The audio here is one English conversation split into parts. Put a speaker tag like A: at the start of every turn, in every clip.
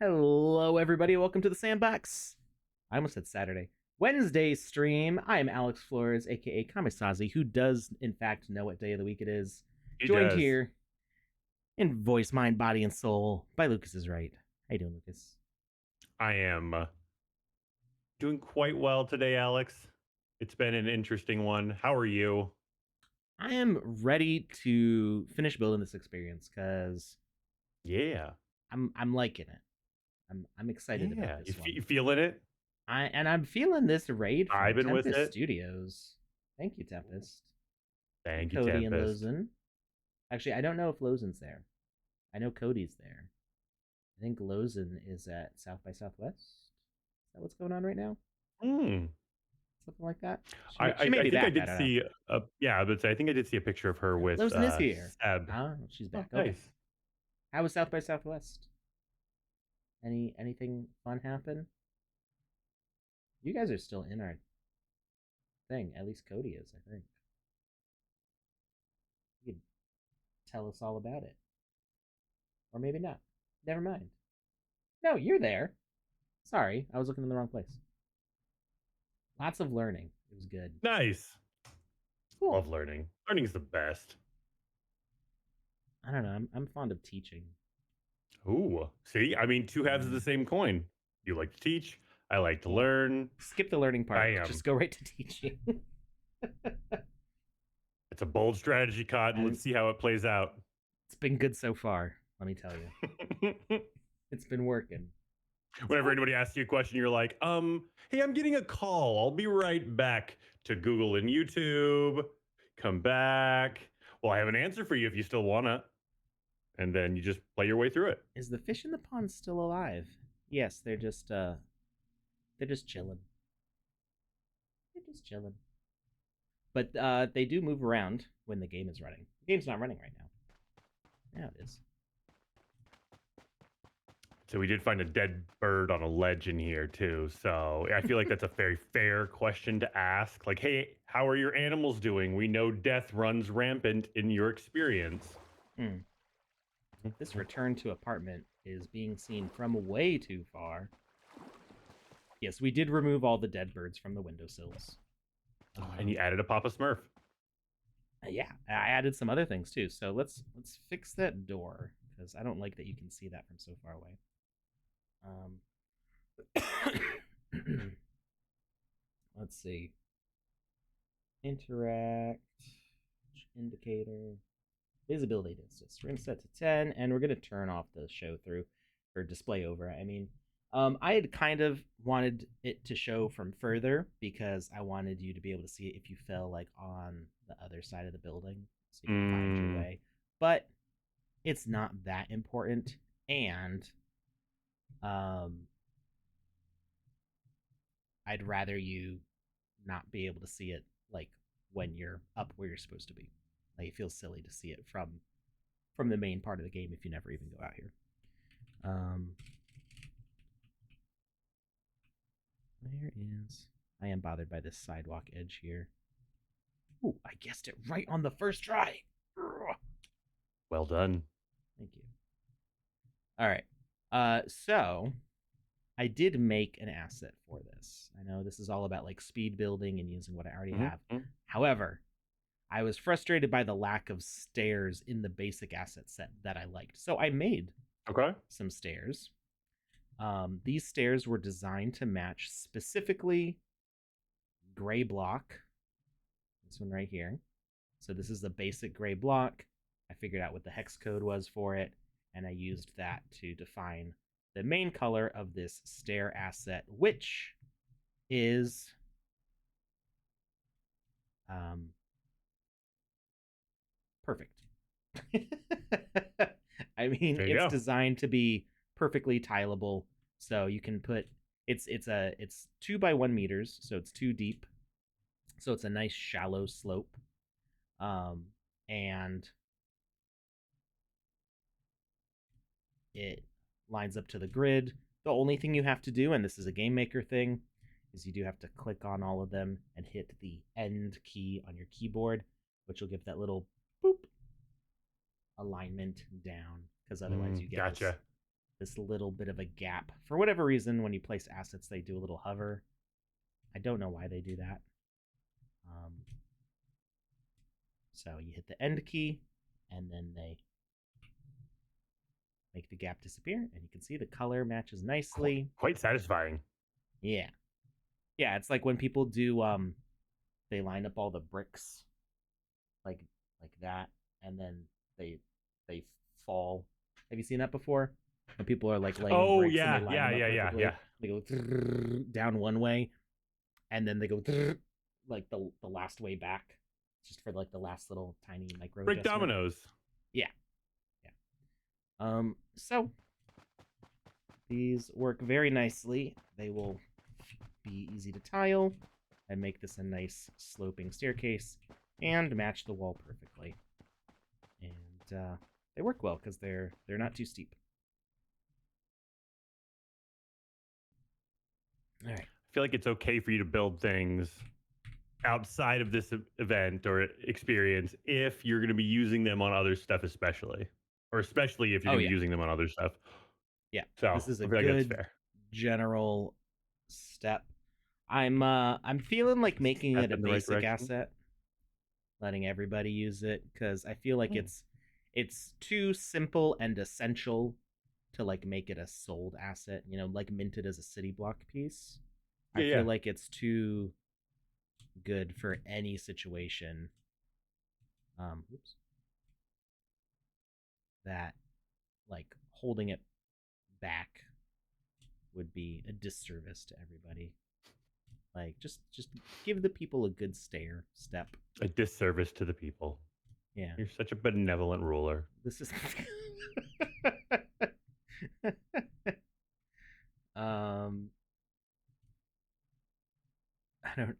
A: Hello, everybody. Welcome to the Sandbox. I almost said Saturday. Wednesday stream. I am Alex Flores, aka Kamisazi, who does, in fact, know what day of the week it is.
B: He
A: Joined
B: does.
A: here in voice, mind, body, and soul by Lucas is right. How you doing, Lucas?
B: I am doing quite well today, Alex. It's been an interesting one. How are you?
A: I am ready to finish building this experience because
B: Yeah.
A: I'm liking it. I'm excited about
B: Yeah.
A: this one.
B: You feeling it?
A: I'm feeling this raid from
B: Vibing with
A: Tempest
B: it?
A: Studios. Thank you, Tempest. And
B: Thank you,
A: Cody and
B: Tempest.
A: Lozen. Actually, I don't know if Lozen's there. I know Cody's there. I think Lozen is at South by Southwest. Is that what's going on right now?
B: Hmm.
A: Something like that.
B: I
A: She may
B: I
A: be
B: think I
A: back. I
B: did
A: don't know.
B: see yeah, I would say I think I did see a picture of her with
A: Lozen is here.
B: Seb.
A: Ah, she's
B: Oh,
A: back. Okay.
B: nice.
A: How was South by Southwest? Anything fun happen? You guys are still in our thing. At least Cody is, I think. You could tell us all about it. Or maybe not. Never mind. No, you're there. Sorry, I was looking in the wrong place. Lots of learning. It was good.
B: Nice.
A: Cool.
B: Love learning. Learning's the best.
A: I don't know. I'm fond of teaching.
B: Ooh. See? I mean, two halves of the same coin. You like to teach, I like to
A: Well,
B: learn.
A: skip the learning part.
B: Bam.
A: Just go right to teaching.
B: It's a bold strategy, Cotton.
A: And
B: Let's see how it plays out.
A: it's been good so far, let me tell you. It's been working.
B: Whenever anybody asks you a question, you're like, hey, I'm getting a call. I'll be right back to Google and YouTube. Come back. Well, I have an answer for you if you still wanna. And then you just play your way through it.
A: Is the fish in the pond still alive? Yes, they're just chilling. They're just chilling. But they do move around when the game is running. The game's not running right now. Now it is.
B: So we did find a dead bird on a ledge in here too. So I feel like that's a very fair question to ask. Like, hey, how are your animals doing? We know death runs rampant in your experience.
A: This return to apartment is being seen from way too far. Yes, we did remove all the dead birds from the windowsills.
B: And you added a Papa Smurf.
A: Yeah, I added some other things too. So let's fix that door because I don't like that you can see that from so far away. Let's see. Interact indicator visibility distance. We're gonna set to 10, and we're gonna turn off the show through or display over. I mean, I had kind of wanted it to show from further because I wanted you to be able to see it if you fell like on the other side of the building, so you can find your way. But it's not that important, and I'd rather you not be able to see it like when you're up where you're supposed to be. Like it feels silly to see it from the main part of the game if you never even go out here. Where is? I am bothered by this sidewalk edge here. Ooh, I guessed it right on the first try.
B: Well done.
A: Thank you. All right. So I did make an asset for this. I know this is all about like speed building and using what I already have. However, I was frustrated by the lack of stairs in the basic asset set that I liked. So I made some stairs. These stairs were designed to match specifically gray block. This one right here. So this is the basic gray block. I figured out what the hex code was for it, and I used that to define the main color of this stair asset, which is perfect. I mean, it's designed to be perfectly tileable, so you can put it's 2 by 1 meters, so it's 2 deep, so it's a nice shallow slope, and it lines up to the grid. The only thing you have to do, and this is a game maker thing, is you do have to click on all of them and hit the end key on your keyboard, which will give that little boop alignment down, because otherwise you get this little bit of a gap. For whatever reason, when you place assets, they do a little hover. I don't know why they do that. So you hit the end key, and then they make the gap disappear, and you can see the color matches nicely.
B: Quite satisfying.
A: Yeah. Yeah, it's like when people do they line up all the bricks like that, and then they they fall. Have you seen that before? When people are like laying
B: Oh
A: bricks and they
B: yeah,
A: line
B: yeah,
A: them up
B: yeah, yeah,
A: perfectly.
B: yeah.
A: They go down one way, and then they go like the last way back, just for like the last little tiny micro
B: Brick
A: adjustment.
B: dominoes.
A: Yeah, yeah. So these work very nicely. They will be easy to tile and make this a nice sloping staircase and match the wall perfectly. And they work well because they're not too steep. All right.
B: I feel like it's okay for you to build things outside of this event or experience if you're going to be using them on other stuff, especially, or especially if you're
A: Oh
B: going to
A: yeah,
B: be using them on other stuff.
A: yeah.
B: So
A: This is a
B: I feel like that's
A: good
B: fair.
A: general step. I'm feeling like making
B: Step
A: it a
B: in the right
A: basic
B: direction.
A: asset, letting everybody use it because I feel like
B: Hmm.
A: it's too simple and essential to like make it a sold asset. You know, like minted as a city block piece. I
B: Yeah,
A: feel
B: yeah.
A: like it's too good for any situation. Oops. That like holding it back would be a disservice to everybody. Like just give the people a good step.
B: A disservice to the people.
A: Yeah.
B: You're such a benevolent ruler.
A: This is um I don't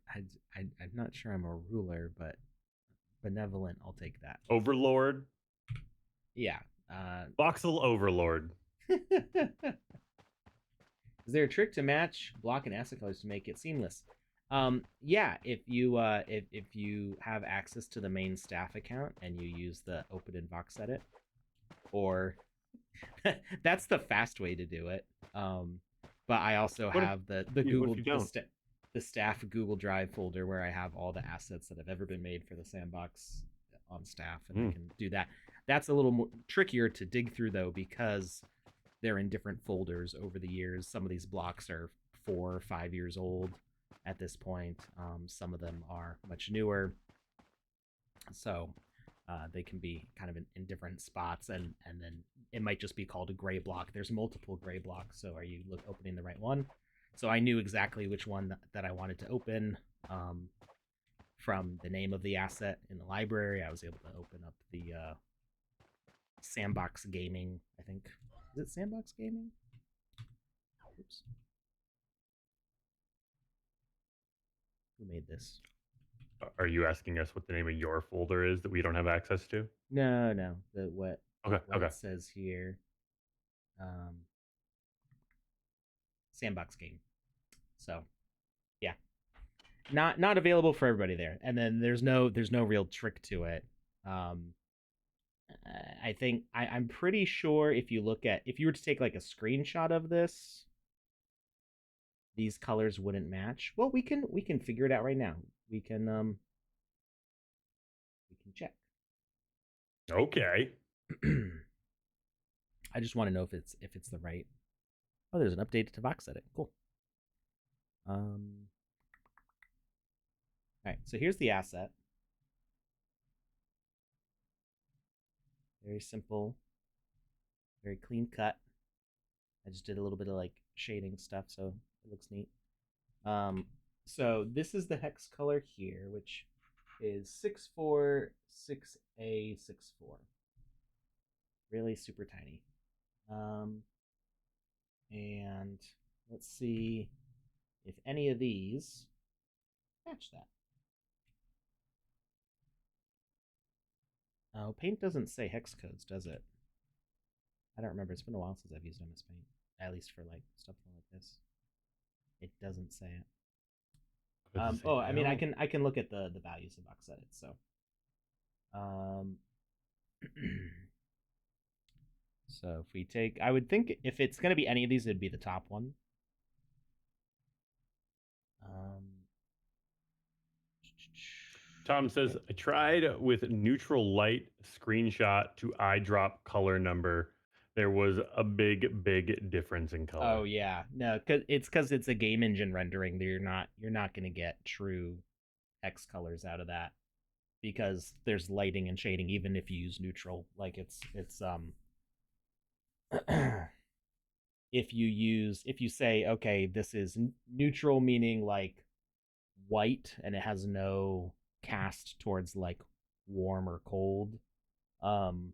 A: I'm not sure I'm a ruler, but benevolent, I'll take that.
B: Overlord.
A: Yeah.
B: Voxel overlord.
A: Is there a trick to match block and asset colors to make it seamless? Yeah, if you have access to the main staff account and you use the open in Vox edit, or that's the fast way to do it. But I also
B: What if
A: have the
B: what if you don't?
A: the staff Google Drive folder where I have all the assets that have ever been made for the sandbox on staff, and I
B: Mm.
A: can do that. That's a little more trickier to dig through though because they're in different folders over the years. Some of these blocks are 4 or 5 years old at this point. Some of them are much newer, so they can be kind of in different spots, and then it might just be called a gray block. There's multiple gray blocks, so are you opening the right one? So I knew exactly which one that I wanted to open from the name of the asset in the library. I was able to open up the Sandbox Gaming, I think. Is it Sandbox Gaming? Oops. Who made this?
B: Are you asking us what the name of your folder is that we don't have access to?
A: No. The
B: Okay,
A: what
B: okay.
A: it says here. Sandbox game. So yeah, not available for everybody there. And then there's no real trick to it. Um, I think I'm pretty sure if you look at if you were to take like a screenshot of this, these colors wouldn't match. Well, we can figure it out right now. We can check.
B: Okay.
A: I just want to know if it's the right. Oh, there's an update to Vox edit. Cool. All right, so here's the asset. Very simple, very clean cut. I just did a little bit of like shading stuff, so it looks neat. Um, so this is the hex color here, which is 646A64. Really super tiny. And let's see if any of these match that. Oh, Paint doesn't say hex codes, does it? I don't remember. It's been a while since I've used MS Paint, at least for like stuff like this. It doesn't say it. Oh, I mean, I can look at the values of box edit. So, um, So if we take, I would think if it's going to be any of these, it'd be the top one. Um,
B: Tom says, I tried with neutral light screenshot to eyedrop color number. There was a big difference in
A: oh
B: color.
A: yeah, no, because it's a game engine rendering. You're not going to get true X colors out of that because there's lighting and shading even if you use neutral. Like it's if you say okay, this is neutral meaning like white and it has no cast towards like warm or cold, um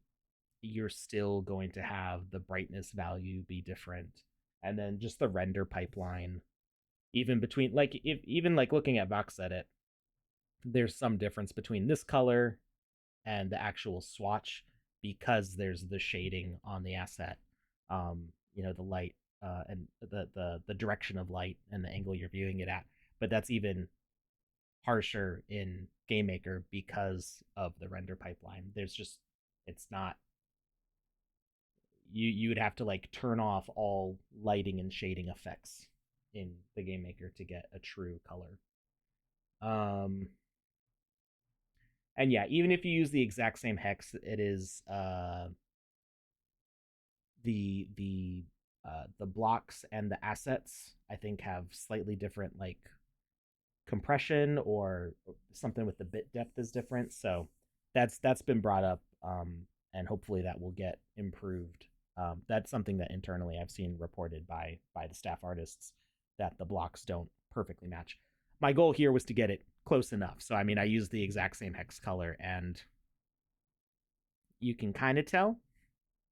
A: you're still going to have the brightness value be different, and then just the render pipeline even between like if even like looking at Vox Edit, there's some difference between this color and the actual swatch because there's the shading on the asset, the light, and the direction of light and the angle you're viewing it at. But that's even harsher in GameMaker because of the render pipeline. There's just it's not you would have to like turn off all lighting and shading effects in the GameMaker to get a true color. Um and yeah, even if you use the exact same hex, it is the blocks and the assets I think have slightly different like compression or something with the bit depth is different. So that's been brought up, and hopefully that will get improved. That's something that internally I've seen reported by the staff artists that the blocks don't perfectly match. My goal here was to get it close enough. So I mean, I used the exact same hex color, and you can kind of tell.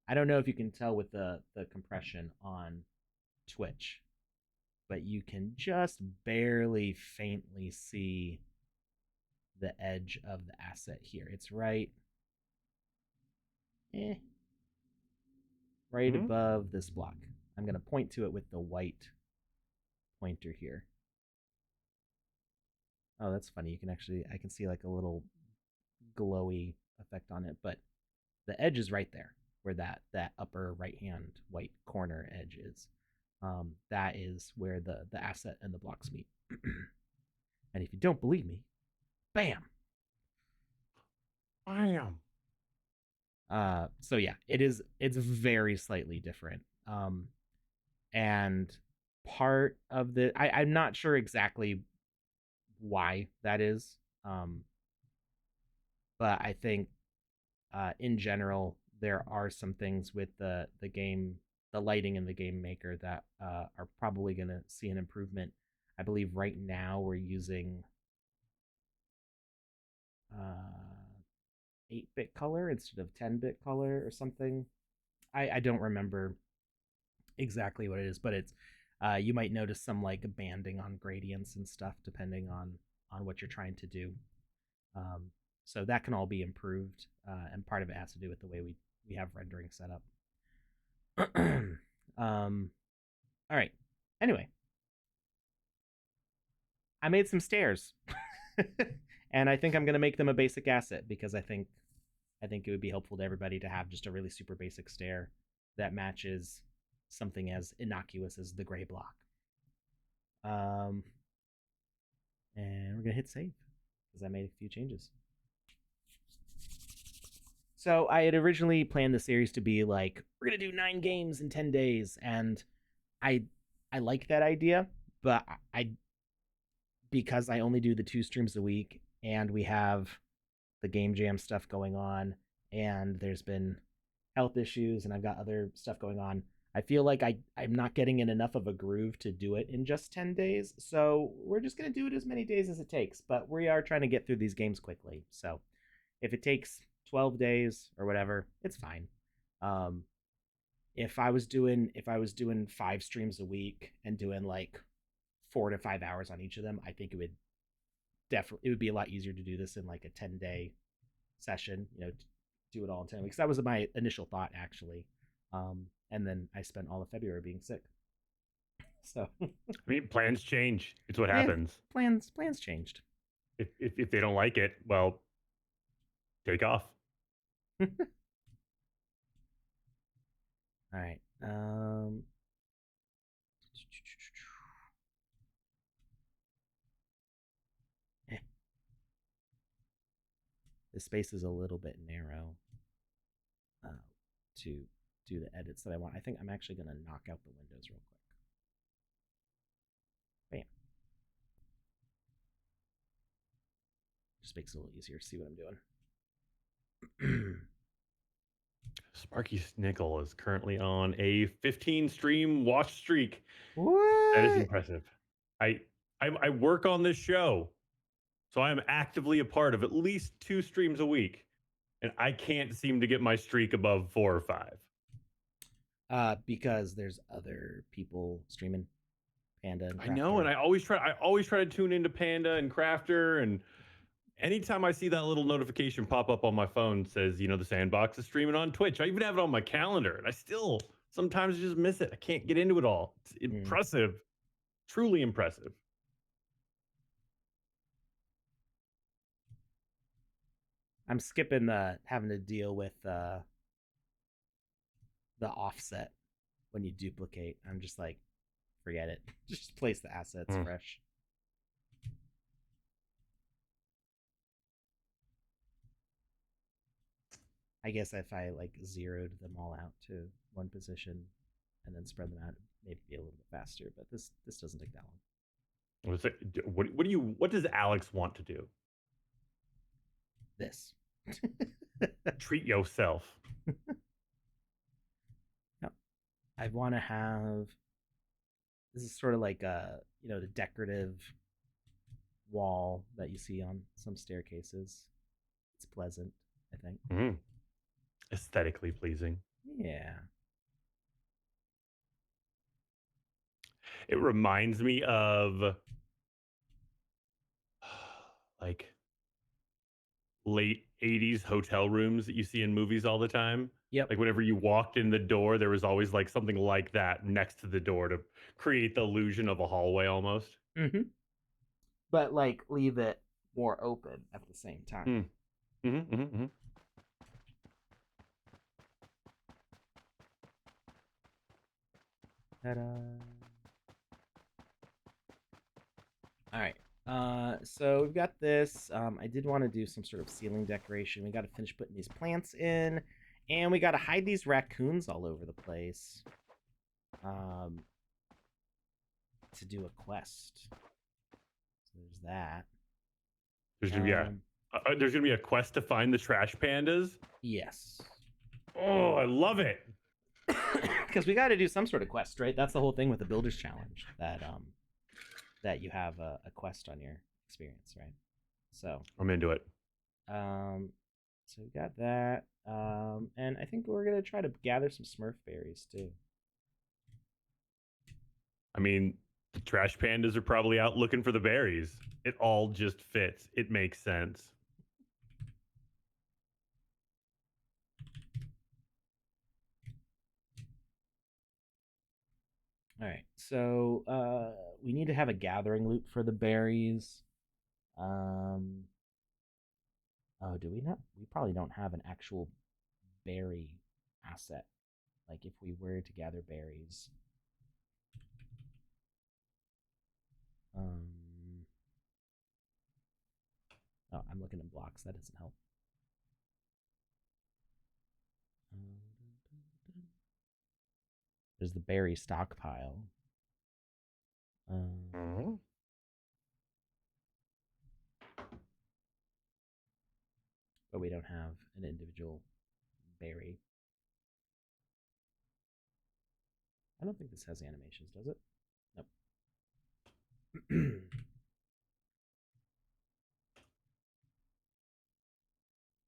A: I don't know if you can tell with the compression on Twitch, but you can just barely faintly see the edge of the asset here. It's eh, right
B: Hmm?
A: above this block. I'm going to point to it with the white pointer here. Oh, that's funny. I can see like a little glowy effect on it, but the edge is right there where that upper right hand white corner edge is. That is where the asset and the blocks meet. And if you don't believe me, bam.
B: Bam.
A: So yeah, it's very slightly different. And part of I'm not sure exactly why that is. But I think in general there are some things with the game, the lighting in the game maker that are probably going to see an improvement. I believe right now we're using 8-bit color instead of 10-bit color or something. I don't remember exactly what it is, but it's you might notice some like banding on gradients and stuff depending on what you're trying to do. Um, so that can all be improved, and part of it has to do with the way we have rendering set up. All right. Anyway, I made some stairs, and I think I'm gonna make them a basic asset because I think it would be helpful to everybody to have just a really super basic stair that matches something as innocuous as the gray block. Um, and we're gonna hit save because I made a few changes. So I had originally planned the series to be like we're gonna do 9 games in 10 days, and I I like that idea, but I because I only do the 2 streams a week, and we have the game jam stuff going on, and there's been health issues, and I've got other stuff going on. I feel like I'm not getting in enough of a groove to do it in just 10 days. So we're just gonna do it as many days as it takes. But we are trying to get through these games quickly. So if it takes 12 days or whatever, it's fine. Um, if I was doing 5 streams a week and doing like 4 to 5 hours on each of them, I think it would be a lot easier to do this in like a 10-day session. Do it all in 10 weeks. That was my initial thought actually, and then I spent all of February being sick. So
B: I mean, plans change. It's what
A: yeah,
B: happens.
A: plans changed.
B: If they don't like it, well, take off.
A: All right. Eh, the space is a little bit narrow uh, to do the edits that I want. I think I'm actually going to knock out the windows real quick. Bam. Just makes it a little easier to see what I'm doing.
B: Sparky Snickle is currently on a 15 stream watch streak. That is
A: What?
B: impressive. I work on this show, so I am actively a part of at least 2 streams a week, and I can't seem to get my streak above 4 or 5.
A: Because there's other people streaming Panda and
B: I know, and
A: Crafter.
B: I always try to tune into Panda and Crafter, and anytime I see that little notification pop up on my phone says, the Sandbox is streaming on Twitch. I even have it on my calendar, and I still sometimes just miss it. I can't get into it all. It's impressive. Truly impressive.
A: I'm skipping the having to deal with the offset when you duplicate. I'm just like, forget it. Just place the assets fresh. I guess if I like zeroed them all out to one position and then spread them out, maybe be a little bit faster. But this doesn't take that long.
B: What does Alex want to do?
A: This.
B: Treat yourself.
A: No, I want to have. This is sort of like the decorative wall that you see on some staircases. It's pleasant, I think.
B: Aesthetically pleasing.
A: Yeah.
B: It reminds me of like late 80s hotel rooms that you see in movies all the time.
A: Yep.
B: Like whenever you walked in the door, there was always like something like that next to the door to create the illusion of a hallway almost.
A: Mm-hmm. But like leave it more open at the same time. Ta-da. All right. So we've got this. I did want to do some sort of ceiling decoration. We got to finish putting these plants in, and we got to hide these raccoons all over the place. To do a quest. So there's that.
B: There's gonna be a quest to find the trash pandas.
A: Yes.
B: Oh, I love it.
A: Because we got to do some sort of quest, right? That's the whole thing with the Builders Challenge. That you have a quest on your experience, right? So
B: I'm into it.
A: So we got that. And I think we're gonna try to gather some Smurf berries too.
B: I mean, the trash pandas are probably out looking for the berries. It all just fits. It makes sense.
A: All right, so we need to have a gathering loop for the berries. Oh, do we not? We probably don't have an actual berry asset. Like if we were to gather berries. Oh, I'm looking at blocks. That doesn't help. There's the berry stockpile. But we don't have an individual berry. I don't think this has animations, does it? Nope.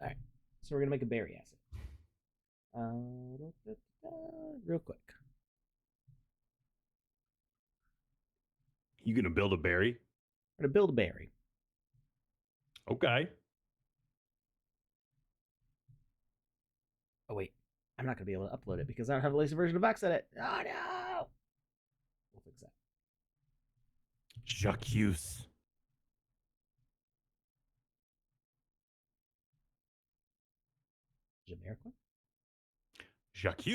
A: All right, so we're gonna make a berry asset. Real quick.
B: You gonna build a berry?
A: We're gonna build a berry.
B: Okay.
A: Oh wait, I'm not gonna be able to upload it because I don't have a lazy version of Vox Edit. Oh no! We'll fix that.
B: Jacques.
A: Jamiroquai?
B: Jacques.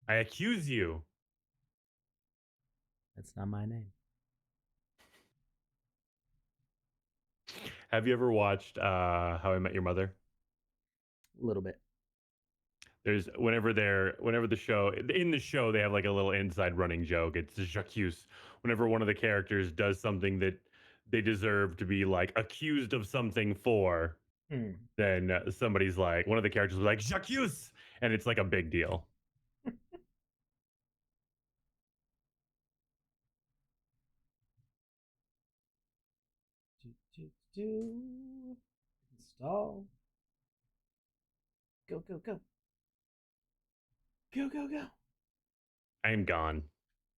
B: I accuse you.
A: That's not my name.
B: Have you ever watched How I Met Your Mother?
A: A little bit.
B: There's whenever the show in the show they have like a little inside running joke. It's j'accuse. Whenever one of the characters does something that they deserve to be like accused of something for,
A: Hmm.
B: then somebody's like one of the characters was like j'accuse, and it's like a big deal.
A: Install. Go, go, go. Go, go, go.
B: I am gone.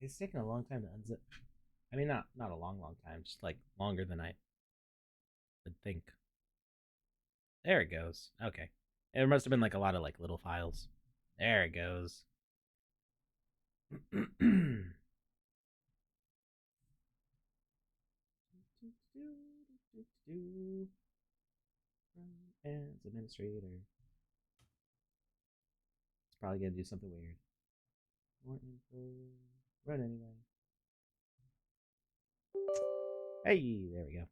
A: It's taking a long time to unzip. I mean, not a long time, just like longer than I would think. There it goes. Okay. It must have been like a lot of like little files. There it goes. As administrator. It's probably gonna do something weird. More info. Run anyway. Hey, there we go.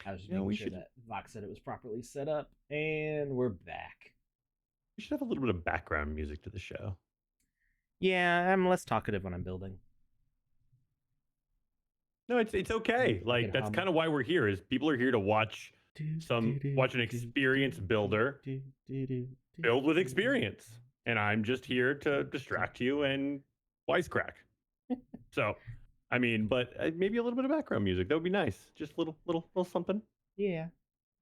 A: I was just
B: You know,
A: making
B: we
A: sure
B: should
A: that Vox said it was properly set up, and we're back.
B: we should have a little bit of background music to the show.
A: Yeah, I'm less talkative when I'm building.
B: No, it's okay.
A: We can
B: Like that's
A: hum.
B: kind of why we're here. Is people are here to watch an experienced builder build with experience, and I'm just here to distract you and wisecrack. So, I mean, but maybe a little bit of background music that would be nice. Just little something.
A: Yeah,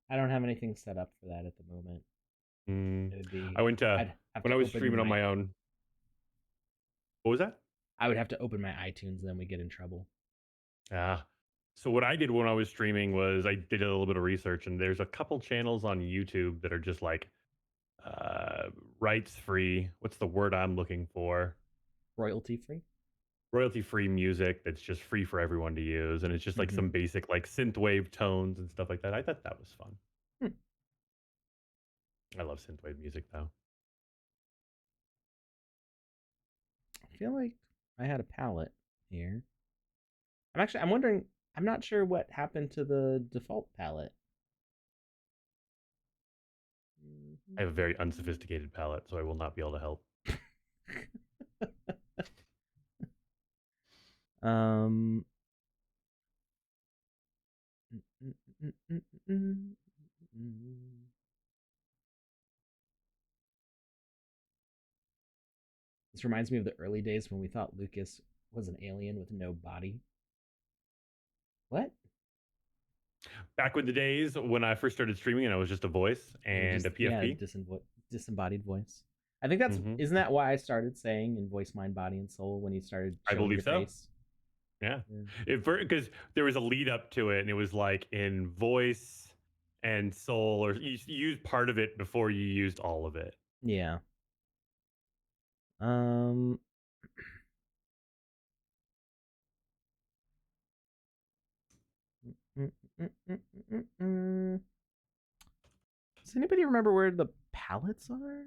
A: I don't have anything set up for that at the moment.
B: Mm.
A: It would be
B: I went to
A: I'd have
B: when
A: to
B: I was
A: open
B: streaming on
A: my
B: my own. What was that?
A: I would have to open my iTunes, and then we get in trouble.
B: Ah. So what I did when I was streaming was I did a little bit of research, and there's a couple channels on YouTube that are just like uh rights free. What's the word I'm looking for?
A: Royalty free.
B: Royalty free music that's just free for everyone to use, and it's just like
A: Mm-hmm.
B: some basic like synthwave tones and stuff like that. I thought that was fun.
A: Hmm.
B: I love synthwave music though.
A: I feel like I had a palette here. I'm wondering. I'm not sure what happened to the default palette.
B: I have a very unsophisticated palette, so I will not be able to help.
A: um. This reminds me of the early days when we thought Lucas was an alien with no body. What?
B: Back with the days when I first started streaming and I was just a voice
A: And
B: and
A: just
B: a
A: yeah,
B: PFP.
A: disembodied voice. I think that's
B: Hmm.
A: isn't that why I started saying in voice, mind, body, and soul when you started
B: I
A: showing
B: believe
A: your
B: so.
A: face.
B: Yeah,
A: Yeah.
B: because there was a lead up to it, and it was like in voice and soul, or you used part of it before you used all of it.
A: Yeah. Um. mm, mm, mm, mm, mm. Does anybody remember where the palettes are?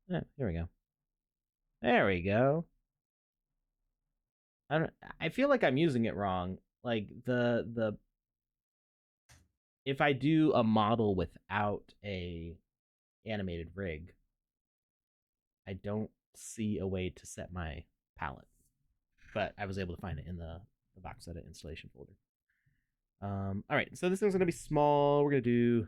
A: Yeah, here we go. There we go. I don't. I feel like I'm using it wrong. Like the if I do a model without a animated rig, I don't see a way to set my palette. But I was able to find it in the box edit installation folder. All right, so this thing's gonna be small. We're gonna do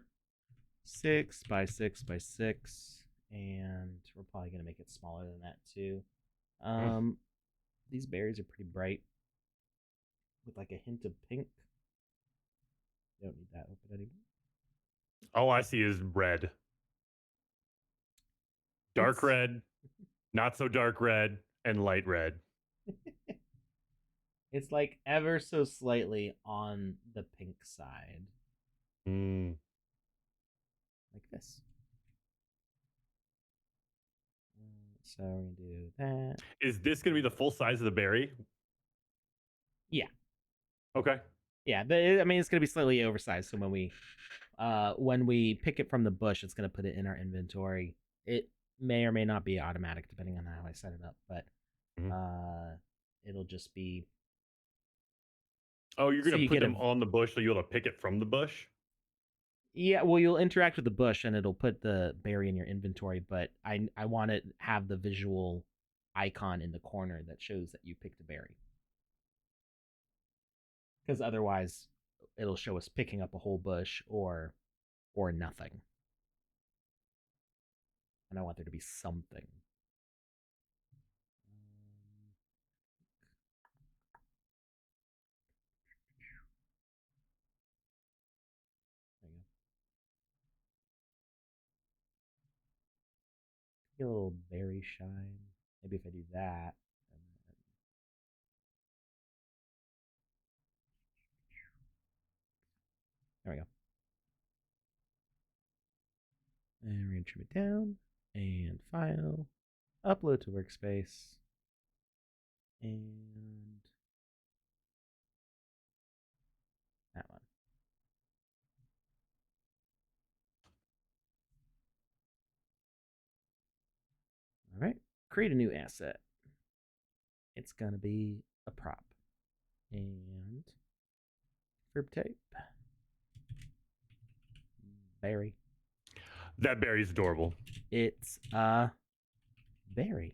A: 6 by 6 by 6, and we're probably gonna make it smaller than that too.
B: Mm.
A: Um, these berries are pretty bright with like a hint of pink. Don't need that open anymore.
B: All I see is red, dark
A: It's
B: red, not so dark red, and light red.
A: it's like ever so slightly on the pink side,
B: Mm.
A: like this. So we're gonna do that.
B: Is this going to be the full size of the berry?
A: Yeah.
B: Okay.
A: Yeah, I mean, it's going to be slightly oversized. So when we pick it from the bush, it's going to put it in our inventory. It may or may not be automatic depending on how I set it up, but
B: Mhm.
A: it'll just be
B: Oh, you're
A: so
B: gonna
A: you
B: put
A: get a
B: them on the bush so you'll have to pick it from the bush?
A: yeah. Well, you'll interact with the bush and it'll put the berry in your inventory, but I want to have the visual icon in the corner that shows that you picked a berry because otherwise it'll show us picking up a whole bush or nothing, and I want there to be something. There you go. Get a little berry shine. Maybe if I do that, and there we go. And we're gonna trim it down and file, upload to workspace, and that one. All right, create a new asset. It's gonna be a prop and verb type berry.
B: That berry's adorable.
A: It's a berry.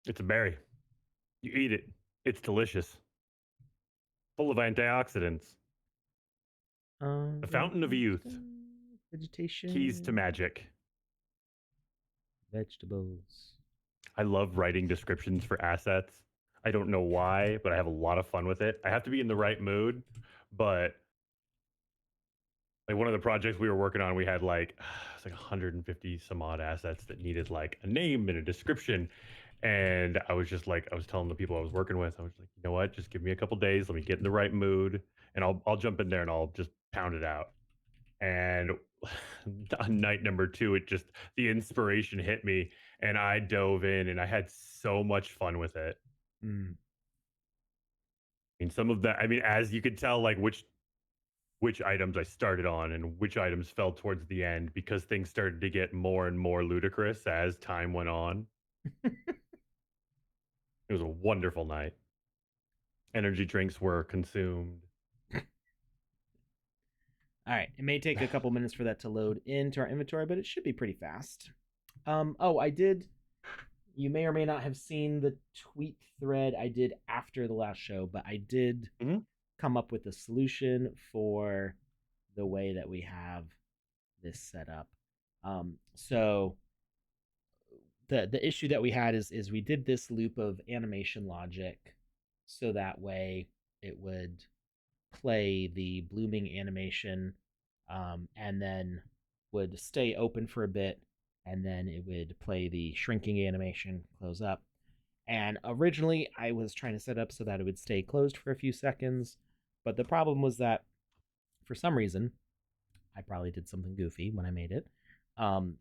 B: It's a berry. You eat it. It's delicious. Full of antioxidants. The fountain of youth. Keys to
A: Vegetation,
B: magic.
A: vegetables.
B: I love writing descriptions for assets. I don't know why, but I have a lot of fun with it. I have to be in the right mood, but like one of the projects we were working on, we had like it's like 150 some odd assets that needed like a name and a description. And I was just like, I was telling the people I was working with, I was like, you know what, just give me a couple days, let me get in the right mood, and I'll jump in there and I'll just pound it out. And on night number two, it just the inspiration hit me, and I dove in, and I had so much fun with it.
A: Mm.
B: I mean, some of that, I mean, as you could tell, like which items I started on and which items fell towards the end because things started to get more and more ludicrous as time went on. It was a wonderful night. Energy drinks were consumed.
A: All right, it may take a couple minutes for that to load into our inventory, but it should be pretty fast. Oh, I did. You may or may not have seen the tweet thread I did after the last show, but I did
B: Mhm.
A: come up with a solution for the way that we have this set up. So the issue that we had is we did this loop of animation logic, so that way it would play the blooming animation, and then would stay open for a bit, and then it would play the shrinking animation, close up. And originally, I was trying to set up so that it would stay closed for a few seconds, but the problem was that for some reason, I probably did something goofy when I made it.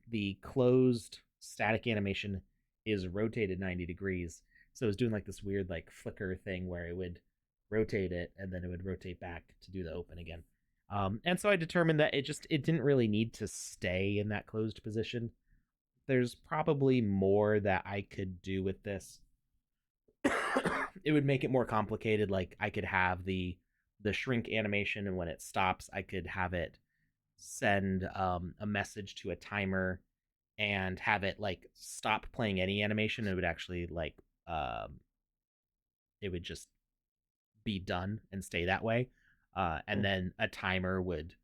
A: The closed static animation is rotated 90 degrees. So it was doing like this weird like flicker thing where it would rotate it and then it would rotate back to do the open again. And so I determined that it didn't really need to stay in that closed position. There's probably more that I could do with this. It would make it more complicated. Like I could have the shrink animation, and when it stops, I could have it send a message to a timer and have it like stop playing any animation. It would actually like um, it would just be done and stay that way. And
B: Hmm.
A: then a timer would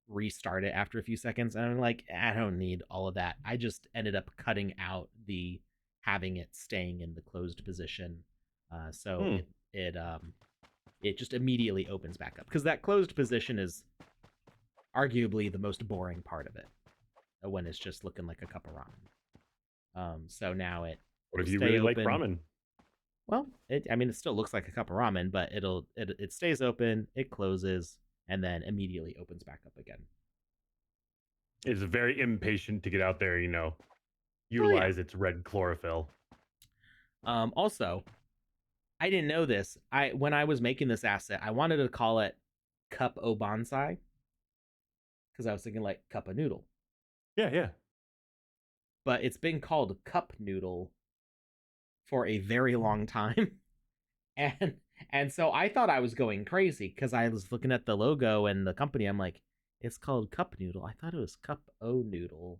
A: restart it after a few seconds. And I'm like, I don't need all of that. I just ended up cutting out the having it staying in the closed position. So
B: Hmm.
A: it just immediately opens back up because that closed position is arguably the most boring part of it when it's just looking like a cup of ramen. So now it
B: What
A: will
B: if you
A: stay
B: really like
A: open.
B: ramen?
A: Well, I mean, it still looks like a cup of ramen, but it stays open, it closes, and then immediately opens back up again.
B: It's very impatient to get out there,
A: Oh yeah.
B: utilize its red chlorophyll.
A: Also, I didn't know this. When I was making this asset, I wanted to call it Cup O Bonsai because I was thinking like cup of noodle,
B: Yeah, yeah.
A: but it's been called Cup Noodle for a very long time. and and so I thought I was going crazy because I was looking at the logo and the company. I'm like, it's called Cup Noodle. I thought it was Cup O Noodle,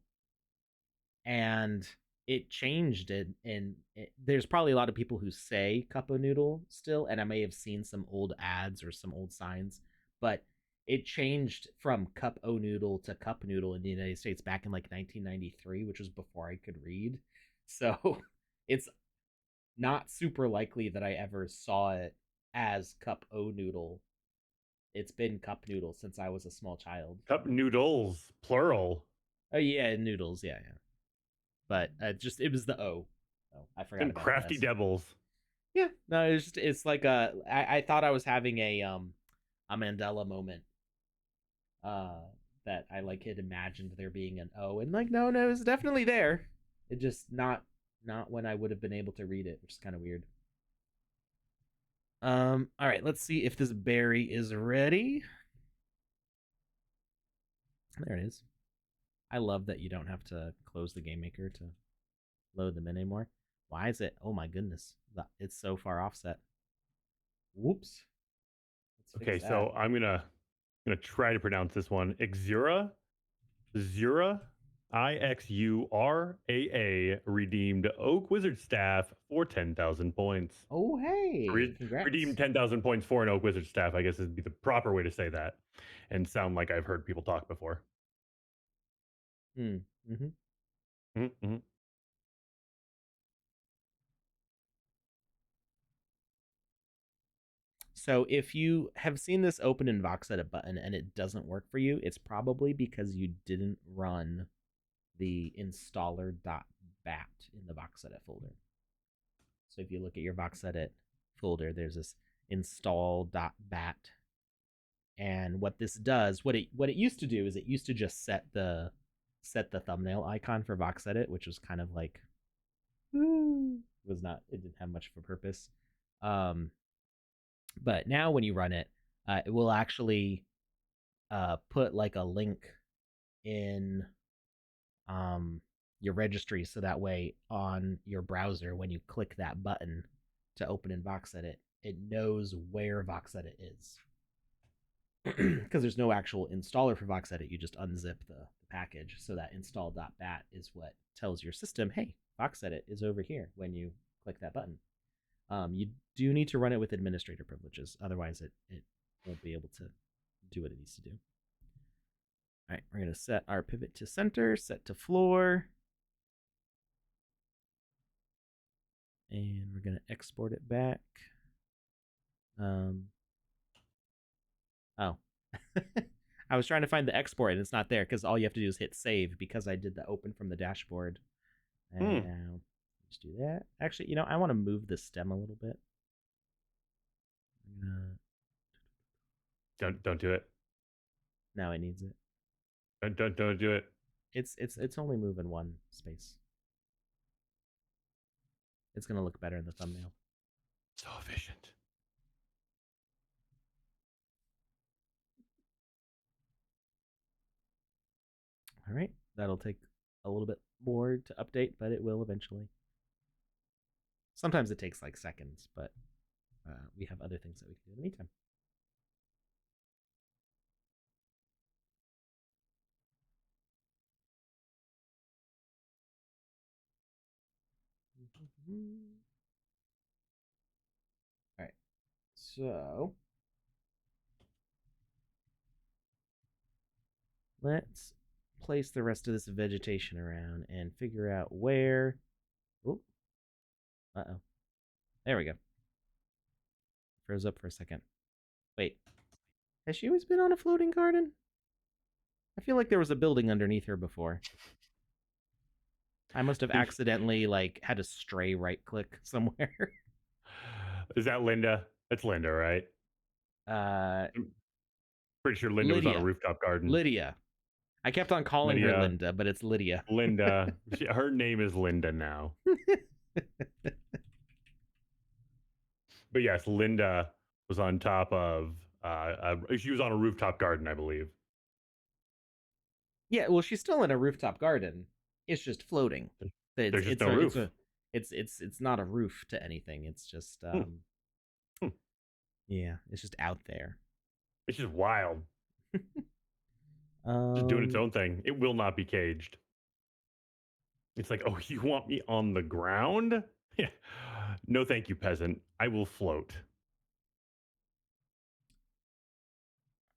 A: and it changed it. And there's probably a lot of people who say Cup O Noodle still, and I may have seen some old ads or some old signs, but it changed from Cup O Noodle to Cup Noodle in the United States back in like 1993, which was before I could read. So it's not super likely that I ever saw it as Cup O Noodle. It's been Cup Noodle since I was a small child.
B: Cup noodles, plural.
A: Oh yeah, noodles, yeah, yeah. But just it was the O. Oh, I forgot
B: And
A: about the
B: crafty
A: S.
B: devils.
A: Yeah, no, it's like I thought I was having a Mandela moment. Uh, that I like had imagined there being an O, and like no, it's definitely there. It just not when I would have been able to read it, which is kind of weird. All right, let's see if this berry is ready. There it is. I love that you don't have to close the game maker to load them in anymore. Why is it? Oh my goodness, it's so far offset. Whoops. Let's fix
B: Okay,
A: that.
B: so I'm gonna try to pronounce this one. Ixura, Zura, Ixuraa redeemed Oak Wizard Staff for 10,000 points.
A: Oh hey,
B: Redeemed
A: congrats.
B: 10,000 points for an Oak Wizard Staff, I guess would be the proper way to say that, and sound like I've heard people talk before.
A: Mm-hmm.
B: Mm-hmm.
A: So if you have seen this open in Voxedit button and it doesn't work for you, it's probably because you didn't run the installer.bat in the Voxedit folder. So if you look at your Voxedit folder, there's this install.bat. And what this does, what it used to do is it used to just set the thumbnail icon for Voxedit, which was kind of like was not it didn't have much of a purpose. Um, but now when you run it, it will actually put like a link in um, your registry, so that way on your browser, when you click that button to open in Voxedit, it knows where Voxedit is. Because there's no actual installer for Voxedit, you just unzip the package. So that install.bat is what tells your system, hey, Voxedit is over here when you click that button. You do need to run it with administrator privileges, otherwise it won't be able to do what it needs to do. All right, we're going to set our pivot to center, set to floor, and we're going to export it back. Oh, I was trying to find the export and it's not there because all you have to do is hit save because I did the open from the dashboard. And now let's do that. Actually, I want to move the stem a little bit.
B: Don't do it.
A: Now it needs it.
B: Don't do it.
A: It's only moving one space. It's gonna look better in the thumbnail.
B: So efficient.
A: All right, that'll take a little bit more to update, but it will eventually. Sometimes it takes like seconds, but we have other things that we can do in the meantime. All right, so let's place the rest of this vegetation around and figure out where. Oh, uh-oh. There we go. Froze up for a second. Wait, has she always been on a floating garden? I feel like there was a building underneath her before. I must have accidentally like had a stray right click somewhere.
B: Is that Linda? That's Linda, right? I'm pretty sure Linda was on a
A: Lydia.
B: rooftop garden.
A: Lydia. I kept on calling her
B: Lydia.
A: Linda, but it's Lydia.
B: Linda. Her name is Linda now. But yes, Linda was on top of. She was on a rooftop garden, I believe.
A: Yeah, well, she's still in a rooftop garden. It's just floating. It's
B: There's just
A: it's
B: no
A: a it's
B: roof.
A: a it's not a roof to anything. It's just
B: Hmm. Hmm.
A: yeah, it's just out there.
B: It's just wild. Just doing its
A: um
B: own thing. It will not be caged. It's like, oh, you want me on the ground? Yeah. No, thank you, peasant. I will float.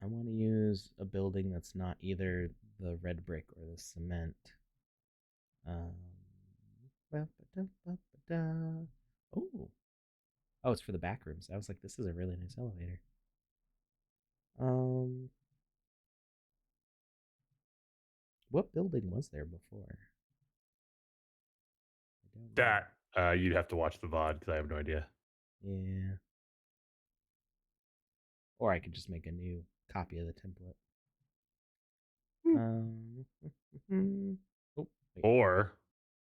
A: I want to use a building that's not either the red brick or the cement. Um, oh, oh, it's for the back rooms. I was like, this is a really nice elevator. Um, what building was there before? I don't know.
B: That you'd have to watch the VOD because I have no idea.
A: Yeah, or I could just make a new copy of the template. Um, oh wait.
B: Or,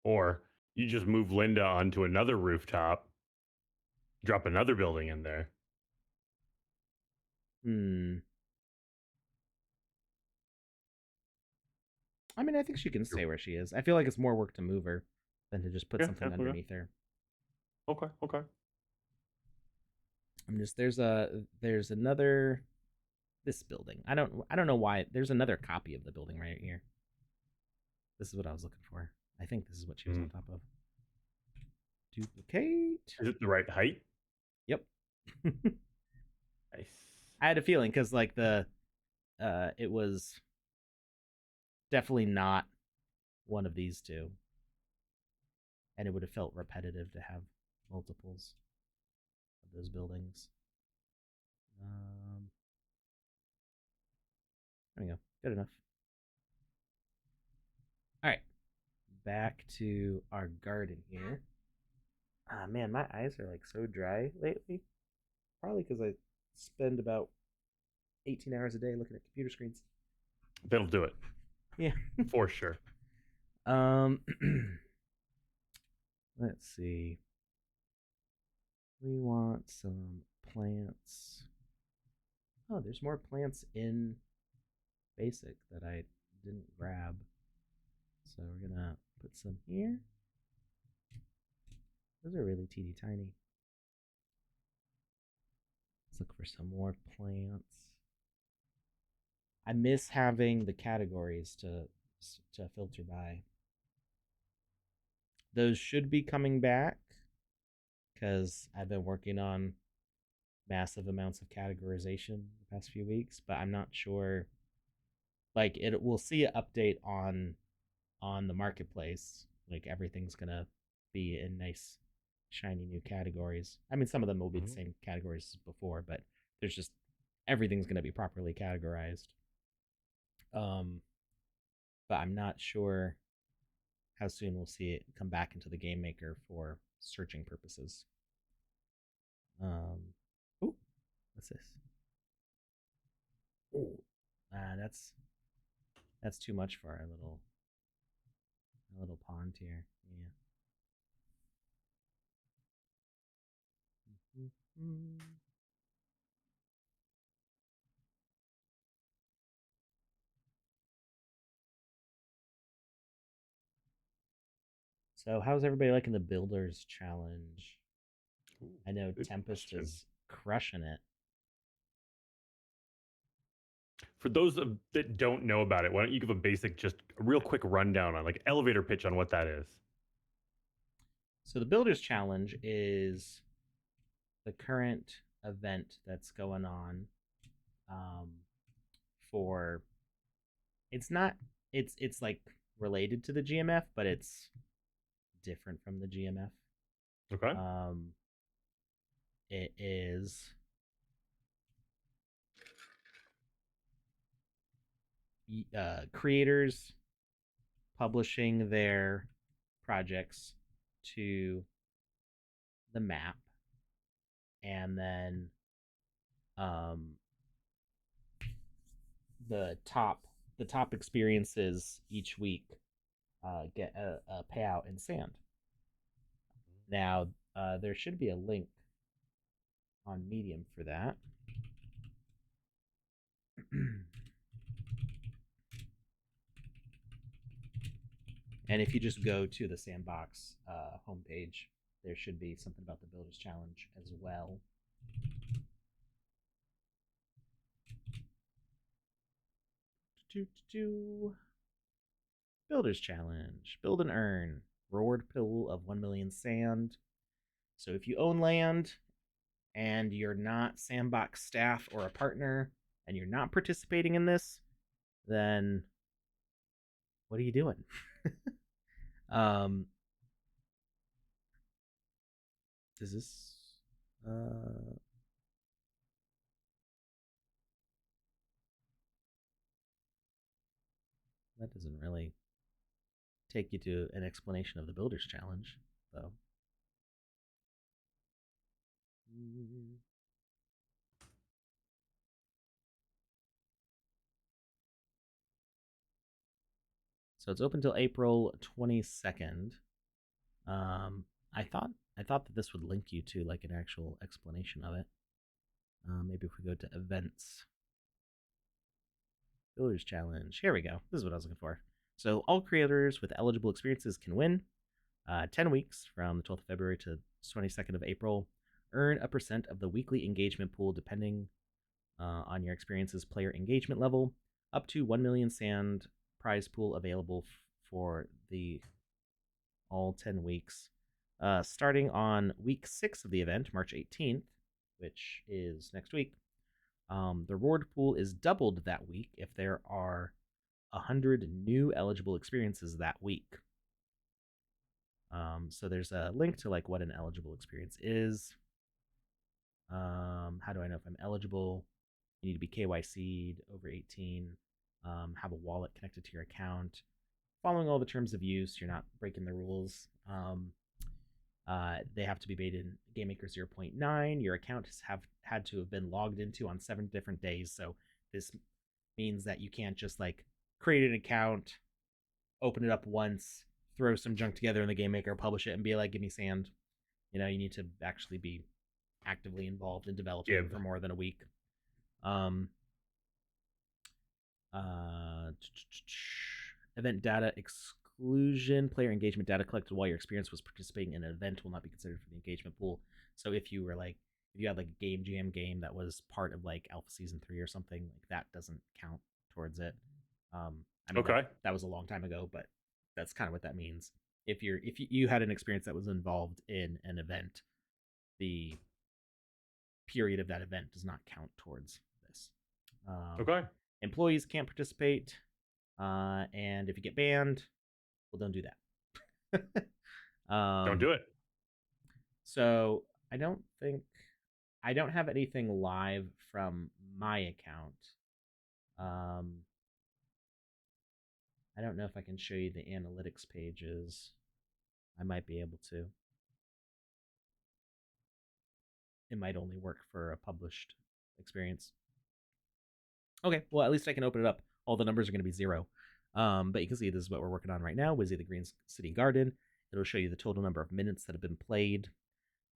B: or you just move Linda onto another rooftop, drop another building in there.
A: Hmm. I mean, I think she can
B: You're,
A: stay where she is. I feel like it's more work to move her than to just put
B: yeah, yeah,
A: something
B: okay,
A: underneath her.
B: okay, okay.
A: I'm just there's another this building. I don't know why there's another copy of the building right here. This is what I was looking for. I think this is what she was on
B: Mm.
A: top of. Duplicate.
B: Is it the right height?
A: Yep.
B: Nice.
A: I had a feeling because like the it was definitely not one of these two, and it would have felt repetitive to have multiples of those buildings. Um, there we go. Good enough. All right, back to our garden here. Ah, man, my eyes are like so dry lately. Probably because I spend about 18 hours a day looking at computer screens.
B: That'll do it
A: Yeah.
B: for sure.
A: Um, let's see. We want some plants. Oh, there's more plants in basic that I didn't grab. So we're gonna put some here. Those are really teeny tiny. Let's look for some more plants. I miss having the categories to filter by. Those should be coming back because I've been working on massive amounts of categorization the past few weeks, but I'm not sure. Like it, we'll see an update on the marketplace. Like everything's gonna be in nice, shiny new categories. I mean, some of them will be the
B: Mhm.
A: same categories as before, but there's just everything's gonna be properly categorized. Um, but I'm not sure how soon we'll see it come back into the game maker for searching purposes. Oh, what's this? Oh, that's too much for our little pond here. Yeah. So, how's everybody liking the Builders Challenge?
B: Ooh,
A: I know
B: good
A: Tempest
B: question.
A: is crushing it.
B: For those that don't know about it, why don't you give a basic, just a real quick rundown on like elevator pitch on what that is?
A: So, the Builders Challenge is the current event that's going on um, for. It's not. It's like related to the GMF, but it's different from the GMF.
B: Okay.
A: Um, it is creators publishing their projects to the map, and then um, the top the top experiences each week get a payout in sand. Now there should be a link on Medium for that. And if you just go to the Sandbox homepage, there should be something about the Builders Challenge as well. Builders Challenge. Build and earn. Reward pool of 1 million sand. So if you own land and you're not Sandbox staff or a partner and you're not participating in this, then what are you doing? um, does this that doesn't really take you to an explanation of the Builders Challenge, though. So it's open till April 22nd. Um, I thought that this would link you to like an actual explanation of it. Maybe if we go to events, Builders Challenge. Here we go. This is what I was looking for. So all creators with eligible experiences can win. 10 weeks from the 12th of February to 22nd of April. Earn a percent of the weekly engagement pool depending on your experience's player engagement level. Up to 1 million sand prize pool available for the all 10 weeks. Starting on week 6 of the event, March 18th, which is next week, the reward pool is doubled that week if there are 100 new eligible experiences that week. So there's a link to like what an eligible experience is. How do I know if I'm eligible? You need to be KYC'd, over 18, have a wallet connected to your account, following all the terms of use. You're not breaking the rules. They have to be made in GameMaker 0.9. Your account has had to have been logged into on 7 different days. So this means that you can't just like create an account, open it up once, throw some junk together in the GameMaker, publish it, and be like, give me sand. You need to actually be actively involved in developing for more than a week. Event data exclusion. Player engagement data collected while your experience was participating in an event will not be considered for the engagement pool. So if you had like a game jam game that was part of like Alpha Season 3 or something, like that doesn't count towards it. I mean,
B: okay.
A: that was a long time ago, but that's kind of what that means. If you had an experience that was involved in an event, the period of that event does not count towards this.
B: Okay.
A: Employees can't participate, and if you get banned, well, don't do that.
B: Don't do it.
A: So I don't have anything live from my account. I don't know if I can show you the analytics pages. I might be able to. It might only work for a published experience. Okay, well, at least I can open it up. All the numbers are going to be 0. But you can see this is what we're working on right now. Wizzy the Green City Garden. It'll show you the total number of minutes that have been played.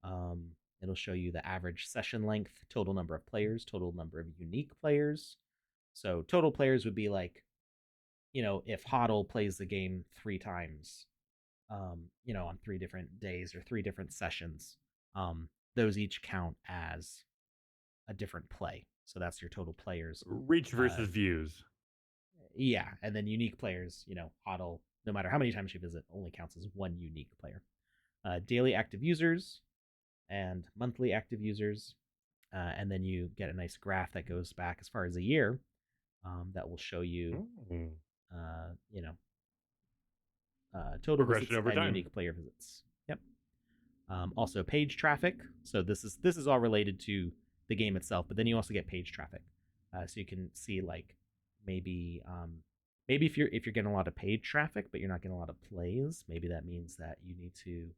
A: It'll show you the average session length, total number of players, total number of unique players. So total players would be like, if Hoddle plays the game 3 times, on 3 different days or 3 different sessions, those each count as a different play. So that's your total players.
B: Reach versus views.
A: Yeah, and then unique players, Hoddle, no matter how many times you visit, only counts as 1 unique player. Daily active users and monthly active users. And then you get a nice graph that goes back as far as a year that will show you, total visits and time. Unique player visits. Yep. Also page traffic. So this is all related to the game itself, but then you also get page traffic. So you can see like maybe if you're getting a lot of page traffic, but you're not getting a lot of plays, maybe that means that you need to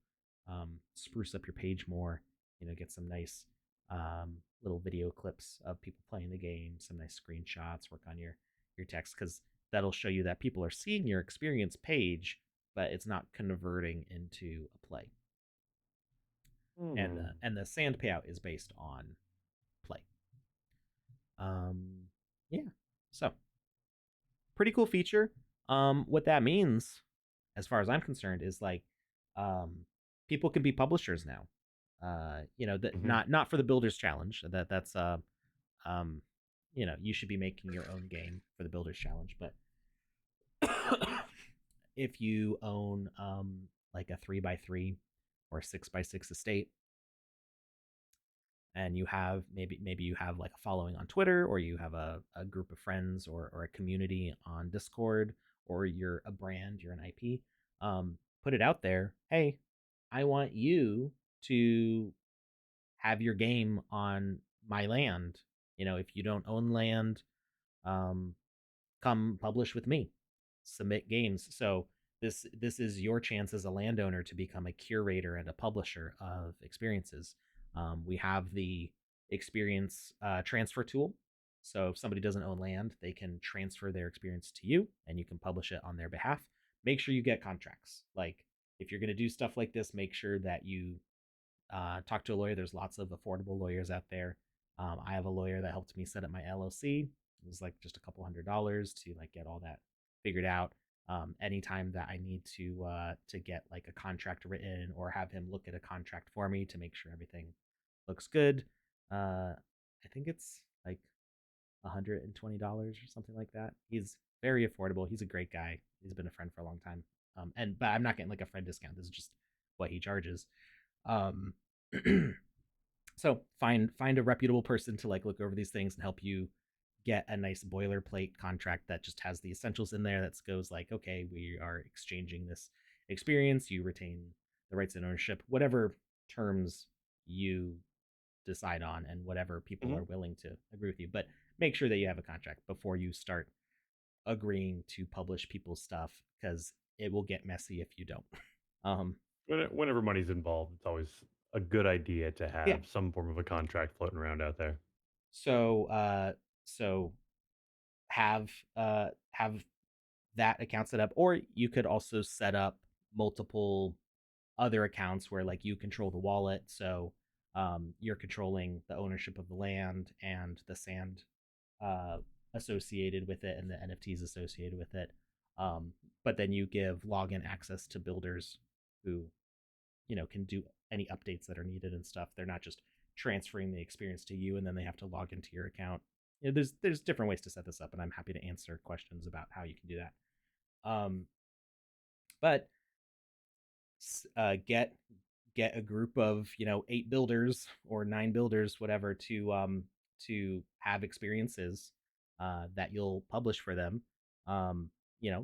A: spruce up your page more. Get some nice little video clips of people playing the game, some nice screenshots, work on your text, because that'll show you that people are seeing your experience page, but it's not converting into a play.
B: Hmm.
A: and the sand payout is based on play. Um, yeah, so pretty cool feature. What that means, as far as I'm concerned, is like um, people can be publishers now. That
B: Hmm.
A: not for the Builders Challenge. That's um, you should be making your own game for the Builders Challenge. But if you own like a 3x3 or 6x6 estate, and you have maybe you have like a following on Twitter, or you have a group of friends, or a community on Discord, or you're a brand, you're an IP, put it out there. Hey, I want you to have your game on my land. If you don't own land, um, come publish with me, submit games. So this is your chance as a landowner to become a curator and a publisher of experiences. We have the experience transfer tool. So if somebody doesn't own land, they can transfer their experience to you, and you can publish it on their behalf. Make sure you get contracts. Like, if you're going to do stuff like this, make sure that you talk to a lawyer. There's lots of affordable lawyers out there. I have a lawyer that helped me set up my LLC. It was like just a couple $100s to like get all that figured out. Anytime that I need to get like a contract written, or have him look at a contract for me to make sure everything looks good, I think it's like $120 or something like that. He's very affordable. He's a great guy. He's been a friend for a long time. But I'm not getting like a friend discount. This is just what he charges. Um, so find a reputable person to like look over these things and help you get a nice boilerplate contract that just has the essentials in there, that goes like, okay, we are exchanging this experience, you retain the rights and ownership, whatever terms you decide on, and whatever people
B: Hmm.
A: are willing to agree with you. But make sure that you have a contract before you start agreeing to publish people's stuff, because it will get messy if you don't. um
B: Whenever money's involved, it's always a good idea to
A: yeah.
B: have some form of a contract floating around out there.
A: So have that account set up, or you could also set up multiple other accounts where like you control the wallet. So you're controlling the ownership of the land and the sand uh, associated with it, and the NFTs associated with it. um, but then you give login access to builders who can do any updates that are needed and stuff. They're not just transferring the experience to you and then they have to log into your account. There's different ways to set this up, and I'm happy to answer questions about how you can do that. But get a group of 8 builders or 9 builders, whatever, to have experiences that you'll publish for them.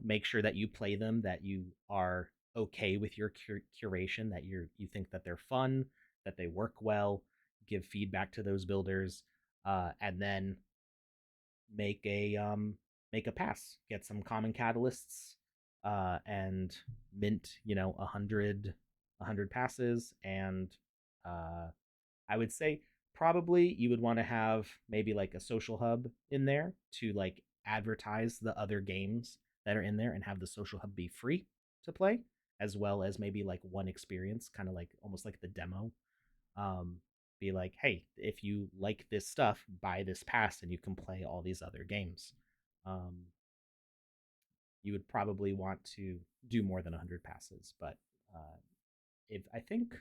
A: Make sure that you play them, that you are okay with your curation, that you think that they're fun, that they work well. Give feedback to those builders, and then make a make a pass. Get some common catalysts, and mint 100 passes. And uh, I would say probably you would want to have maybe like a social hub in there to like advertise the other games that are in there, and have the social hub be free to play, as well as maybe like one experience, kind of like almost like the demo. um, be like, hey, if you like this stuff, buy this pass and you can play all these other games. um, you would probably want to do more than 100 passes. But if I think,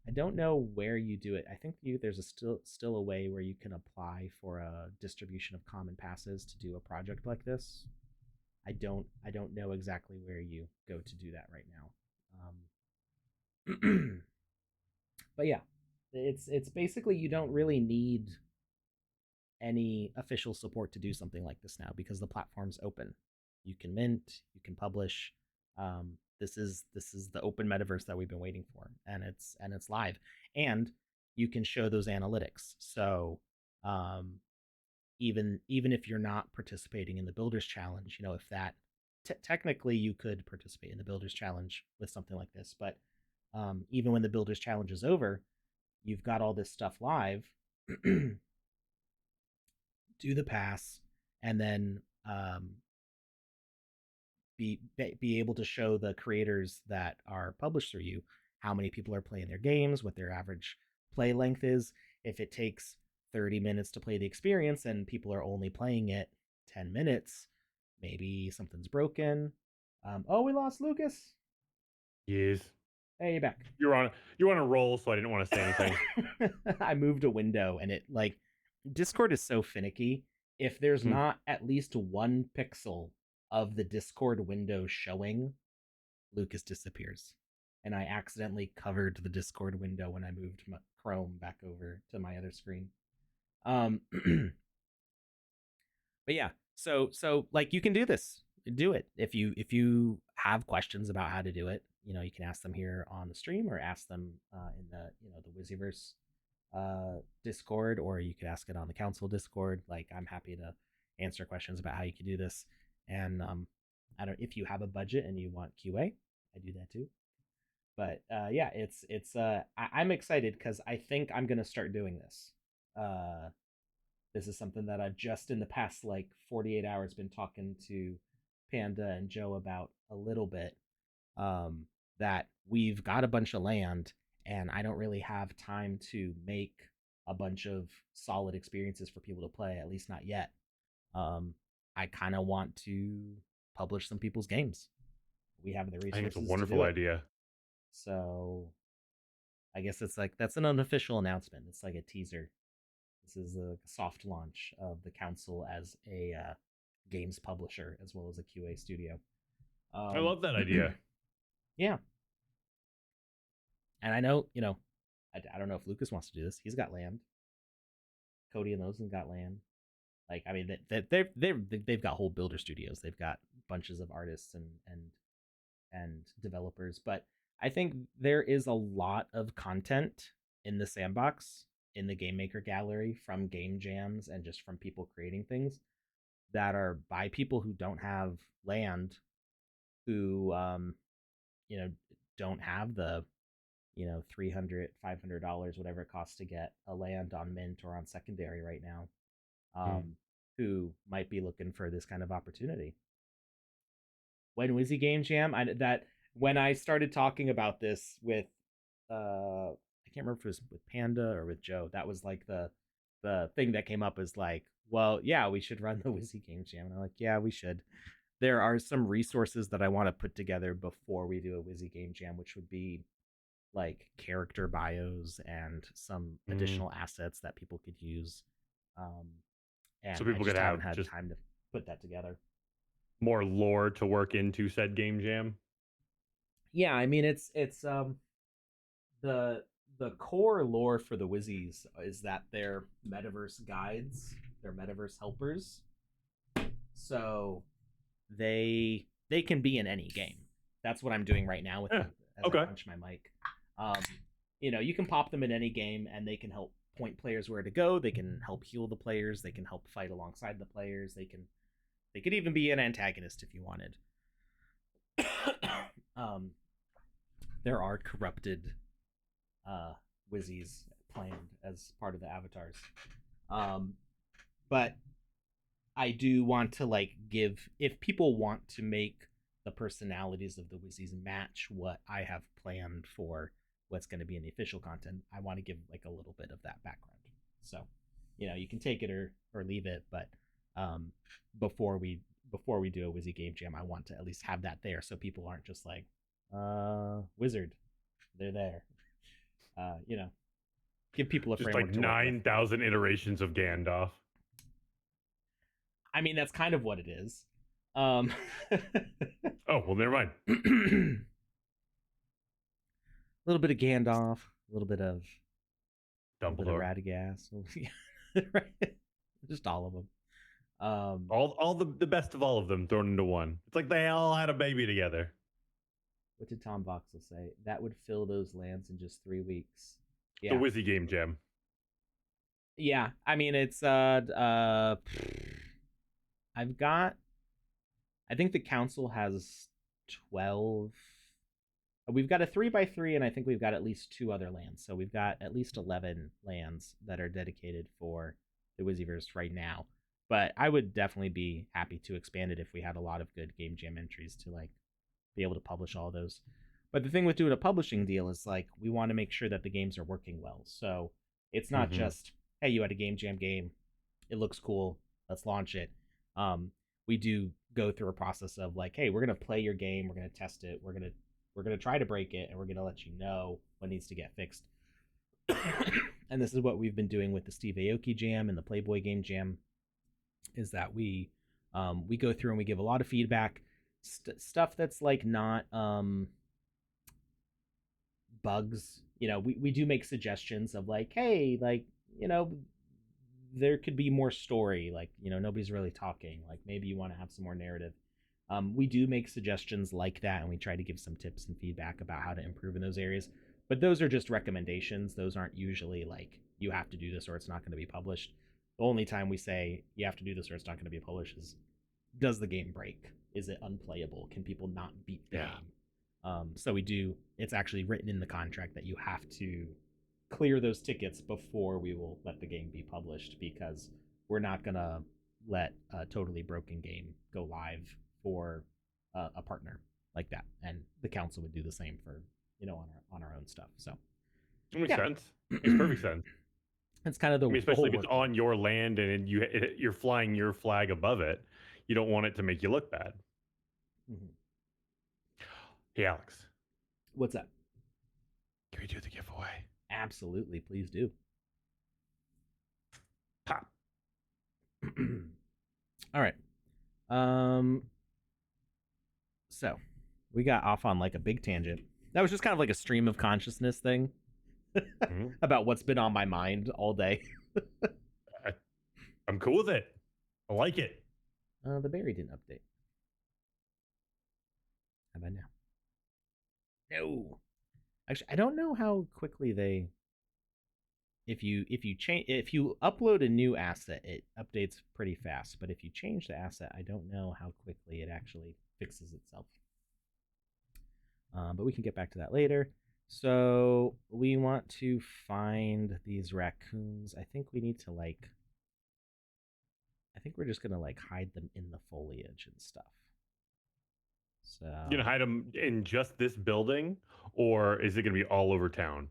A: I don't know where you do it. I think there's still a way where you can apply for a distribution of common passes to do a project like this. I don't know exactly where you go to do that right now. But yeah, it's basically, you don't really need any official support to do something like this now, because the platform's open. You can mint, you can publish. This is the open metaverse that we've been waiting for, and it's live, and you can show those analytics. So um, even if you're not participating in the Builders Challenge, if that technically you could participate in the Builders Challenge with something like this, but even when the Builders Challenge is over, you've got all this stuff live. Do the pass, and then be able to show the creators that are published through you, how many people are playing their games, what their average play length is. If it takes 30 minutes to play the experience and people are only playing it 10 minutes, maybe something's broken. Oh, we lost Lucas.
B: Yes.
A: Hey, you back.
B: You're on a roll, so I didn't want to say anything.
A: I moved a window and it like Discord is so finicky. If there's
B: Mhm.
A: not at least 1 pixel of the Discord window showing, Lucas disappears. And I accidentally covered the Discord window when I moved my Chrome back over to my other screen. But yeah, so like you can do this. Do it. If you have questions about how to do it, you can ask them here on the stream or ask them in the Wiziverse Discord, or you could ask it on the council Discord. Like I'm happy to answer questions about how you can do this. And I don't if you have a budget and you want QA, I do that too. But yeah, I'm excited because I think I'm gonna start doing this. This is something that I've just in the past like 48 hours been talking to Panda and Joe about a little bit. That we've got a bunch of land and I don't really have time to make a bunch of solid experiences for people to play, at least not yet. I kind of want to publish some people's games. We have the
B: I think it's a
A: resources to do
B: wonderful
A: it.
B: idea.
A: So I guess it's like that's an unofficial announcement. It's like a teaser. This is a soft launch of the council as a games publisher as well as a QA studio.
B: I
A: Um,
B: love that idea.
A: yeah, and I know I don't know if Lucas wants to do this. He's got land. Cody and those have got land. Like I mean, they've got whole builder studios. They've got bunches of artists and developers. But I think there is a lot of content in the sandbox in the game maker gallery from game jams and just from people creating things that are by people who don't have land, who you know don't have the 300 $500 whatever it costs to get a land on mint or on secondary right now,
B: Mm.
A: who might be looking for this kind of opportunity. When Wizzy Game Jam, when I started talking about this with I can't remember if it was with Panda or with Joe, that was like the thing that came up is like, well, yeah, we should run the Wizzy Game Jam. And I'm like, yeah, we should. There are some resources that I want to put together before we do a Wizzy Game Jam, which would be like character bios and some
B: Mm.
A: additional assets that people could use. Um,
B: So
A: and I
B: people could
A: just haven't
B: have
A: had
B: just
A: time to put that together.
B: more lore to work into said game jam.
A: Yeah, I mean it's the the core lore for the Wizzies is that they're metaverse guides, they're metaverse helpers. So they can be in any game. That's what I'm doing right now with
B: Yeah.
A: them as I
B: Okay.
A: punch my mic. Um, you can pop them in any game and they can help point players where to go. They can help heal the players. They can help fight alongside the players. They could even be an antagonist if you wanted. um, there are corrupted Wizzies planned as part of the avatars. Um, but I do want to like give if people want to make the personalities of the Wizzies match what I have planned for what's going to be in the official content. I want to give like a little bit of that background. So, you can take it or leave it, but um, before we do a Wizzy game jam, I want to at least have that there so people aren't just like, wizard, they're there. Uh, you know, give people a
B: Just like
A: framework to work with.
B: 9,000 iterations of Gandalf.
A: I mean, that's kind of what it is. Um,
B: Oh, well, never mind.
A: a little bit of Gandalf, a little bit of
B: Dumbledore.
A: Radagast, just all of them.
B: All the best of all of them thrown into one. It's like they all had a baby together.
A: What did Tom Voxel say? That would fill those lands in just 3 weeks.
B: The
A: Yeah,
B: Wizzy Game Jam.
A: yeah. I mean, it's I've got. I think the council has 12. We've got a 3x3, and I think we've got at least 2 other lands. So we've got at least 11 lands that are dedicated for the Wizzyverse right now. But I would definitely be happy to expand it if we had a lot of good game jam entries to like be able to publish all those. But the thing with doing a publishing deal is like we want to make sure that the games are working well. So it's not
B: Mm-hmm.
A: just, hey, you had a game jam game, it looks cool, let's launch it. Um, we do go through a process of like, hey, we're gonna play your game, we're gonna test it, we're gonna try to break it, and we're gonna let you know what needs to get fixed. And this is what we've been doing with the Steve Aoki jam and the Playboy game jam, is that we go through and we give a lot of feedback, stuff that's like not bugs. We do make suggestions of like, hey, like, you know, there could be more story. Like, nobody's really talking. Like, maybe you want to have some more narrative. We do make suggestions like that, and we try to give some tips and feedback about how to improve in those areas. But those are just recommendations. Those aren't usually like, you have to do this or it's not going to be published. The only time we say you have to do this or it's not going to be published is, does the game break? Is it unplayable? Can people not beat the
B: Yeah.
A: game? So we do. It's actually written in the contract that you have to clear those tickets before we will let the game be published, because we're not gonna let a totally broken game go live for a partner like that, and the council would do the same for on our own stuff. So
B: It makes
A: yeah,
B: sense. Makes perfect sense.
A: that's kind of the,
B: I mean,
A: the
B: especially
A: whole
B: if it's
A: workflow.
B: on your land and you're flying your flag above it. You don't want it to make you look bad.
A: Mm-hmm.
B: Hey, Alex,
A: What's that?
B: can we do the giveaway?
A: Absolutely, please do.
B: Pop.
A: All right. Um, so we got off on like a big tangent. That was just kind of like a stream of consciousness thing
B: Mhm.
A: about what's been on my mind all day.
B: I, I'm cool with it. I like it.
A: The berry didn't update. How about now? No. Actually, I don't know how quickly they. If you upload a new asset, it updates pretty fast. But if you change the asset, I don't know how quickly it actually fixes itself. But we can get back to that later. So we want to find these raccoons. I think we need to like. I think we're just gonna like hide them in the foliage and stuff.
B: You gonna
A: So,
B: hide them in just this building, or is it gonna be all over town?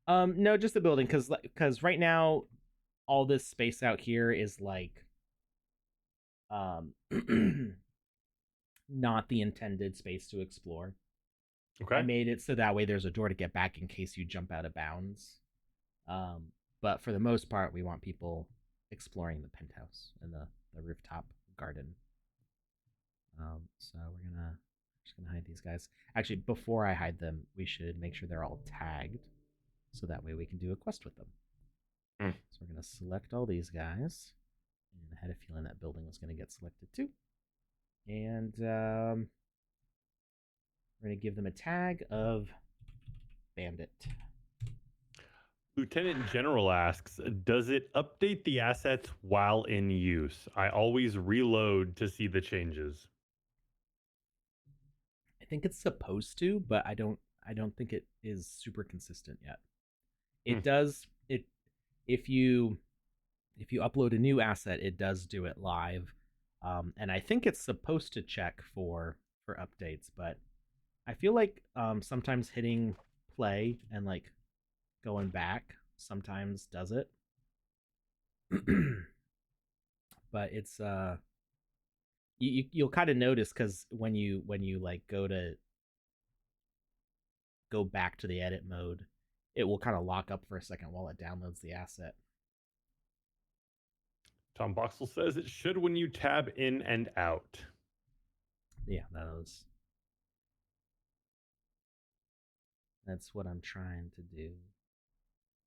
A: no, just the building, because right now all this space out here is like um not the intended space to explore. I
B: Okay.
A: made it so that way there's a door to get back in case you jump out of bounds. Um, but for the most part, we want people exploring the penthouse and the rooftop garden. So we're gonna just gonna hide these guys. Actually, before I hide them, we should make sure they're all tagged, so that way we can do a quest with them.
B: Mm.
A: So we're gonna select all these guys, and I had a feeling that building was gonna get selected too. And we're gonna give them a tag of bandit.
B: Lieutenant General asks, does it update the assets while in use? I always reload to see the changes.
A: I think it's supposed to, but I don't think it is super consistent yet.
B: Hmm.
A: It does it if you upload a new asset, it does do it live. And I think it's supposed to check for updates, but I feel like sometimes hitting play and like going back sometimes does it. But it's you'll kind of notice, because when you like go back to the edit mode, it will kind of lock up for a second while it downloads the asset.
B: Tom Boxel says it should when you tab in and out.
A: Yeah, that's what I'm trying to do.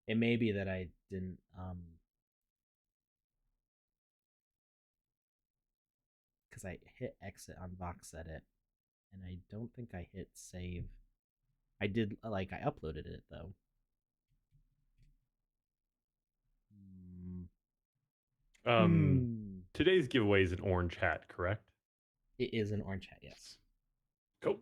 A: It may be that I didn't because I hit exit on Vox Edit, and I don't think I hit save. I did, like, I uploaded it though. Hmm.
B: Um,
A: Hmm.
B: Today's giveaway is an orange hat, correct?
A: It is an orange hat, yes.
B: Cool.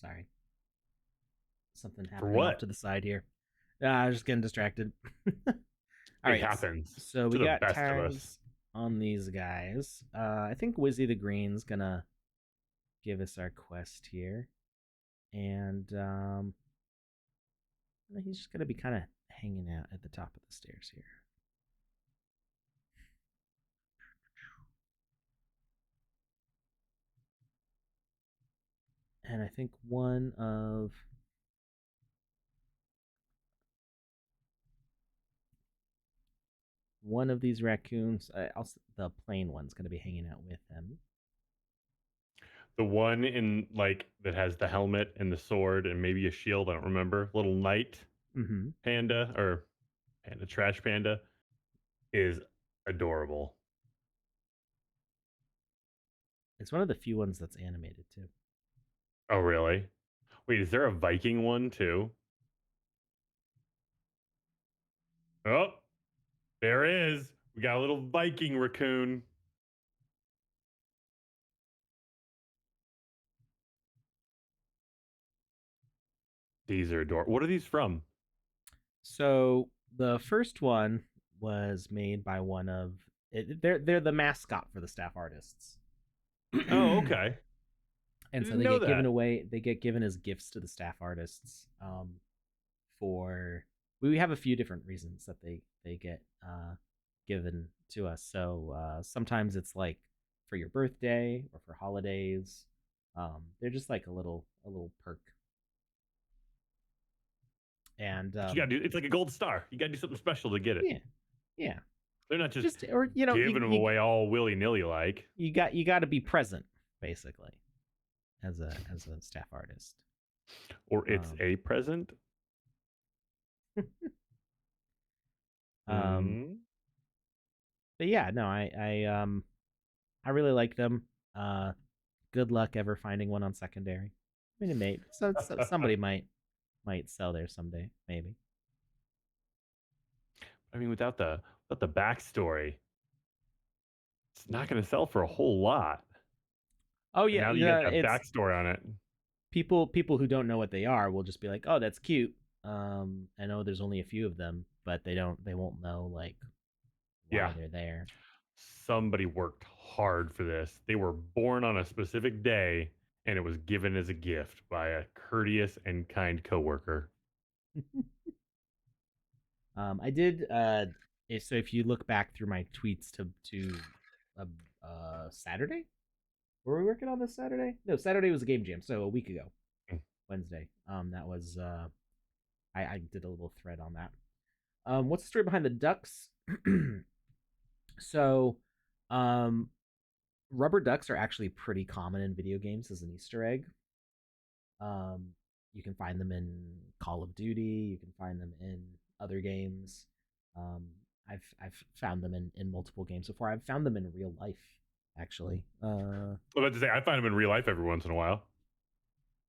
A: Sorry, something
B: For
A: happening off
B: what?
A: to the side here. I was just getting distracted. All
B: It
A: right,
B: happens
A: so
B: to
A: we
B: the
A: got
B: best of us.
A: tags on these guys. I think Wizzy the Green's gonna give us our quest here, and he's just gonna be kind of hanging out at the top of the stairs here. And I think one of these raccoons, the plain one's going to be hanging out with him.
B: The one in like that has the helmet and the sword and maybe a shield. I don't remember. Little knight panda or panda trash panda is adorable.
A: It's one of the few ones that's animated too.
B: Oh, really? Wait, is there a Viking one too? Oh, there is. We got a little Viking raccoon. These are adorable. What are these from?
A: So the first one was made by one of they're the mascot for the staff artists.
B: Oh, okay. I
A: And so
B: didn't
A: they
B: know
A: get given
B: that.
A: away, they get given as gifts to the staff artists, for we have a few different reasons that they get given to us. So sometimes it's like for your birthday or for holidays. They're just like a little perk. And
B: But you gotta do it's like a gold star. You gotta do something special to get it.
A: yeah, yeah,
B: They're not just
A: just or
B: giving them away all willy-nilly like.
A: you got to be present basically as a staff artist.
B: Or it's a present.
A: Um,
B: Mm.
A: but yeah, no, I really like them. Good luck ever finding one on secondary. I mean, it may so somebody might sell there someday, maybe.
B: I mean, without the backstory, it's not going to sell for a whole lot.
A: Oh
B: And
A: yeah,
B: now that you got that
A: it's
B: backstory on it,
A: people who don't know what they are will just be like, oh, that's cute. I know there's only a few of them, but they won't know like why
B: yeah,
A: they're there.
B: somebody worked hard for this. They were born on a specific day, and it was given as a gift by a courteous and kind coworker.
A: I did. So if you look back through my tweets to uh, Saturday, were we working on this Saturday? No, Saturday was a game jam. So a week ago,
B: Mm.
A: Wednesday. That was I did a little thread on that. What's the story behind the ducks? So, um, rubber ducks are actually pretty common in video games as an Easter egg. Um, you can find them in Call of Duty. You can find them in other games. Um, I've found them in multiple games before. I've found them in real life, actually.
B: I was about to say, I find them in real life every once in a while.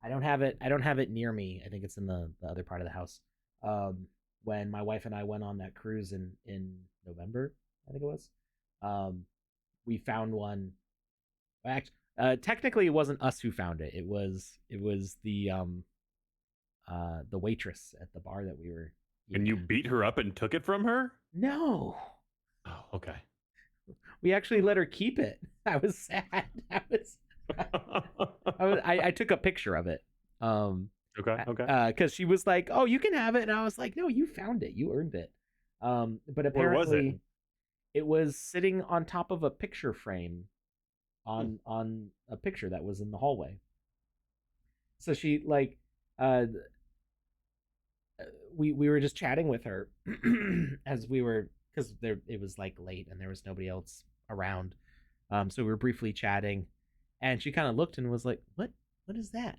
A: I don't have it. I don't have it near me. I think it's in the other part of the house. When my wife and I went on that cruise in November, I think it was. Um, we found one. Technically, it wasn't us who found it. It was the waitress at the bar that we were
B: And
A: eating
B: you
A: at.
B: beat her up and took it from her?
A: No,
B: Oh, okay.
A: we actually let her keep it. I was sad. I took a picture of it.
B: Okay.
A: Because she was like, "Oh, you can have it," and I was like, "No, you found it. You earned it." But
B: Where was it?
A: apparently, it was sitting on top of a picture frame
B: Hmm.
A: on a picture that was in the hallway. So she like, uh, we were just chatting with her as we were because there it was like late and there was nobody else around. So we were briefly chatting, and she kind of looked and was like, What is that?"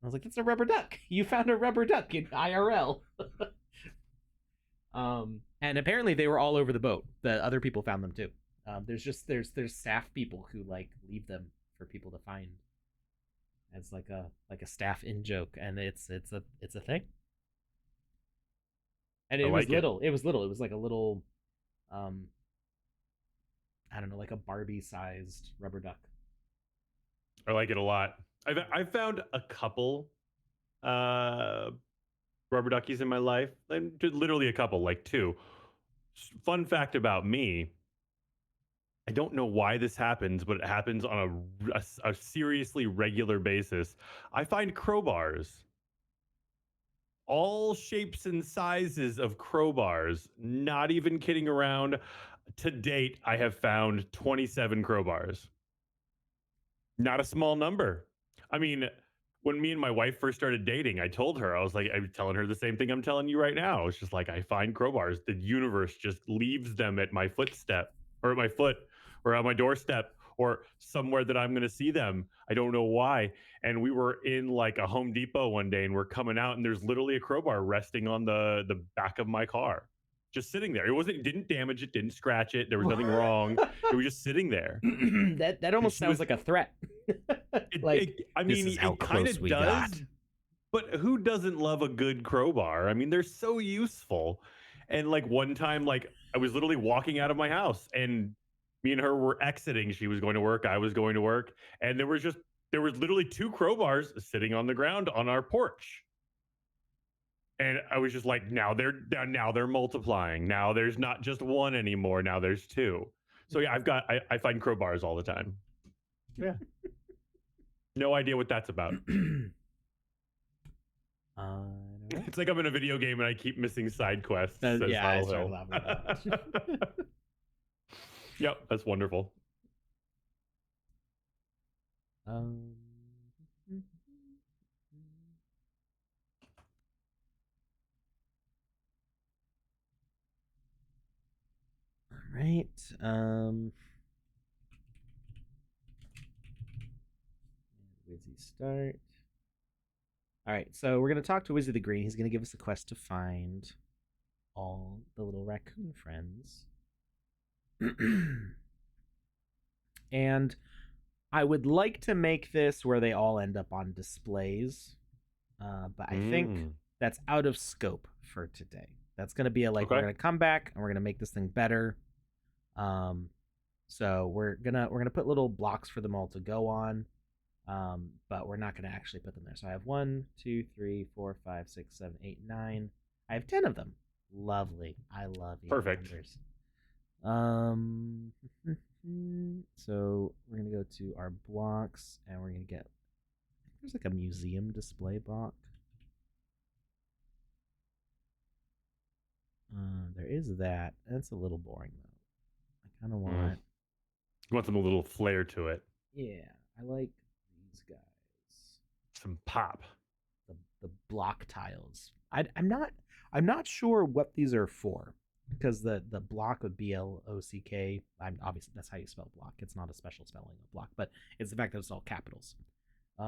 A: I was like, "That's a rubber duck. You found a rubber duck in IRL." And apparently they were all over the boat. The other people found them too. There's staff people who like leave them for people to find as like a staff in joke, and it's a thing. And
B: I
A: it was
B: like it.
A: little. It was little. It was like a little, um, I don't know, like a Barbie sized rubber duck.
B: I like it a lot. I've found a couple uh rubber duckies in my life, and literally a couple, like two. Fun fact about me: I don't know why this happens, but it happens on a seriously regular basis. I find crowbars, all shapes and sizes of crowbars. Not even kidding around. To date, I have found 27 crowbars. Not a small number. I mean, when me and my wife first started dating, I told her, I was like, I'm telling her the same thing I'm telling you right now. It's just like, I find crowbars. The universe just leaves them at my footstep, or at my foot, or on my doorstep, or somewhere that I'm going to see them. I don't know why. And we were in like a Home Depot one day, and we're coming out, and there's literally a crowbar resting on the back of my car, just sitting there. Didn't damage it, didn't scratch it. There was nothing wrong. It was just sitting there.
A: That
B: And
A: almost
B: she
A: sounds
B: was
A: like a threat. Like,
B: I
A: this
B: mean,
A: is how
B: it kind
A: close
B: of
A: we got.
B: does, but who doesn't love a good crowbar? I mean, they're so useful. And like one time, like I was literally walking out of my house, and me and her were exiting. She was going to work, I was going to work, and there was literally two crowbars sitting on the ground on our porch. And I was just like, now they're multiplying. Now there's not just one anymore. Now there's two. So yeah, I find crowbars all the time. Yeah. No idea what that's about. It's like I'm in a video game and I keep missing side quests, says
A: Yeah, I
B: Hollow
A: started
B: Hill.
A: laughing at that.
B: Yep, that's wonderful.
A: um, all right. Wizzy start. All right, so we're gonna talk to Wizzy the Green. He's gonna give us a quest to find all the little raccoon friends. And I would like to make this where they all end up on displays, but I think
B: Mm,
A: that's out of scope for today. That's going to be we're
B: okay.
A: going to come back and we're going to make this thing better. Um, so we're gonna put little blocks for them all to go on, but we're not going to actually put them there. So I have 1, 2, 3, 4, 5, 6, 7, 8, 9. I have 10 of them. Lovely. I love even
B: Perfect.
A: numbers. So we're gonna go to our blocks and we're gonna get. There's like a museum display block. There is that. That's a little boring though. I kind of
B: Mm.
A: want.
B: You want some a little flair to it,
A: Yeah, I like these guys.
B: some pop.
A: The block tiles. I'm not sure what these are for because the block with BLOCK. I'm obviously that's how you spell block. It's not a special spelling of block, but it's the fact that it's all capitals.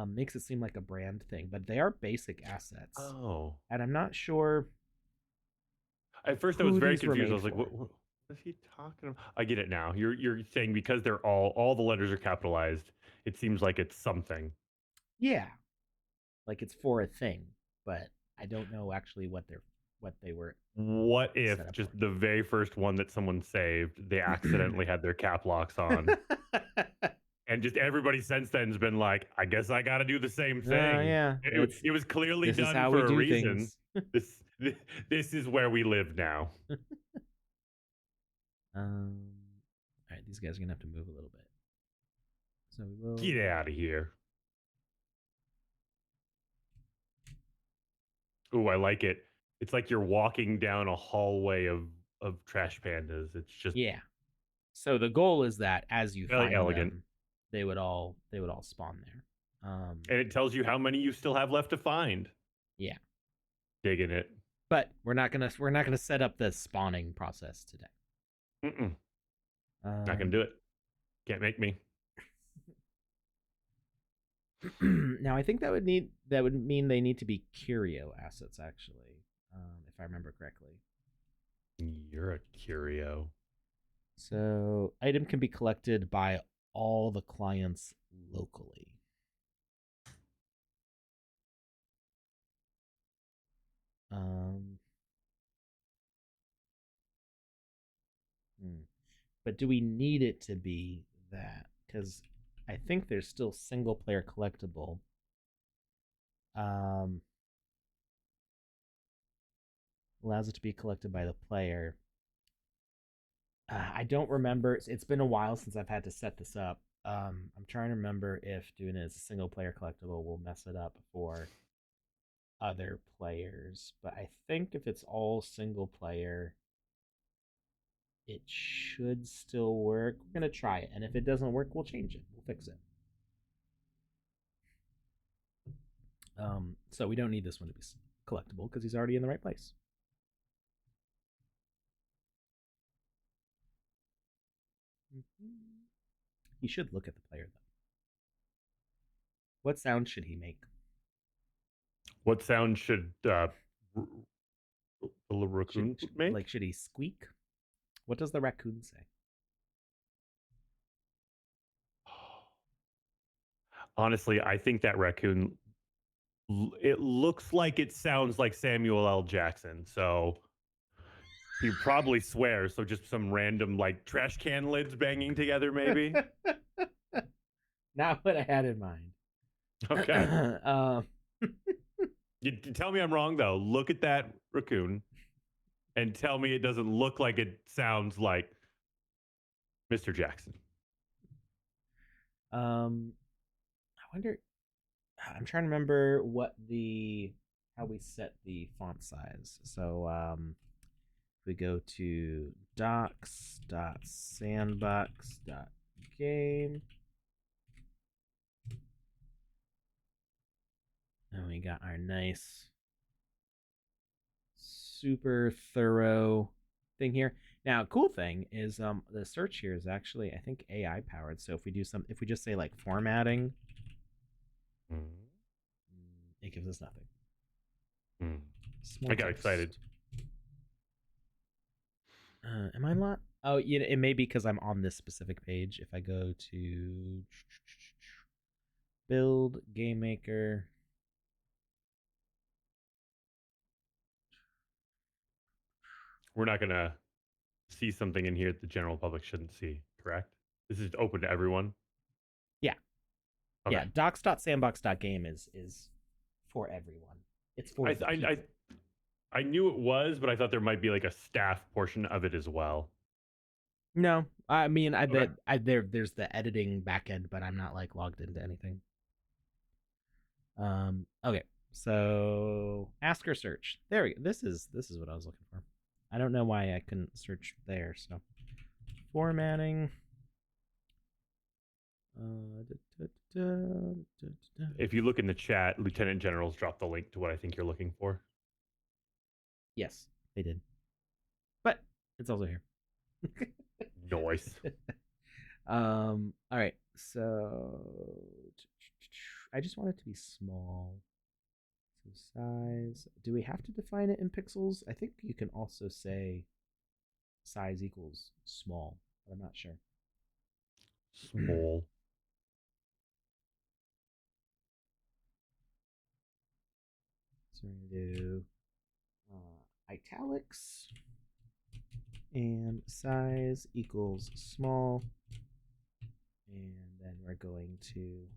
A: Makes it seem like a brand thing, but they are basic assets,
B: Oh.
A: and I'm not sure
B: At first, I was
A: who
B: very
A: these were
B: confused. I
A: made
B: was like,
A: for.
B: what is he talking about? I get it now. You're saying because they're all the letters are capitalized, it seems like it's something.
A: Yeah, like it's for a thing, but I don't know actually what they were
B: What
A: set
B: if
A: up
B: just the very first one that someone saved, they
A: for.
B: accidentally had their cap locks on? And just everybody since then has been like, I guess I got to do the same thing.
A: Yeah,
B: It was clearly
A: this is
B: done
A: how we
B: for a
A: do
B: reason.
A: things.
B: This this is where we live now.
A: um, all right, these guys are gonna have to move a little bit, so we will.
B: Get out of here. Ooh, I like it. It's like you're walking down a hallway of trash pandas. It's just
A: Yeah. So the goal is that as you
B: very
A: find
B: elegant.
A: them, they would all spawn there.
B: And it tells you how many you still have left to find.
A: Yeah.
B: Digging it.
A: But we're not gonna set up the spawning process today.
B: Mm-mm. Not gonna
A: Um,
B: do it. Can't make me.
A: now I think that would mean they need to be curio assets actually, if I remember correctly.
B: You're a curio.
A: So item can be collected by all the clients locally. Um, but do we need it to be that? Because I think there's still single player collectible Um, allows it to be collected by the player. I don't remember. It's been a while since I've had to set this up. I'm trying to remember if doing it as a single player collectible will mess it up for other players. But I think if it's all single player, it should still work. We're gonna try it, and if it doesn't work, we'll change it. We'll fix it. So we don't need this one to be collectible because he's already in the right place. He should look at the player though. What sound should he make?
B: What sound should the raccoon make?
A: Like, should he squeak? What does the raccoon say?
B: Honestly, I think that raccoon, it looks like it sounds like Samuel L. Jackson. So he probably swears. So just some random like trash can lids banging together, maybe.
A: Not what I had in mind.
B: Okay. You tell me I'm wrong though. Look at that raccoon and tell me it doesn't look like it sounds like Mr. Jackson.
A: I wonder. I'm trying to remember how we set the font size. So if we go to docs.sandbox.game, and we got our nice, super thorough thing here. Now, cool thing is the search here is actually, I think, AI powered. So if we just say like formatting, it gives us nothing.
B: I got excited.
A: Am I not? Oh, yeah, it may be because I'm on this specific page. If I go to build game maker,
B: we're not gonna see something in here that the general public shouldn't see, correct? This is open to everyone.
A: Yeah.
B: Okay.
A: Yeah, docs.sandbox.game is for everyone. It's for
B: I knew it was, but I thought there might be like a staff portion of it as well.
A: No, I mean, there's the editing backend, but I'm not like logged into anything. Okay, so ask or search. There we go. This is what I was looking for. I don't know why I couldn't search there. So formatting.
B: If you look in the chat, Lieutenant General's dropped the link to what I think you're looking for.
A: Yes, they did. But it's also here.
B: Noise.
A: All right. So I just want it to be small. So size. Do we have to define it in pixels? I think you can also say size equals small, but I'm not sure.
B: Small.
A: So we're going to do italics and size equals small. And then we're going to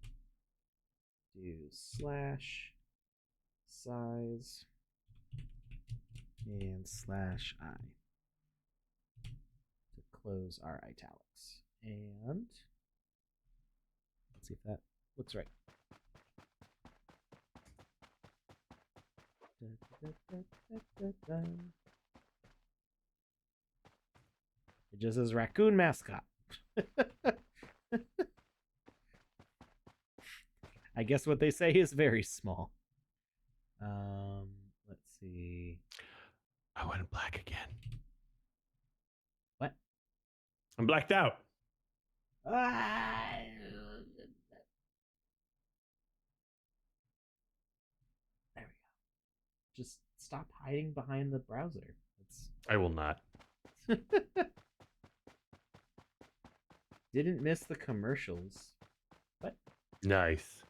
A: do slash size and slash I to close our italics. And let's see if that looks right. It just says raccoon mascot. I guess what they say is very small. Let's see.
B: I went black again.
A: What?
B: I'm blacked out.
A: There we go. Just stop hiding behind the browser.
B: I will not.
A: Didn't miss the commercials. What?
B: Nice.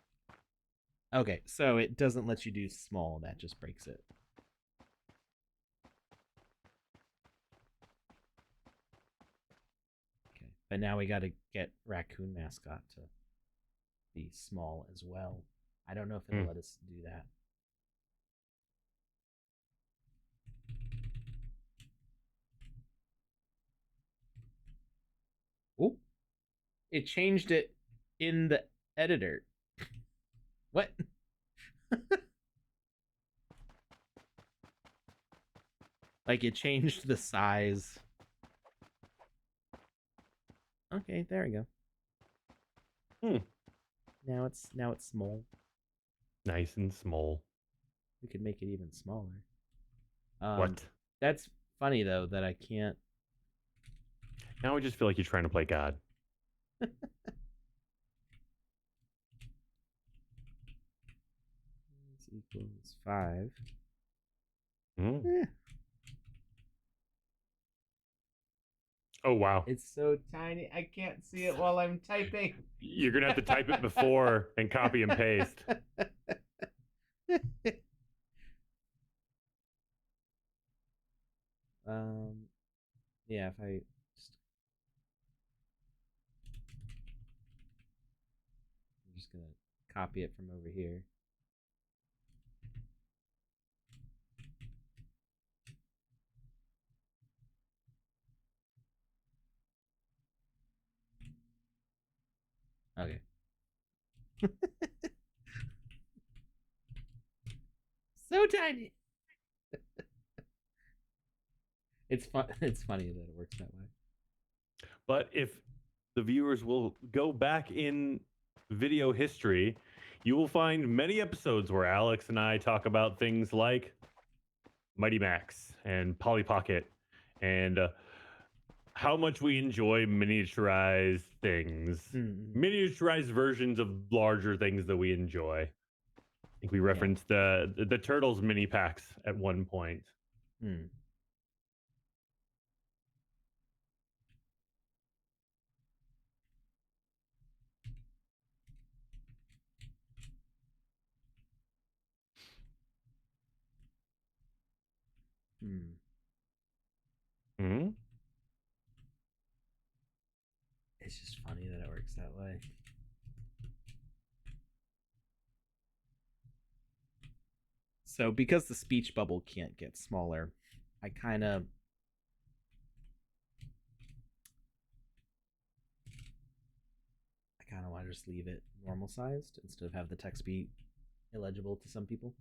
A: Okay, so it doesn't let you do small. That just breaks it. Okay, but now we got to get raccoon mascot to be small as well. I don't know if it'll let us do that. It changed it in the editor. What? Like it changed the size. Okay, there we go.
B: Hmm.
A: Now it's small.
B: Nice and small.
A: We could make it even smaller.
B: What?
A: That's funny though that I can't.
B: Now I just feel like you're trying to play God.
A: This equals 5.
B: Mm.
A: Eh,
B: Oh wow.
A: it's so tiny. I can't see it while I'm typing.
B: You're gonna have to type it before and copy and paste.
A: um, yeah. If I just, I'm just gonna copy it from over here. Okay. So tiny. It's fun. It's funny that it works that way.
B: But if the viewers will go back in video history, you will find many episodes where Alex and I talk about things like Mighty Max and Polly Pocket and how much we enjoy miniaturized things,
A: Mm-hmm.
B: miniaturized versions of larger things that we enjoy. I think we
A: Yeah.
B: referenced the Turtles mini packs at one point.
A: Hmm. Hmm.
B: Mm-hmm.
A: It's just funny that it works that way. So because the speech bubble can't get smaller, I kind of want to just leave it normal sized instead of have the text be illegible to some people.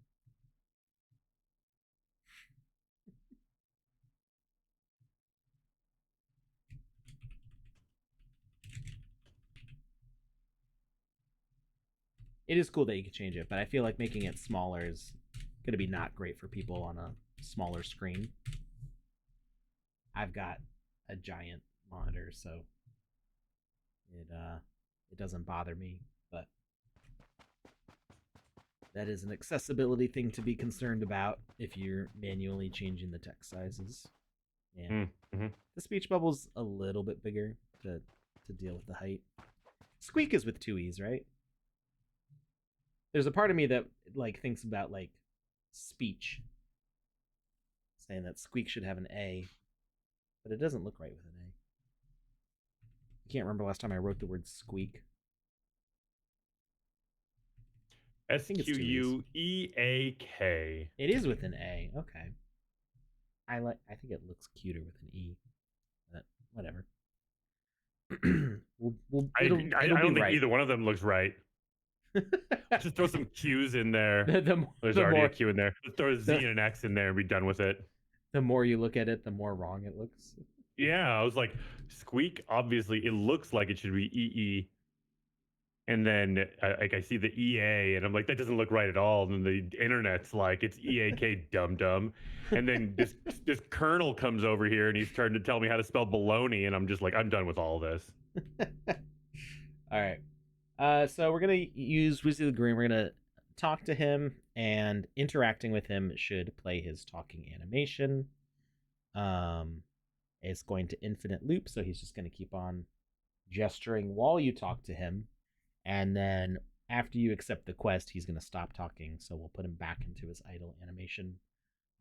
A: It is cool that you can change it, but I feel like making it smaller is going to be not great for people on a smaller screen. I've got a giant monitor, so it doesn't bother me, but that is an accessibility thing to be concerned about if you're manually changing the text sizes. And
B: Mm-hmm.
A: the speech bubble's a little bit bigger to deal with the height. Squeak is with 2 E's, right? There's a part of me that like thinks about like speech, saying that squeak should have an A, but it doesn't look right with an A. I can't remember last time I wrote the word squeak. I think it's 2 E's.
B: Squeak.
A: It is with an A. Okay. I think it looks cuter with an E, but whatever. It'll
B: I
A: be
B: don't think
A: right.
B: either one of them looks right. Let's just throw some Q's in there. There's
A: the
B: already a
A: more
B: Q in there. Let's throw a Z
A: the,
B: and an X in there and be done with it.
A: the more you look at it, the more wrong it looks.
B: Yeah, I was like, Squeak, obviously, it looks like it should be EE. And then I see the EA and I'm like, that doesn't look right at all. And then the internet's like, it's EAK dum dum. And then this colonel comes over here and he's trying to tell me how to spell baloney. And I'm just like, I'm done with all this.
A: All right. So we're gonna use Wizzy the Green. We're gonna talk to him, and interacting with him should play his talking animation. Um, it's going to infinite loop, so he's just gonna keep on gesturing while you talk to him, and then after you accept the quest, he's gonna stop talking. So we'll put him back into his idle animation.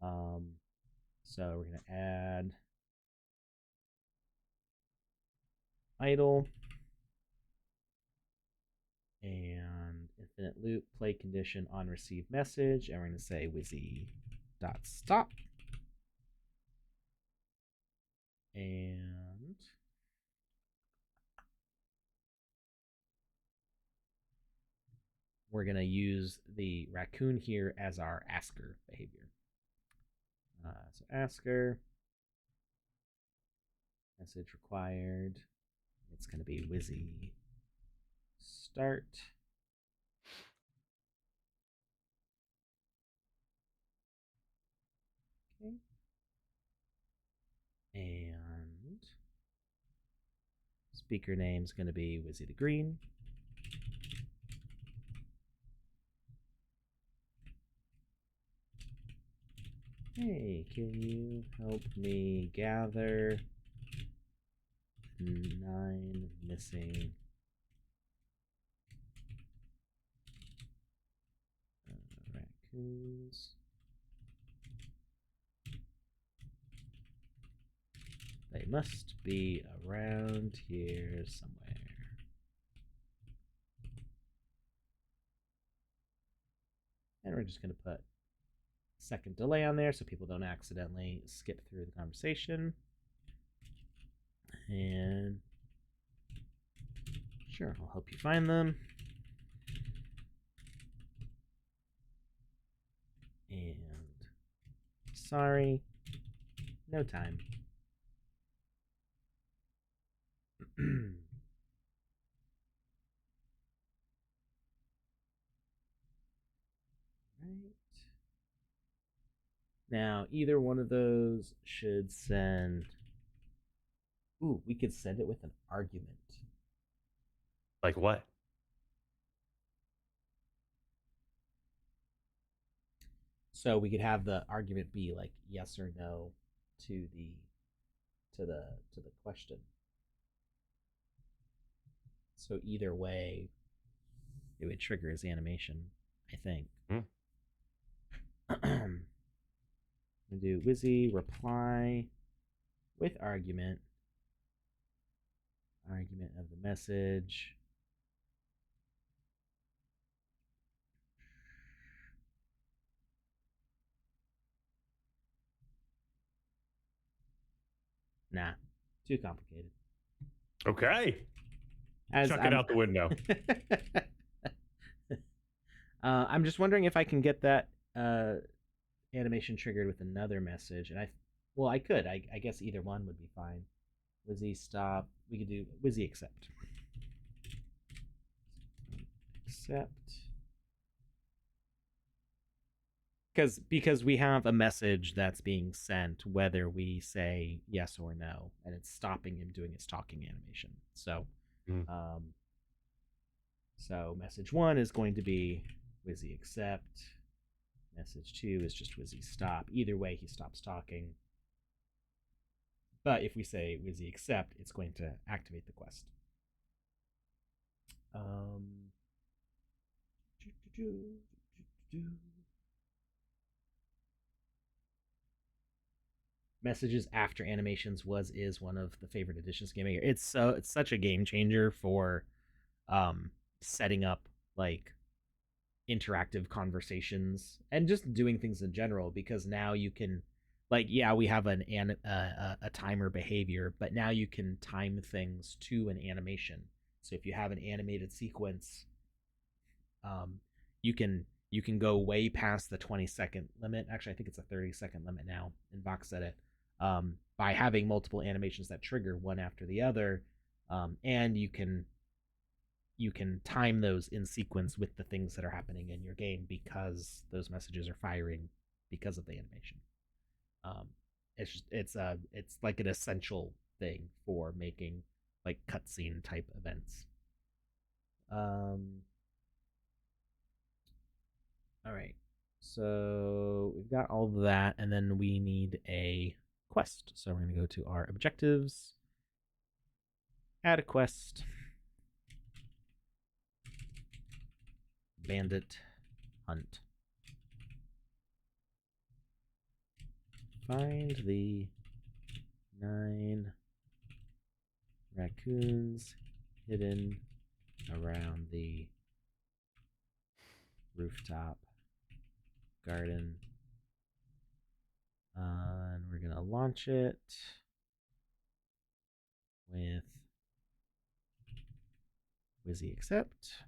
A: Um, so we're gonna add idle and infinite loop play condition on receive message, and we're going to say wizzy dot stop, and we're going to use the raccoon here as our asker behavior. So asker, message required. It's going to be Wizzy start. Okay. And speaker name is going to be Wizzy the Green. Hey, can you help me gather 9 missing raccoons? They must be around here somewhere. And we're just going to put second delay on there so people don't accidentally skip through the conversation. And sure, I'll help you find them. And sorry, no time. Right. Now, either one of those should send. Ooh, we could send it with an argument.
B: Like what?
A: So we could have the argument be like yes or no to the question. So either way, it would trigger his animation, I think. We do Wizzy reply with argument of the message. Nah, too complicated.
B: Okay. Chuck it out the window.
A: I'm just wondering if I can get that animation triggered with another message, and I could. I guess either one would be fine. Wizzy stop. We could do Wizzy accept. Accept. Because we have a message that's being sent whether we say yes or no, and it's stopping him doing his talking animation. So, so message 1 is going to be Wizzy accept. Message 2 is just Wizzy stop. Either way, he stops talking. But if we say Wizzy accept, it's going to activate the quest. Messages after animations is one of the favorite additions to gaming. It's such a game changer for setting up like interactive conversations and just doing things in general, because now you can like we have a timer behavior, but now you can time things to an animation. So if you have an animated sequence, you can go way past the 20-second limit. Actually, I think it's a 30-second limit now in Vox Edit, by having multiple animations that trigger one after the other, and you can time those in sequence with the things that are happening in your game because those messages are firing because of the animation. It's like an essential thing for making like cutscene type events. All right, so we've got all of that, and then we need a quest. So we're going to go to our objectives, add a quest, bandit hunt. Find the 9 raccoons hidden around the rooftop garden. And we're going to launch it with Wizzy accept.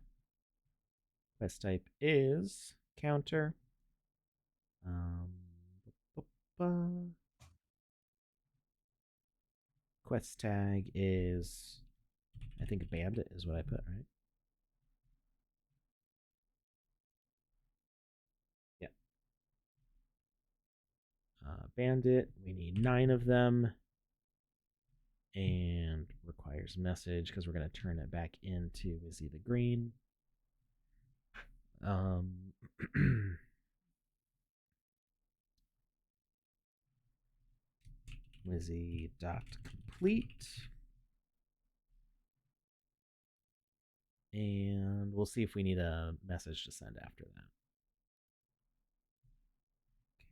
A: Quest type is counter. Um, Quest tag is, I think bandit is what I put, right? Yeah. Bandit, we need 9 of them. And requires message because we're going to turn it back into is he the green. Um, Wizzy dot complete. And we'll see if we need a message to send after that.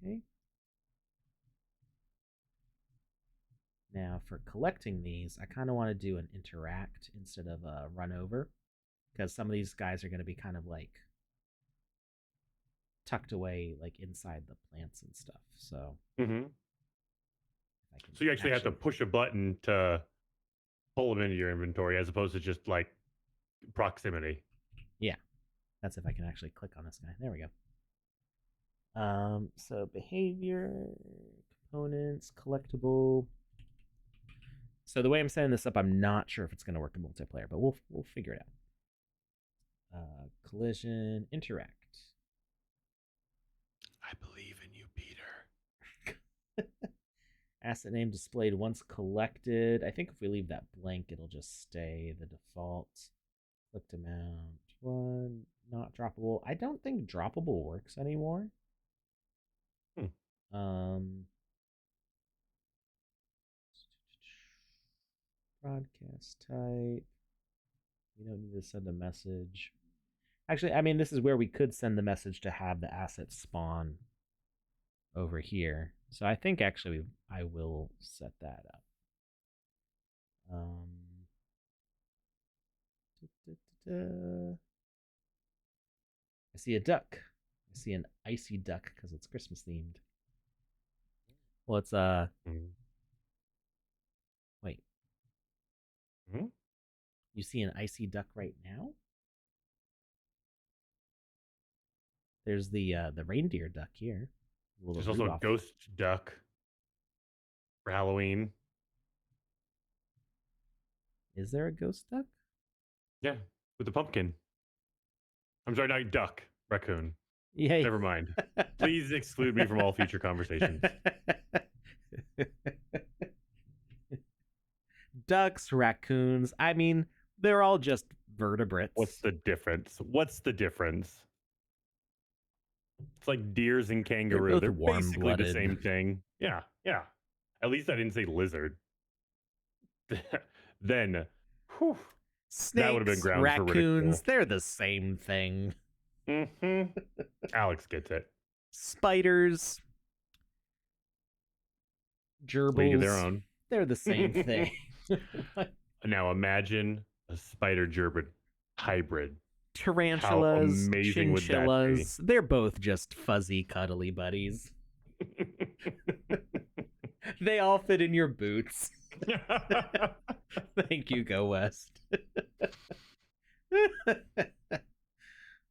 A: Okay. Now for collecting these, I kind of want to do an interact instead of a run over because some of these guys are going to be kind of like tucked away like inside the plants and stuff. So,
B: so you actually have to push a button to pull them into your inventory as opposed to just like proximity.
A: Yeah, that's if I can actually click on this guy. There we go. So behavior, components, collectible. So the way I'm setting this up, I'm not sure if it's going to work in multiplayer, but we'll figure it out. Collision, interact.
B: I believe in you, Peter.
A: Asset name displayed once collected. I think if we leave that blank, it'll just stay the default. Clicked amount 1, not droppable. I don't think droppable works anymore. Broadcast type. We don't need to send a message. Actually, I mean, this is where we could send the message to have the asset spawn over here. So I think actually I will set that up. I see a duck. I see an icy duck because it's Christmas themed. Well, it's wait. You see an icy duck right now? There's the reindeer duck here.
B: There's also a ghost duck for Halloween.
A: Is there a ghost duck?
B: Yeah, with a pumpkin. I'm sorry, not duck, raccoon.
A: Yay.
B: Never mind. Please exclude me from all future conversations.
A: Ducks, raccoons. I mean, they're all just vertebrates.
B: What's the difference? It's like deers and kangaroo. They're basically the same thing. Yeah. At least I didn't say lizard. Then, whew,
A: snakes,
B: that would have been grounds
A: raccoons,
B: for ridicule.
A: They're the same thing.
B: Alex gets it.
A: Spiders, gerbils,
B: League of their own.
A: They're the same thing.
B: Now imagine a spider gerbid hybrid.
A: Tarantulas, chinchillas. They're both just fuzzy, cuddly buddies. They all fit in your boots. Thank you, Go West.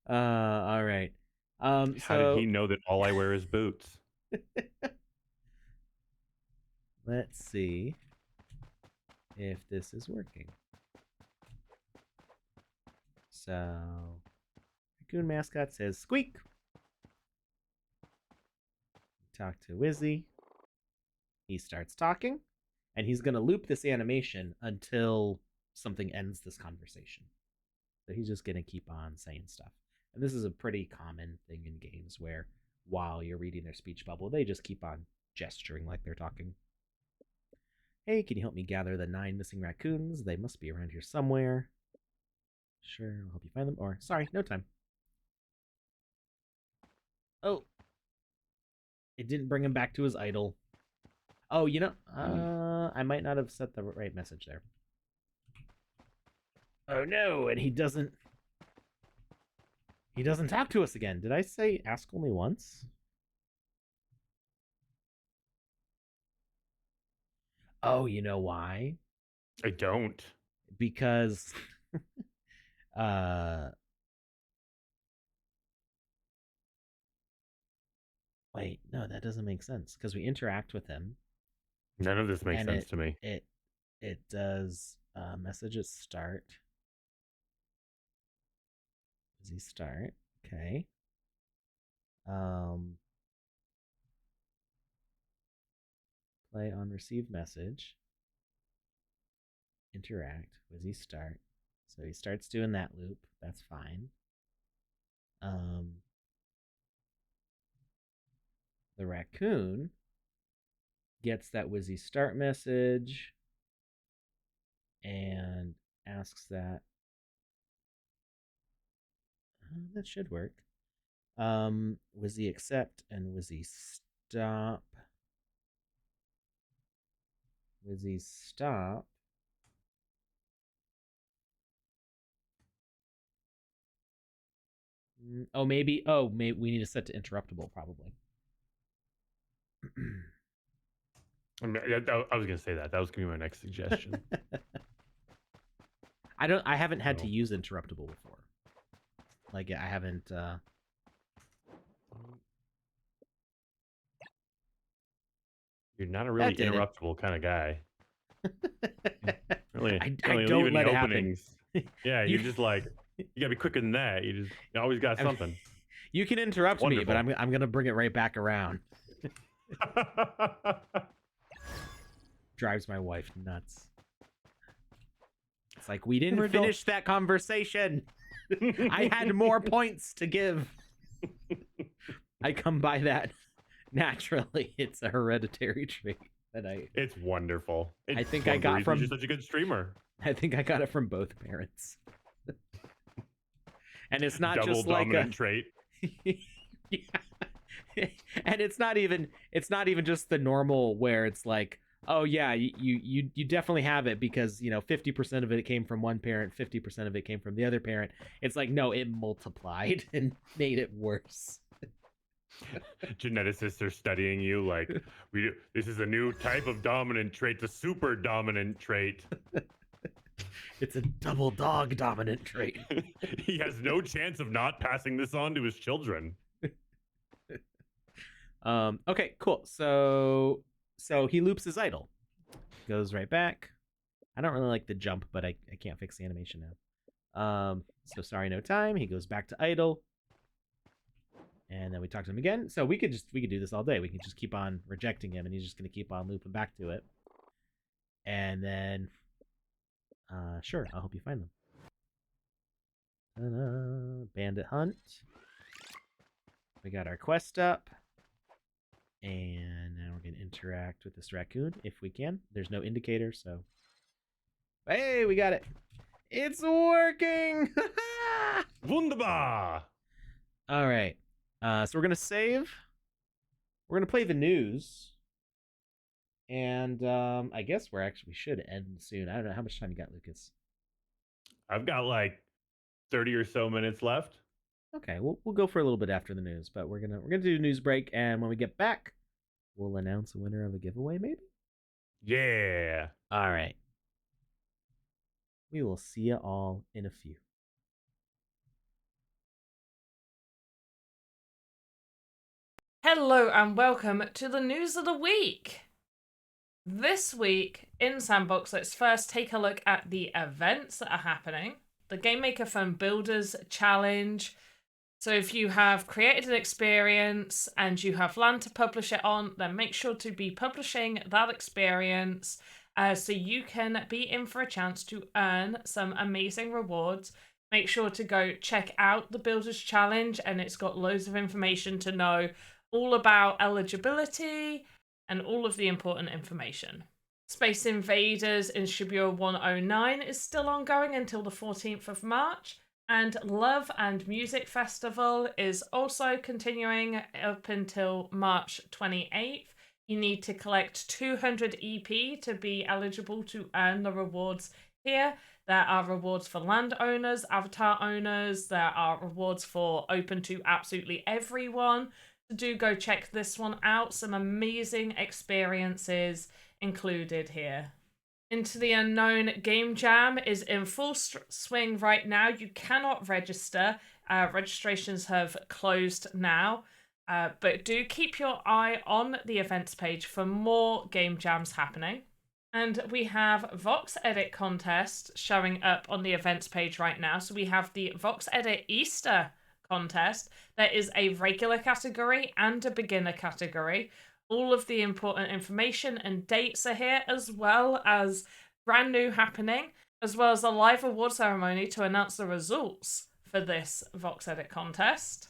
A: All right.
B: How did he know that all I wear is boots?
A: Let's see if this is working. So, raccoon mascot says squeak. Talk to Wizzy. He starts talking, and he's going to loop this animation until something ends this conversation. So he's just going to keep on saying stuff. And this is a pretty common thing in games where while you're reading their speech bubble, they just keep on gesturing like they're talking. Hey, can you help me gather the 9 missing raccoons? They must be around here somewhere. Sure, I'll help you find them. Or, sorry, no time. Oh. It didn't bring him back to his idol. Oh, you know, I might not have set the right message there. Oh no, and he doesn't talk to us again. Did I say ask only once? Oh, you know why?
B: I don't.
A: Because Wait, no, that doesn't make sense because we interact with him.
B: None of this makes
A: And
B: sense to me.
A: it does messages start. Does he start? Okay. Um, play on receive message. Interact. Was he start? So he starts doing that loop. That's fine. Um, the raccoon gets that Wizzy start message and asks that. That should work. Wizzy accept and Wizzy stop. Wizzy stop. Oh, maybe. Oh, maybe we need to set to interruptible, probably.
B: I mean, I was gonna say that. That was gonna be my next suggestion.
A: I haven't had to use interruptible before. Like I haven't.
B: You're not a really interruptible kind of guy. Really,
A: I
B: really
A: don't
B: leave
A: let
B: any
A: it
B: openings.
A: happen.
B: Yeah, you just like you gotta be quicker than that. You always got something.
A: You can interrupt me, but I'm gonna bring it right back around. Drives my wife nuts. It's like we didn't finish that conversation. I had more points to give. I come by that naturally. It's a hereditary trait that I.
B: It's wonderful.
A: I think I got from.
B: You're such a good streamer.
A: I think I got it from both parents. And it's not
B: double
A: just like
B: dominant trait.
A: Yeah. And it's not even just the normal where it's like, oh yeah, you definitely have it because 50% of it came from one parent, 50% of it came from the other parent. It's like, no, it multiplied and made it worse.
B: Geneticists are studying you like this is a new type of dominant trait, the super dominant trait.
A: It's a double dog dominant trait.
B: He has no chance of not passing this on to his children.
A: Okay, cool. So he loops his idle. Goes right back. I don't really like the jump, but I can't fix the animation now. So sorry, no time. He goes back to idle. And then we talk to him again. So we could do this all day. We can just keep on rejecting him and he's just gonna keep on looping back to it. And then sure, I'll help you find them. Ta-da. Bandit hunt. We got our quest up. And now we're going to interact with this raccoon if we can. There's no indicator, so. Hey, we got it. It's working!
B: Wunderbar!
A: All right. So we're going to save. We're going to play the news. And I guess we should end soon. I don't know. How much time you got, Lucas?
B: I've got like 30 or so minutes left.
A: Okay, we'll go for a little bit after the news, but we're gonna do a news break, and when we get back, we'll announce a winner of a giveaway, maybe?
B: Yeah.
A: All right. We will see you all in a few.
C: Hello and welcome to the news of the week. This week in Sandbox, let's first take a look at the events that are happening. The Game Maker Phone Builders Challenge. So if you have created an experience and you have land to publish it on, then make sure to be publishing that experience so you can be in for a chance to earn some amazing rewards. Make sure to go check out the Builders Challenge, and it's got loads of information to know all about eligibility and all of the important information. Space Invaders in Shibuya 109 is still ongoing until the 14th of March. And Love and Music Festival is also continuing up until March 28th. You need to collect 200 EP to be eligible to earn the rewards here. There are rewards for landowners, avatar owners. There are rewards for open to absolutely everyone. So do go check this one out. Some amazing experiences included here. Into the Unknown Game Jam is in full swing right now. You cannot register. Registrations have closed now. But do keep your eye on the events page for more game jams happening. And we have Vox Edit contest showing up on the events page right now. So we have the Vox Edit Easter contest. There is a regular category and a beginner category. All of the important information and dates are here, as well as brand new happening, as well as a live award ceremony to announce the results for this Vox Edit contest.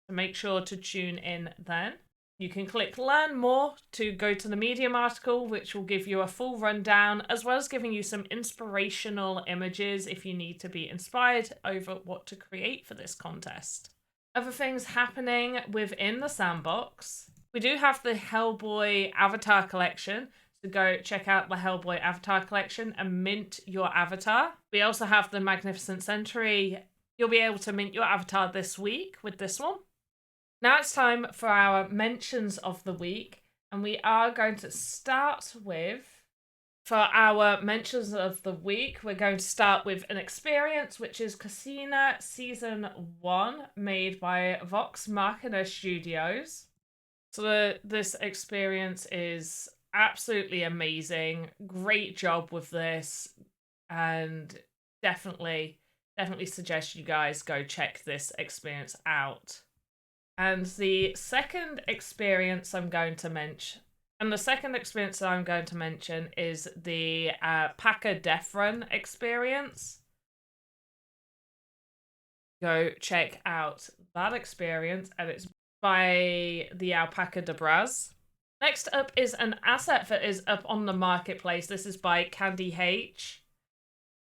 C: So make sure to tune in then. You can click Learn More to go to the Medium article, which will give you a full rundown, as well as giving you some inspirational images if you need to be inspired over what to create for this contest. Other things happening within the Sandbox. We do have the Hellboy Avatar Collection, so go check out the Hellboy Avatar Collection and mint your avatar. We also have the Magnificent Century. You'll be able to mint your avatar this week with this one. Now it's time for our mentions of the week, and we are going to start with, for our mentions of the week, we're going to start with an experience, which is Casino Season 1, made by Vox Machina Studios. So this experience is absolutely amazing. Great job with this, and definitely suggest you guys go check this experience out. And the second experience I'm going to mention, is the Packer Death Run experience. Go check out that experience, and it's by the Alpaca de Braz. Next up is an asset that is up on the marketplace. This is by Candy H.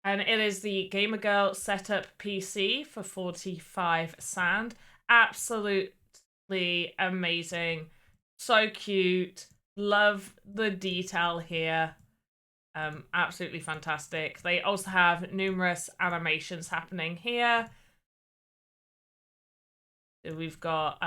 C: And it is the Gamer Girl Setup PC for 45 Sand. Absolutely amazing. So cute. Love the detail here. Absolutely fantastic. They also have numerous animations happening here. We've got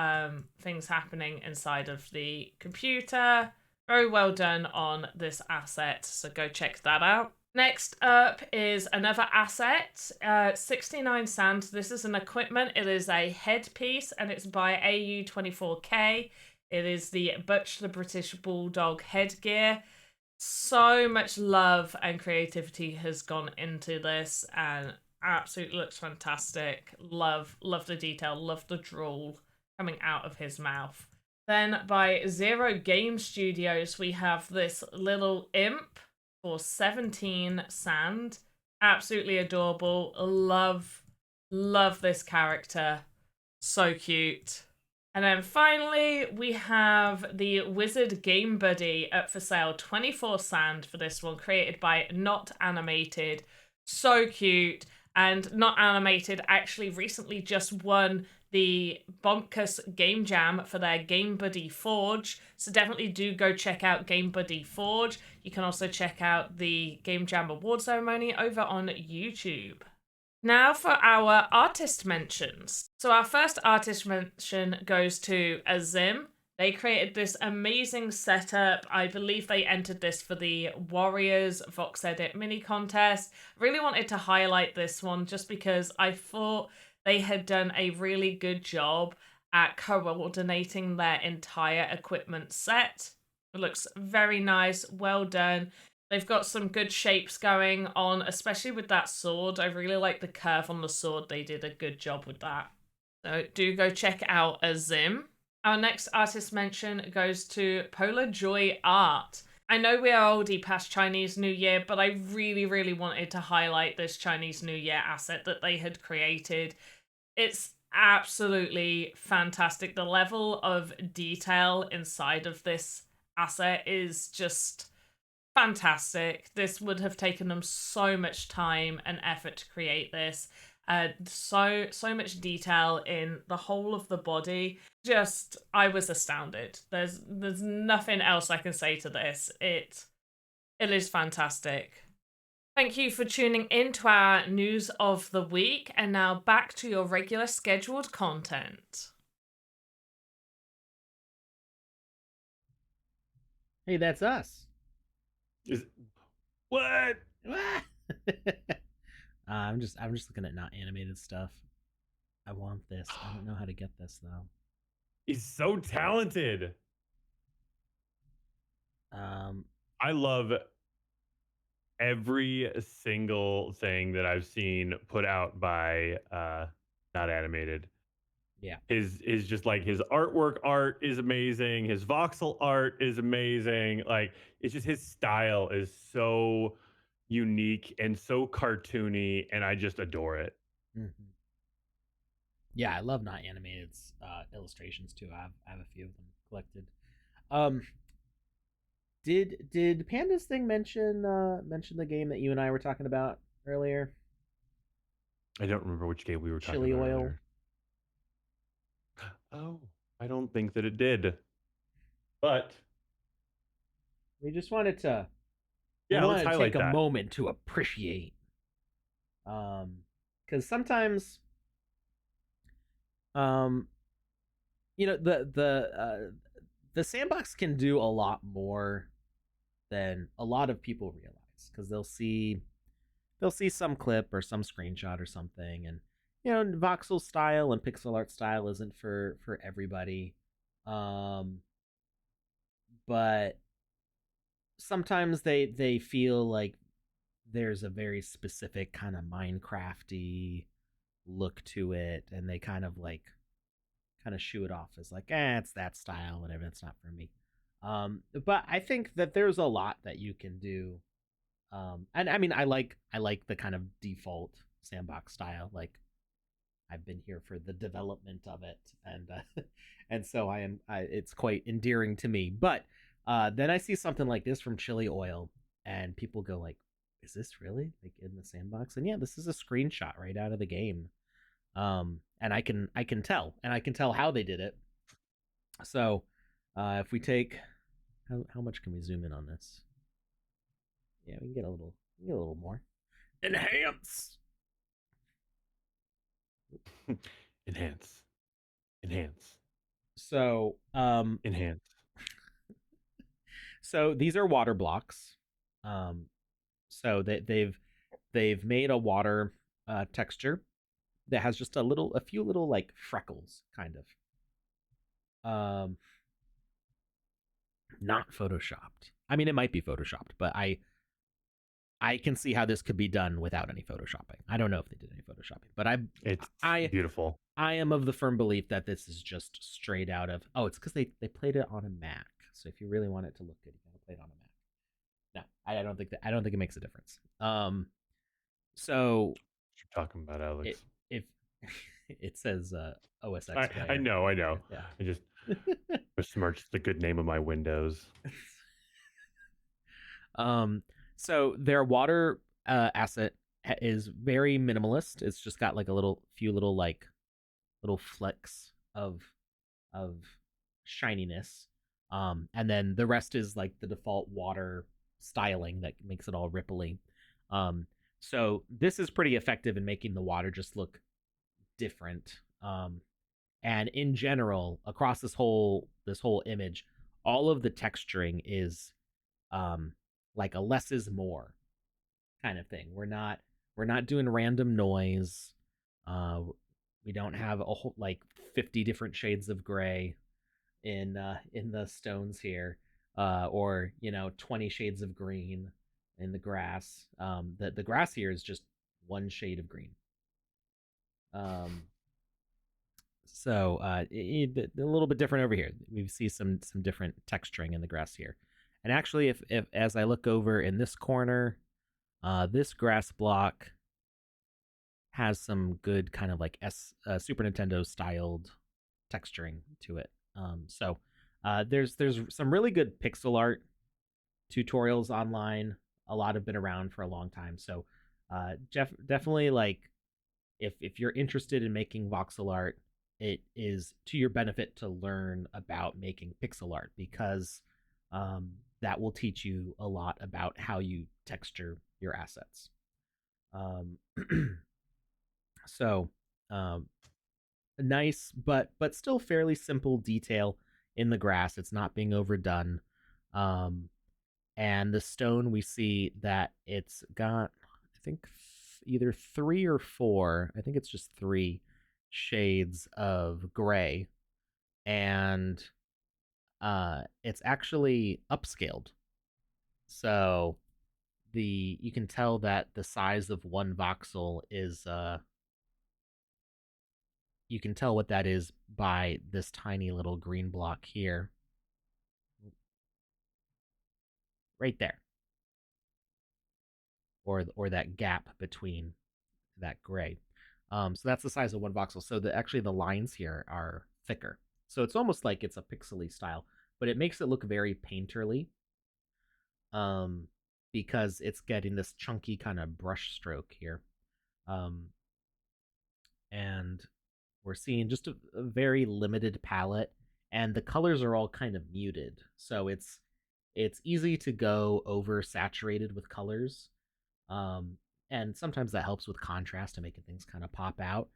C: things happening inside of the computer. Very well done on this asset, so go check that out. Next up is another asset, 69 Sand. This is an equipment. It is a headpiece, and it's by AU24K. It is the Butch the British Bulldog headgear. So much love and creativity has gone into this, and absolutely looks fantastic. Love the detail, love the drool coming out of his mouth. Then by Zero Game Studios, we have this little imp for 17 Sand. Absolutely adorable. Love this character. So cute. And then finally, we have the Wizard Game Buddy up for sale. 24 Sand for this one, created by Not Animated. So cute. And Not Animated actually recently just won the Bonkers Game Jam for their Game Buddy Forge. So definitely do go check out Game Buddy Forge. You can also check out the Game Jam award ceremony over on YouTube. Now for our artist mentions. So our first artist mention goes to Azim. They created this amazing setup. I believe they entered this for the Warriors Vox Edit mini contest. Really wanted to highlight this one just because I thought they had done a really good job at coordinating their entire equipment set. It looks very nice, well done. They've got some good shapes going on, especially with that sword. I really like the curve on the sword. They did a good job with that. So do go check out Azim. Our next artist mention goes to Polar Joy Art. I know we are already past Chinese New Year, but I really wanted to highlight this Chinese New Year asset that they had created. It's absolutely fantastic. The level of detail inside of this asset is just fantastic. This would have taken them so much time and effort to create this. So much detail in the whole of the body. Just, I was astounded. There's nothing else I can say to this. It is fantastic. Thank you for tuning in to our news of the week, and now back to your regular scheduled content.
A: Hey, that's us.
B: What?
A: I'm just looking at not animated stuff. I want this. I don't know how to get this though.
B: He's so talented.
A: Um,
B: I love every single thing that I've seen put out by not animated.
A: yeah.
B: His just like his art is amazing. His voxel art is amazing. Like it's just his style is so unique and so cartoony, and I just adore it.
A: Mm-hmm. Yeah, I love not animated illustrations too. I have a few of them collected. Um, did Panda's thing mention the game that you and I were talking about earlier?
B: I don't remember which game we were talking
A: Chili
B: about
A: oil.
B: earlier. Oh, I don't think that it did. But
A: We just wanted to we
B: yeah, let's
A: wanted to take
B: highlight
A: a
B: that.
A: moment to appreciate, because sometimes, um the sandbox can do a lot more than a lot of people realize, because they'll see some clip or some screenshot or something, and voxel style and pixel art style isn't for everybody. um but sometimes they feel like there's a very specific kind of Minecrafty look to it, and they kind of shoo it off as like, it's that style, whatever, that's not for me. But I think that there's a lot that you can do. And I mean, I like the kind of default sandbox style. Like, I've been here for the development of it, and and so it's quite endearing to me. But then I see something like this from Chili Oil, and people go like, "Is this really like in the sandbox?" And yeah, this is a screenshot right out of the game. And I can tell how they did it. So, if we take how much can we zoom in on this? Yeah, we can get a little more. Enhance.
B: Enhance, enhance,
A: So,
B: enhance.
A: so these are water blocks. Um, so they've made a water texture that has just a few little like freckles, kind of. Not photoshopped. I mean, it might be photoshopped, but I can see how this could be done without any photoshopping. I don't know if they did any photoshopping, but
B: It's
A: I
B: beautiful.
A: I am of the firm belief that this is just straight out of, oh, it's because they played it on a Mac. So if you really want it to look good, you gotta play it on a Mac. No, I don't think it makes a difference. So
B: What you're talking about,
A: it
B: Alex.
A: if it says OS X
B: I
A: player.
B: know, I know.
A: Yeah.
B: I just besmirched the good name of my Windows.
A: um so their water asset is very minimalist. It's just got like a few little like little flecks of shininess. And then the rest is like the default water styling that makes it all ripply. So this is pretty effective in making the water just look different. And in general, across this whole image, all of the texturing is um like a less is more kind of thing. We're not doing random noise. Uh, we don't have a whole like 50 different shades of gray in the stones here, or 20 shades of green in the grass. The grass here is just one shade of green. Um, so a little bit different over here. We see some different texturing in the grass here. And actually, if as I look over in this corner, this grass block has some good kind of like Super Nintendo styled texturing to it. There's some really good pixel art tutorials online. A lot have been around for a long time. So definitely, like, if you're interested in making voxel art, it is to your benefit to learn about making pixel art, because that will teach you a lot about how you texture your assets. Um, so um, nice but still fairly simple detail in the grass. It's not being overdone. Um, and the stone, we see that it's got, I think, either three or four. I think it's just three shades of gray. and it's actually upscaled. So you can tell that the size of one voxel is you can tell what that is by this tiny little green block here. Right there. Or that gap between that gray. So that's the size of one voxel. So actually the lines here are thicker. So it's almost like it's a pixely style, but it makes it look very painterly. Because it's getting this chunky kind of brush stroke here. And we're seeing just a very limited palette, and the colors are all kind of muted. So it's easy to go over saturated with colors. And sometimes that helps with contrast and making things kind of pop out.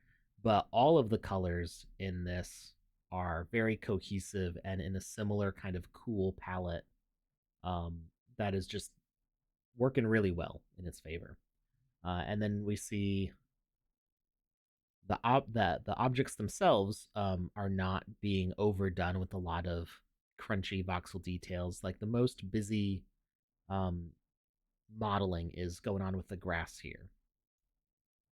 A: But all of the colors in this are very cohesive and in a similar kind of cool palette that is just working really well in its favor. And then we see the objects themselves are not being overdone with a lot of crunchy voxel details. Like the most busy um, modeling is going on with the grass here.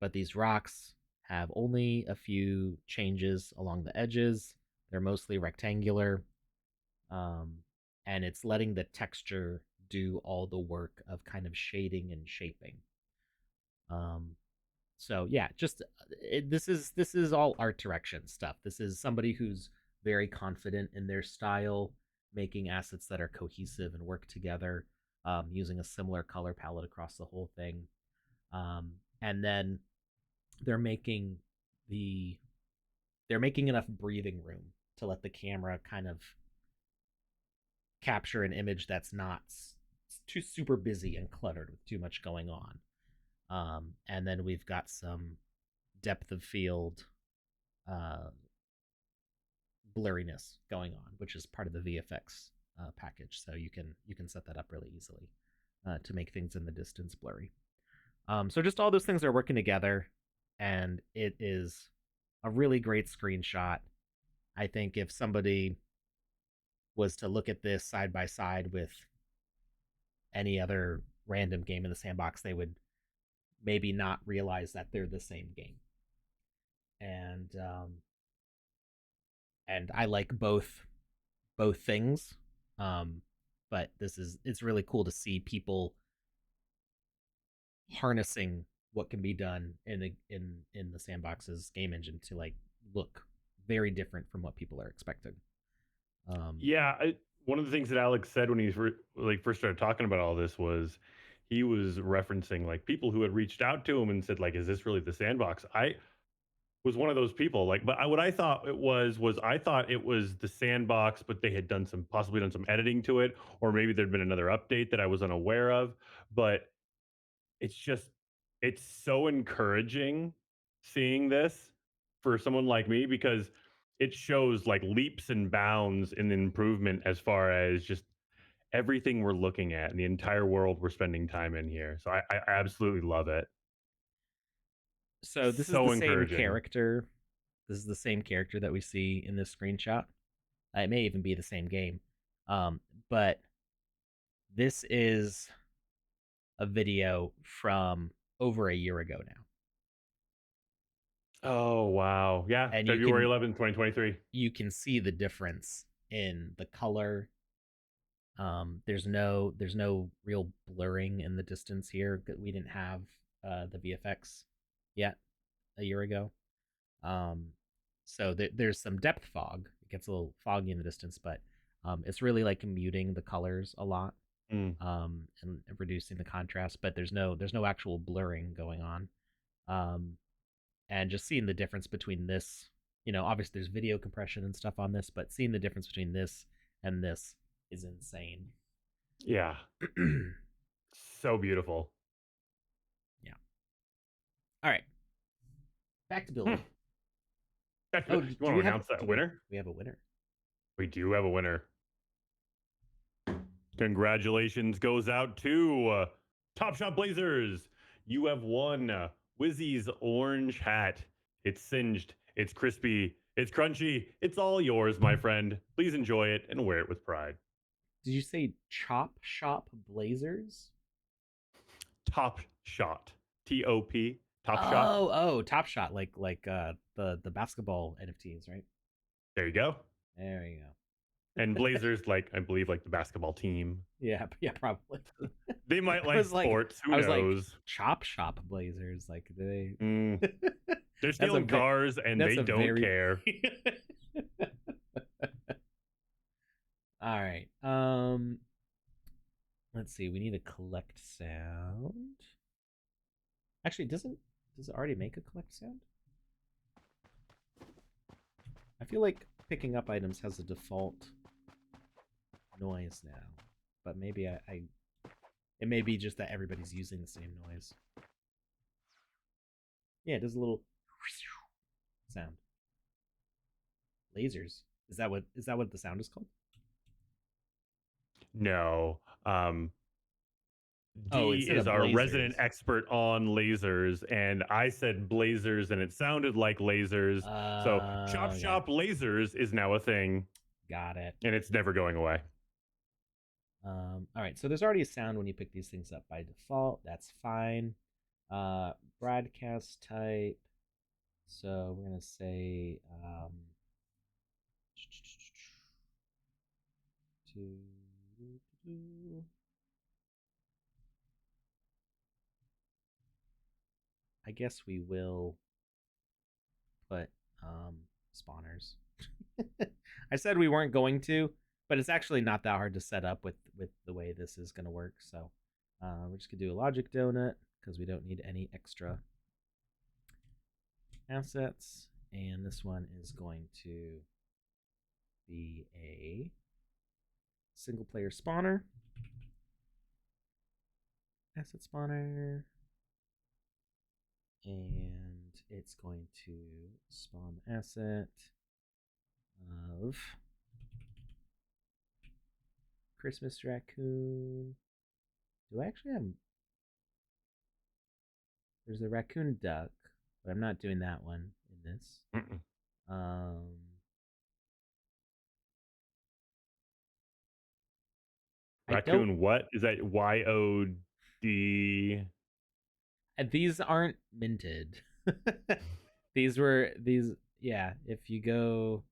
A: But these rocks have only a few changes along the edges. They're mostly rectangular. And it's letting the texture do all the work of kind of shading and shaping. So yeah, just this is all art direction stuff. This is somebody who's very confident in their style, making assets that are cohesive and work together, using a similar color palette across the whole thing. And then they're making enough breathing room to let the camera kind of capture an image that's not too super busy and cluttered with too much going on. And then we've got some depth of field blurriness going on, which is part of the VFX package. So you can set that up really easily to make things in the distance blurry. So just all those things are working together, and it is a really great screenshot. I think if somebody was to look at this side by side with any other random game in the sandbox, they would maybe not realize that they're the same game. And I like both things. But it's really cool to see people harnessing what can be done in the sandbox's game engine to like look very different from what people are expecting.
B: One of the things that Alex said when he first started talking about all this was he was referencing like people who had reached out to him and said like, "Is this really the sandbox?" I was one of those people. Like, but what I thought it was I thought it was the sandbox, but they had possibly done some editing to it, or maybe there'd been another update that I was unaware of. But it's so encouraging seeing this for someone like me because it shows like leaps and bounds in improvement as far as just everything we're looking at and the entire world we're spending time in here. So I absolutely love it.
A: So this is the same character. This is the same character that we see in this screenshot. It may even be the same game. But this is a video from over a year ago now.
B: Oh, wow. Yeah, and February 11th, 2023.
A: You can see the difference in the color. There's no real blurring in the distance here. We didn't have the VFX yet a year ago. So there's some depth fog. It gets a little foggy in the distance, but it's really like muting the colors a lot, and reducing the contrast. But there's no actual blurring going on. And just seeing the difference between this, obviously there's video compression and stuff on this, but seeing the difference between this and this is insane.
B: Yeah. So beautiful.
A: Yeah. All right. Back to building.
B: Do you want to announce that winner?
A: We have a winner.
B: We do have a winner. Congratulations goes out to Top Shot Blazers. You have won Wizzy's orange hat. It's singed, it's crispy, It's crunchy. It's all yours, my friend. Please enjoy it and wear it with pride.
A: Did you say Chop Shop Blazers?
B: Top Shot. TOP. Top Shot.
A: Oh, Top Shot, like the basketball NFTs, right?
B: There you go.
A: There you go.
B: And Blazers, like I believe, like the basketball team.
A: Yeah, probably.
B: They might like sports. Who knows?
A: Like, Chop Shop Blazers, like they.
B: They're stealing cars and they don't care.
A: All right. Let's see. We need a collect sound. Actually, does it already make a collect sound? I feel like picking up items has a default noise now, but maybe it may be just that everybody's using the same noise. Yeah, it does a little sound. Lasers. Is that what the sound is called?
B: No. D is our resident expert on lasers, and I said blazers, and it sounded like lasers. So Chop Shop Lasers is now a thing.
A: Got it.
B: And it's never going away.
A: All right, so there's already a sound when you pick these things up by default. That's fine. Broadcast type. So we're gonna say I guess we will put spawners. I said we weren't going to, but it's actually not that hard to set up with the way this is going to work. So we're just going to do a logic donut because we don't need any extra assets. And this one is going to be a single player spawner. Asset spawner. And it's going to spawn the asset of Christmas raccoon. Do I actually have... There's a raccoon duck, but I'm not doing that one in this.
B: Raccoon what? Is that YOD?
A: These aren't minted. Yeah, if you go...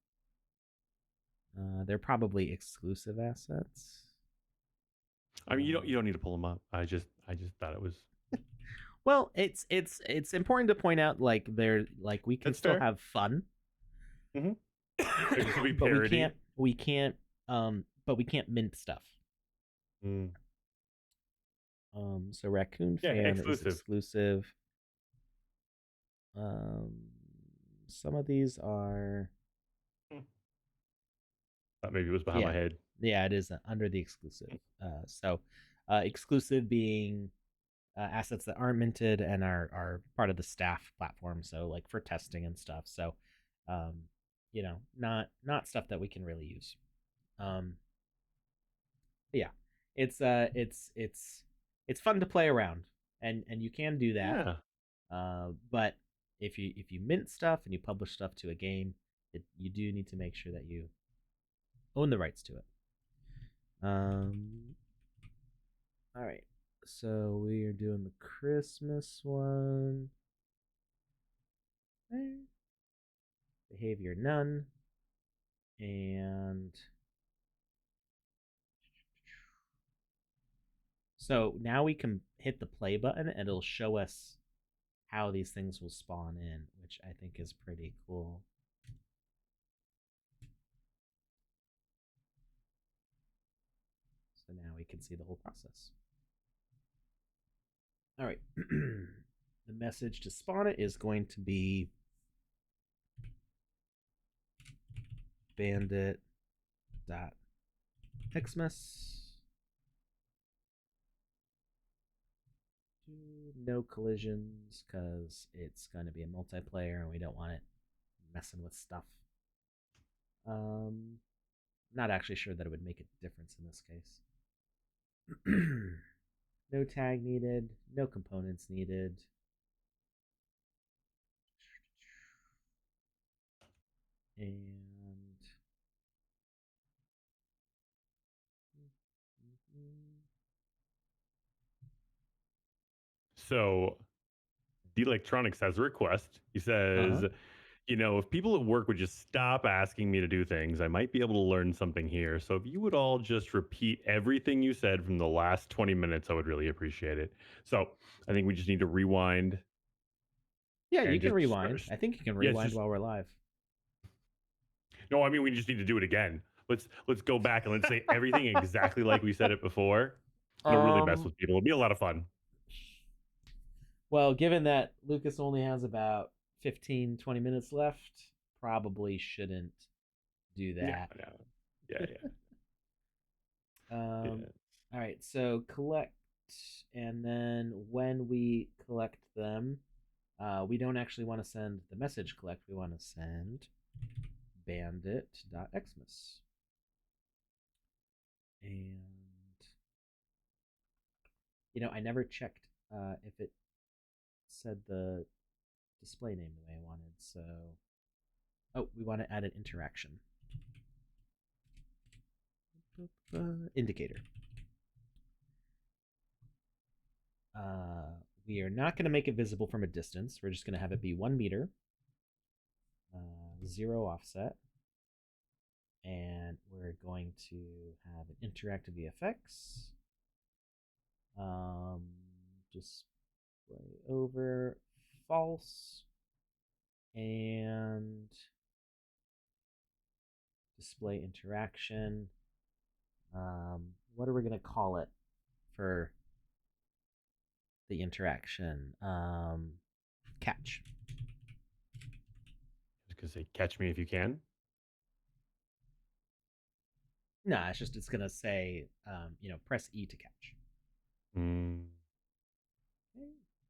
A: they're probably exclusive assets.
B: I mean, you don't need to pull them up. I just thought it was...
A: Well, it's important to point out, like, they're like, we can
B: That's
A: still
B: fair.
A: have fun.
B: Mm-hmm. It could be
A: But
B: parody.
A: we can't mint stuff. So Raccoon Fan is exclusive. Some of these are...
B: Thought maybe it was behind my head.
A: Yeah, it is under the exclusive. Exclusive being assets that aren't minted and are part of the staff platform. So like for testing and stuff. So, not stuff that we can really use. Yeah, it's fun to play around, and you can do that. Yeah. But if you mint stuff and you publish stuff to a game, you do need to make sure that you own the rights to it. All right, so we are doing the Christmas one. Okay. Behavior none, and so now we can hit the play button and it'll show us how these things will spawn in, which I think is pretty cool. So now we can see the whole process. All right. The message to spawn it is going to be bandit.xmas. No collisions because it's going to be a multiplayer and we don't want it messing with stuff. Not actually sure that it would make a difference in this case. No tag needed, no components needed. And
B: So, the Electronics has a request. He says, if people at work would just stop asking me to do things, I might be able to learn something here. So, if you would all just repeat everything you said from the last 20 minutes, I would really appreciate it. So, I think we just need to rewind
A: yeah, you
B: and
A: can
B: just
A: rewind. I think you can
B: yeah, it's
A: rewind
B: just
A: while we're live.
B: no, I mean we just need to do it again. Let's go back and let's say everything exactly like we said it before. It'll really mess with people. It'll be a lot of fun.
A: Well, given that Lucas only has about 15, 20 minutes left, probably shouldn't do that.
B: No. Yeah.
A: All
B: Yeah.
A: right, so collect, and then when we collect them, we don't actually want to send the message collect. We want to send bandit.xmas. And, I never checked if it said the display name the way I wanted, so... Oh, we want to add an interaction. Indicator. We are not going to make it visible from a distance. We're just going to have it be 1 meter, 0 offset, and we're going to have an interactive VFX. Display over false, and display interaction. What are we going to call it for the interaction? Catch.
B: Just gonna say catch me if you can.
A: No, it's gonna say, press E to catch.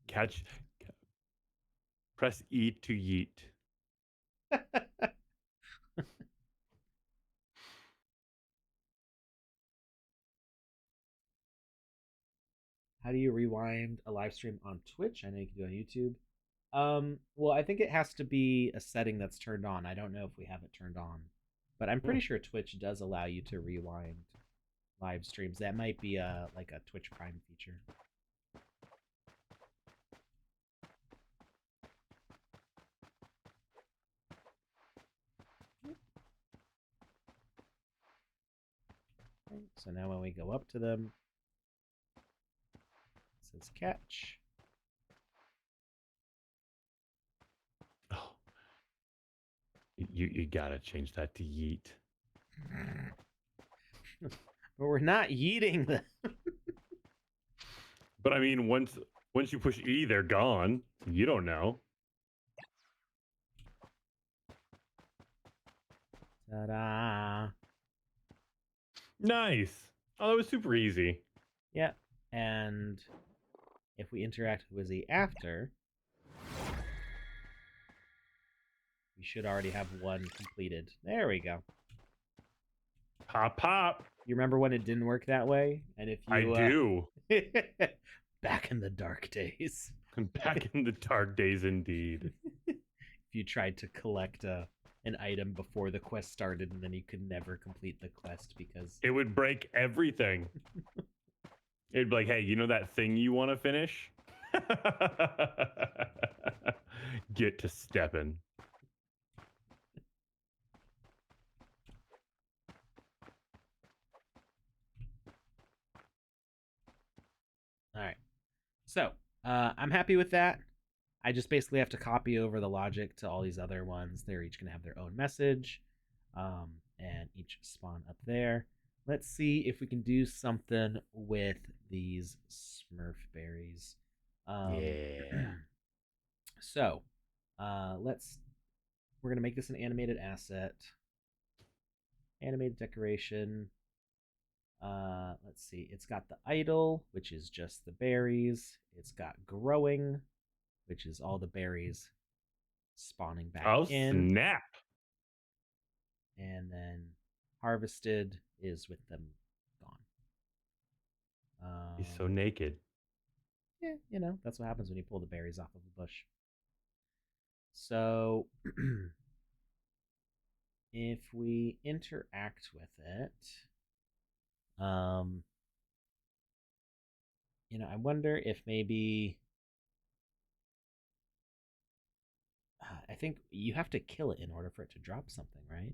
B: Catch. Press E to yeet.
A: How do you rewind a live stream on Twitch? I know you can do it on YouTube. Well, I think it has to be a setting that's turned on. I don't know if we have it turned on, but I'm pretty sure Twitch does allow you to rewind live streams. That might be like a Twitch Prime feature. Okay, so now when we go up to them, it says catch.
B: Oh, you gotta change that to yeet.
A: But we're not yeeting them.
B: But I mean, once you push E, they're gone. You don't know.
A: Ta-da!
B: Nice. Oh, that was super easy.
A: Yeah, and if we interact with Wizzy after, we should already have one completed. There we go.
B: Pop, pop.
A: You remember when it didn't work that way? And if you,
B: I do.
A: Back in the dark days.
B: Back in the dark days, indeed.
A: If you tried to collect an item before the quest started, and then you could never complete the quest because
B: it would break everything. It'd be like, hey, you know that thing you want to finish? Get to stepping.
A: All right. So I'm happy with that. I just basically have to copy over the logic to all these other ones. They're each going to have their own message, and each spawn up there. Let's see if we can do something with these Smurf berries.
B: Yeah.
A: So, we're going to make this an animated asset. Animated decoration. Let's see. It's got the idle, which is just the berries. It's got growing, which is all the berries spawning back in.
B: Oh, snap.
A: And then harvested is with them gone.
B: He's so naked.
A: Yeah, that's what happens when you pull the berries off of a bush. So if we interact with it, I wonder if maybe I think you have to kill it in order for it to drop something, right?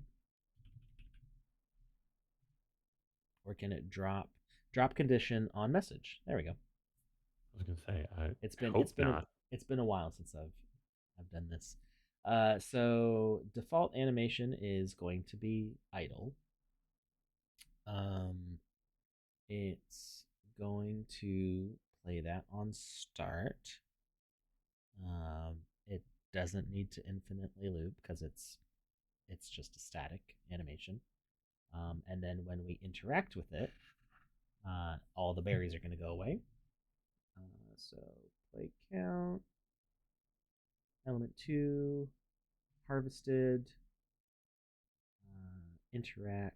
A: Or can it drop condition on message? There we go.
B: I was gonna say,
A: It's been
B: hope not.
A: It's been a while since I've done this. So default animation is going to be idle. It's going to play that on start. It doesn't need to infinitely loop because it's just a static animation. And then when we interact with it, all the berries are going to go away. So play count, element 2, harvested, interact.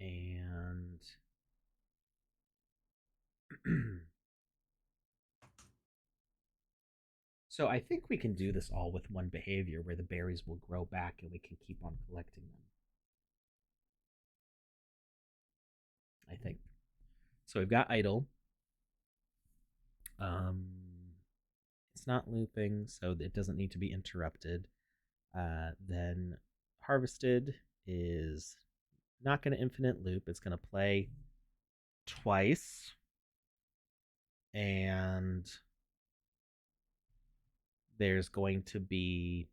A: And so I think we can do this all with one behavior where the berries will grow back and we can keep on collecting them. I think. So we've got idle. It's not looping, so it doesn't need to be interrupted. Then harvested is not going to infinite loop. It's going to play twice. And there's going to be,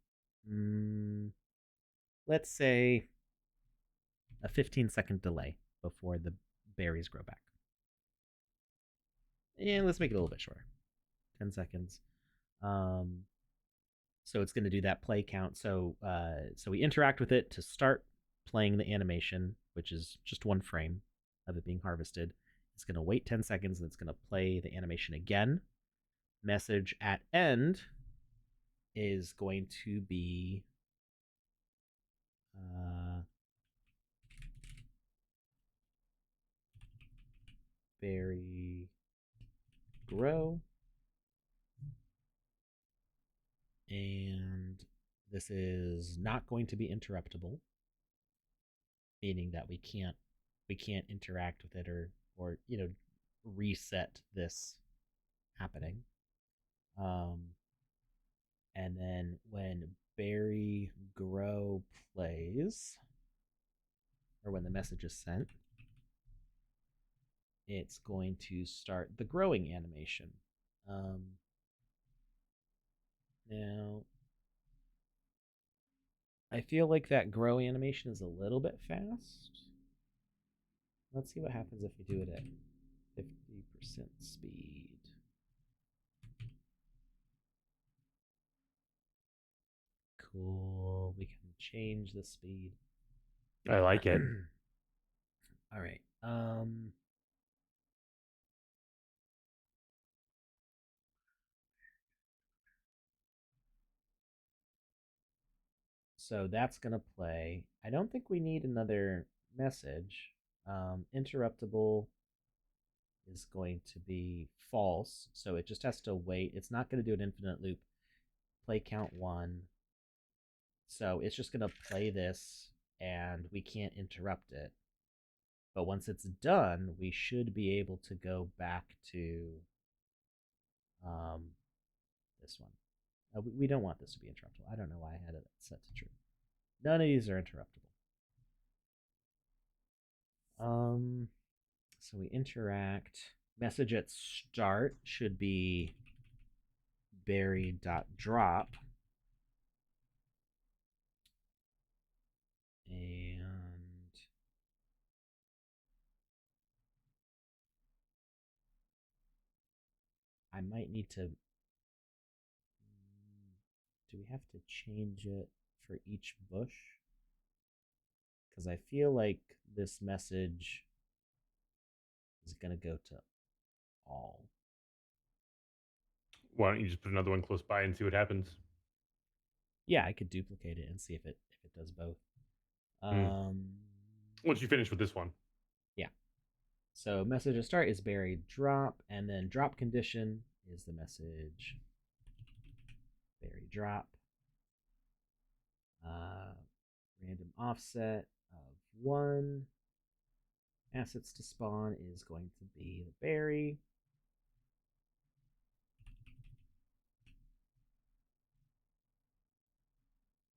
A: let's say, a 15-second delay before the berries grow back. And let's make it a little bit shorter. 10 seconds. So it's going to do that play count. So we interact with it to start playing the animation, which is just one frame of it being harvested. It's going to wait 10 seconds and it's going to play the animation again. Message at end is going to be berry grow. And this is not going to be interruptible, meaning that we can't interact with it or reset this happening. And then when berry grow plays, or when the message is sent, it's going to start the growing animation. Now, I feel like that grow animation is a little bit fast. Let's see what happens if we do it at 50% speed. Cool. We can change the speed.
B: I like it.
A: All right. So that's going to play. I don't think we need another message. Interruptible is going to be false. So it just has to wait. It's not going to do an infinite loop. Play count 1. So it's just going to play this and we can't interrupt it. But once it's done, we should be able to go back to this one. We don't want this to be interruptible. I don't know why I had it set to true. None of these are interruptible. So we interact. Message at start should be berry.drop. And I might need to. Do we have to change it for each bush? Because I feel like this message is going to go to all.
B: Why don't you just put another one close by and see what happens?
A: Yeah, I could duplicate it and see if it does both.
B: Once you finish with this one.
A: Yeah. So message at start is berry drop, and then drop condition is the message berry drop. Random offset of 1. Assets to spawn is going to be the berry.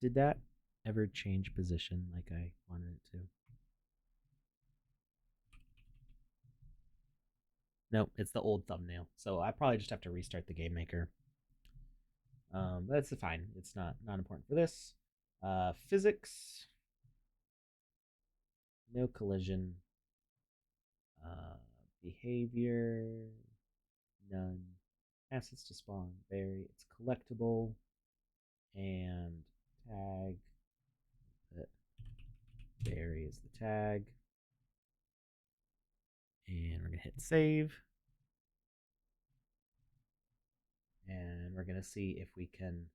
A: Did that ever change position like I wanted it to? Nope, it's the old thumbnail. So I probably just have to restart the game maker. That's fine. It's not important for this. Physics. No collision. Behavior. None. Assets to spawn. Berry. It's collectible. And tag. Berry is the tag. And we're going to hit save. And we're going to see if we can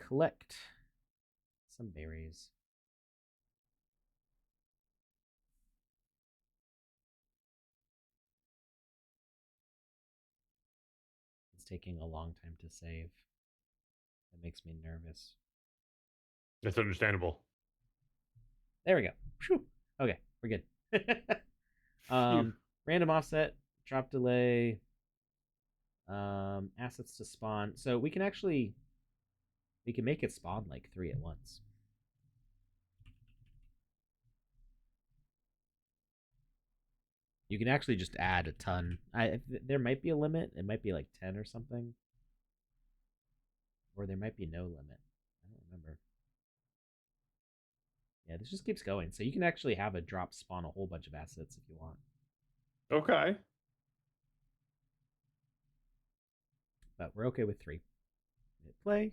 A: collect some berries. It's taking a long time to save. That makes me nervous.
B: That's understandable.
A: There we go. Whew. Okay, we're good. Random offset, drop delay, assets to spawn. So we can make it spawn like 3 at once. You can actually just add a ton. There might be a limit. It might be like 10 or something. Or there might be no limit. I don't remember. Yeah, this just keeps going. So you can actually have a drop spawn a whole bunch of assets if you want.
B: Okay.
A: But we're okay with 3. Hit play.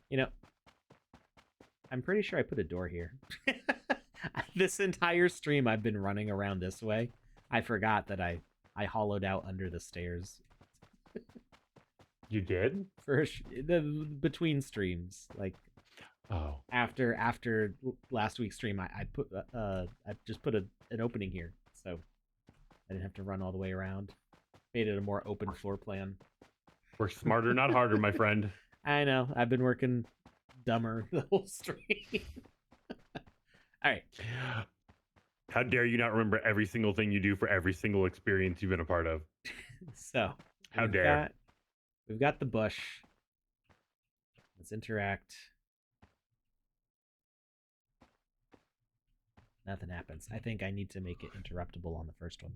A: You know, I'm pretty sure I put a door here. This entire stream I've been running around this way. I forgot that I hollowed out under the stairs.
B: You did?
A: For the between streams, like after last week's stream, I just put an opening here, so I didn't have to run all the way around. Made it a more open floor plan.
B: Work smarter, not harder, my friend.
A: I know. I've been working dumber the whole stream. All right.
B: How dare you not remember every single thing you do for every single experience you've been a part of?
A: So,
B: how dare?
A: We've got the bush. Let's interact. Nothing happens. I think I need to make it interruptible on the first one.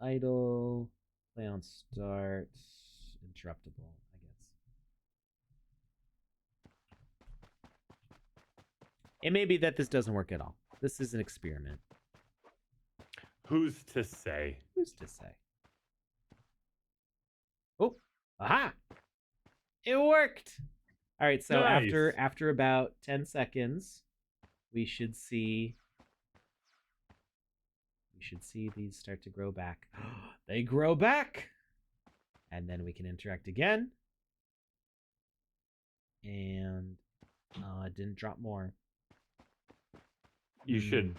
A: Idle. Play on start. Interruptible, I guess. It may be that this doesn't work at all. This is an experiment.
B: Who's to say?
A: Who's to say? Oh, aha! It worked. All right, so
B: nice.
A: after about 10 seconds, we should see these start to grow back. They grow back. And then we can interact again. And it didn't drop more.
B: You should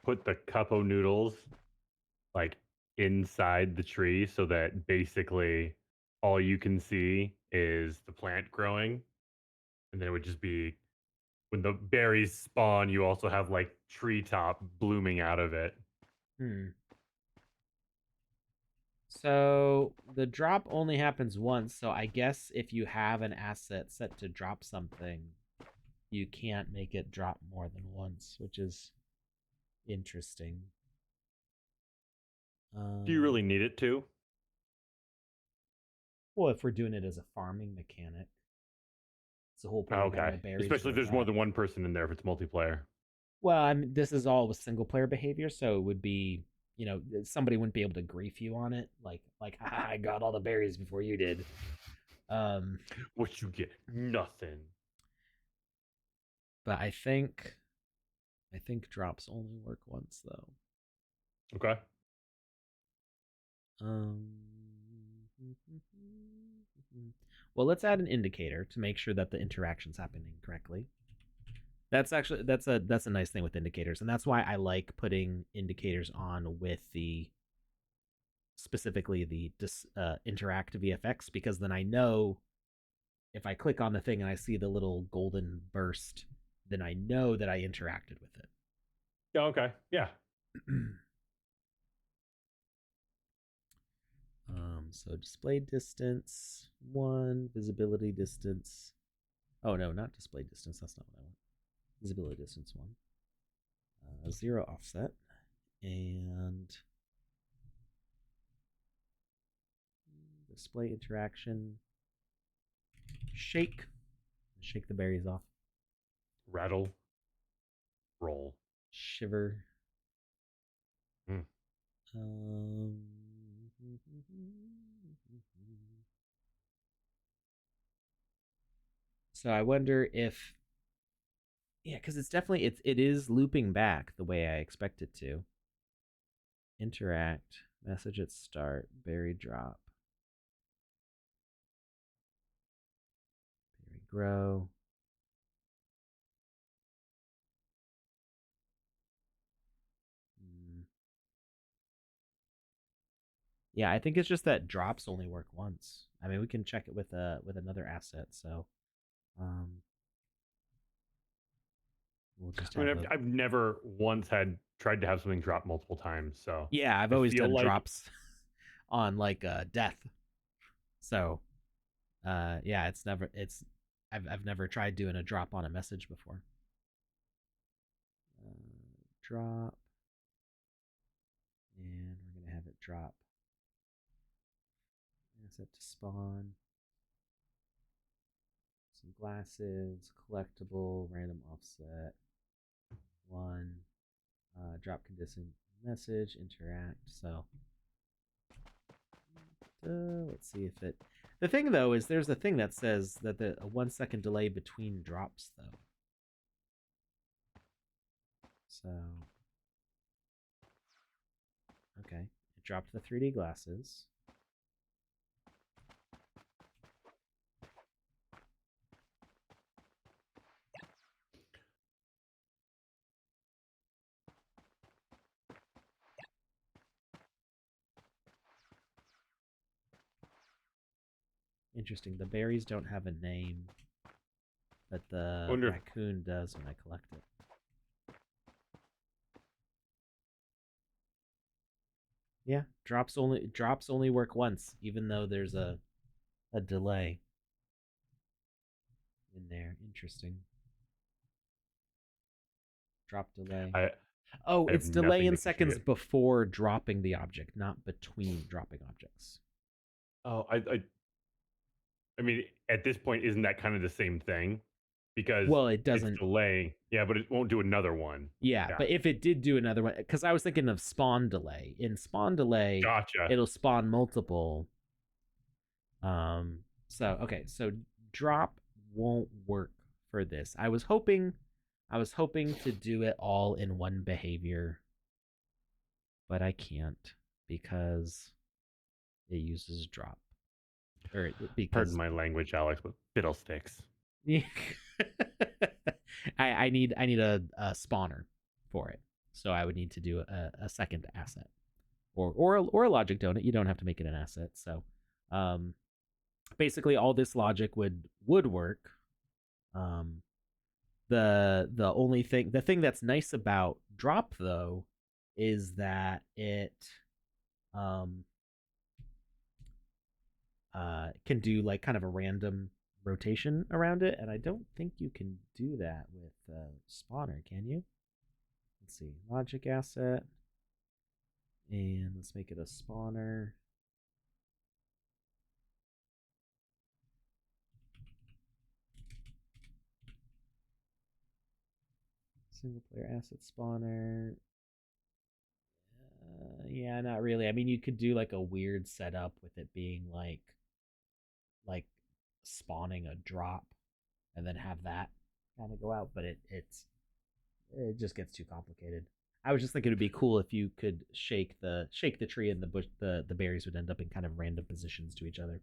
B: put the cup of noodles like inside the tree so that basically all you can see is the plant growing. And then it would just be when the berries spawn, you also have like treetop blooming out of it.
A: So the drop only happens once. So I guess if you have an asset set to drop something, you can't make it drop more than once, which is interesting.
B: Do you really need it to?
A: Well, if we're doing it as a farming mechanic, it's the whole point.
B: Okay, especially if there's more than one person in there if it's multiplayer.
A: Well, this is all with single player behavior, so it would be, somebody wouldn't be able to grief you on it, like I got all the berries before you did.
B: What you get? Nothing.
A: But I think drops only work once though.
B: Okay.
A: Well, let's add an indicator to make sure that the interaction's happening correctly. That's actually that's a nice thing with indicators, and that's why I like putting indicators on with the specifically the interactive VFX, because then I know if I click on the thing and I see the little golden burst, then I know that I interacted with it.
B: Oh, okay. Yeah.
A: So display distance 1, visibility distance. Oh no, not display distance. That's not what I want. Visibility distance 1. 0 offset, and display interaction. Shake the berries off.
B: Rattle. Roll.
A: Shiver.
B: Mm.
A: So I wonder if, yeah, because it's definitely it is looping back the way I expect it to. Interact, message at start, berry drop, berry grow. Yeah, I think it's just that drops only work once. I mean, we can check it with another asset. So, we'll just
B: I
A: have
B: mean, I've never once tried to have something drop multiple times. So
A: yeah, I've
B: I
A: always
B: feel
A: done
B: like
A: drops on like death. So, yeah, I've never tried doing a drop on a message before. Drop, and we're gonna have it drop asset to spawn. Some glasses, collectible, random offset, 1, drop condition message, interact. So let's see if it. The thing though is there's a thing that says that a 1 second delay between drops though. So okay, it dropped the 3D glasses. Interesting. The berries don't have a name, but the raccoon does when I collect it. Yeah, drops only work once, even though there's a delay in there. Interesting. Drop delay. Oh, it's delay in seconds before dropping the object, not between dropping objects.
B: Oh, I mean, at this point, isn't that kind of the same thing? Because
A: it doesn't.
B: It's delay, yeah, but it won't do another one.
A: Yeah, but if it did do another one, because I was thinking of spawn delay. In spawn delay,
B: gotcha.
A: It'll spawn multiple. So okay, so drop won't work for this. I was hoping to do it all in one behavior, but I can't because it uses drop. Or because
B: pardon my language, Alex, but fiddlesticks.
A: I need a spawner for it, so I would need to do a second asset, or a logic donut. You don't have to make it an asset. So, basically, all this logic would work. The thing that's nice about drop though is that it can do like kind of a random rotation around it, and I don't think you can do that with spawner, can you? Let's see, logic asset, and let's make it a spawner. Single player asset spawner. Yeah, not really. I mean, you could do like a weird setup with it being like spawning a drop and then have that kind of go out, but it just gets too complicated. I was just thinking it'd be cool if you could shake the tree and the bush the berries would end up in kind of random positions to each other.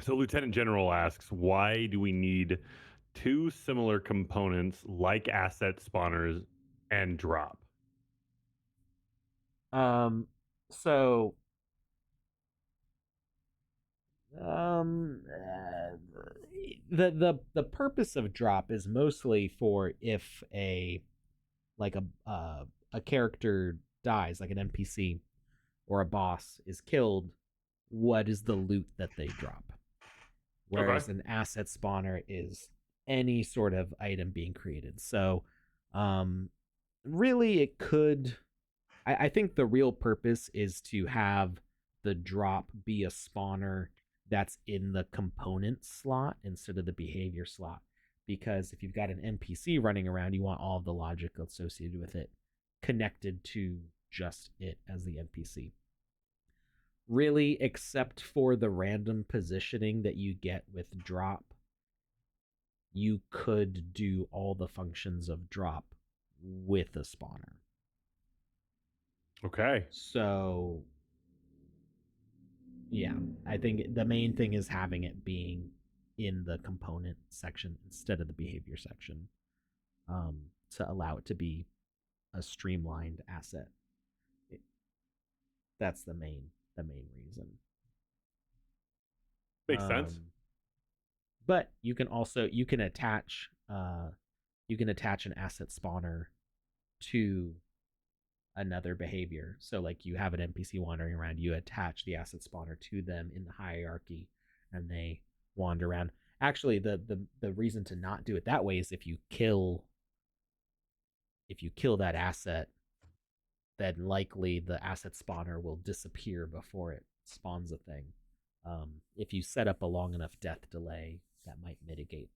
B: So Lieutenant General asks, why do we need two similar components like asset spawners and drop?
A: So um the purpose of drop is mostly for if a character dies, like an NPC or a boss is killed, what is the loot that they drop?
B: Okay.
A: Whereas an asset spawner is any sort of item being created. So um really it could, I think the real purpose is to have the drop be a spawner that's in the component slot instead of the behavior slot. Because if you've got an NPC running around, you want all of the logic associated with it connected to just it as the NPC. Really, except for the random positioning that you get with drop, you could do all the functions of drop with a spawner.
B: Okay.
A: So yeah, I think the main thing is having it being in the component section instead of the behavior section, to allow it to be a streamlined asset. It, that's the main reason.
B: Makes sense.
A: But you can attach an asset spawner to another behavior. So like you have an NPC wandering around, you attach the asset spawner to them in the hierarchy, and they wander around. Actually, the reason to not do it that way is if you kill that asset, then likely the asset spawner will disappear before it spawns a thing. If you set up a long enough death delay, that might mitigate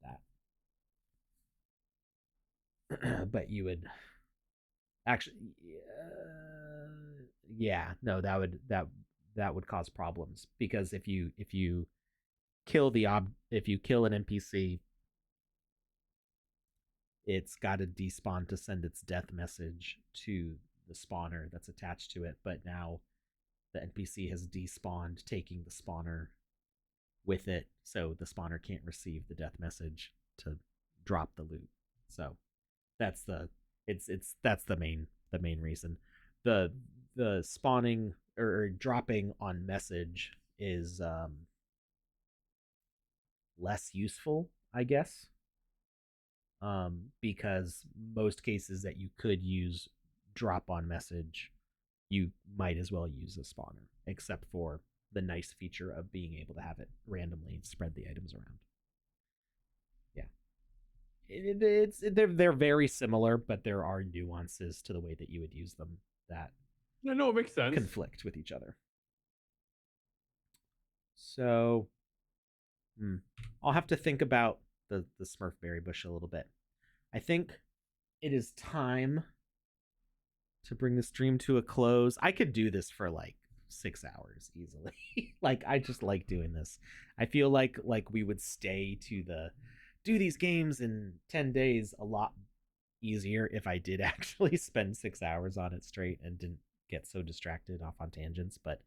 A: that. But you would actually, yeah, no, that would cause problems, because if you if you kill an NPC, it's got to despawn to send its death message to the spawner that's attached to it. But now the NPC has despawned, taking the spawner with it, so the spawner can't receive the death message to drop the loot. So that's that's the main reason. The spawning or dropping on message is less useful, I guess, because most cases that you could use drop on message, you might as well use a spawner, except for the nice feature of being able to have it randomly spread the items around. Yeah, they're very similar, but there are nuances to the way that you would use them that
B: No, it makes sense.
A: conflict with each other. So I'll have to think about the Smurf berry bush a little bit. I think it is time to bring the stream to a close. I could do this for like 6 hours easily. Like I just like doing this. I feel like we would stay to do these games in 10 days a lot easier if I did actually spend 6 hours on it straight and didn't get so distracted off on tangents. But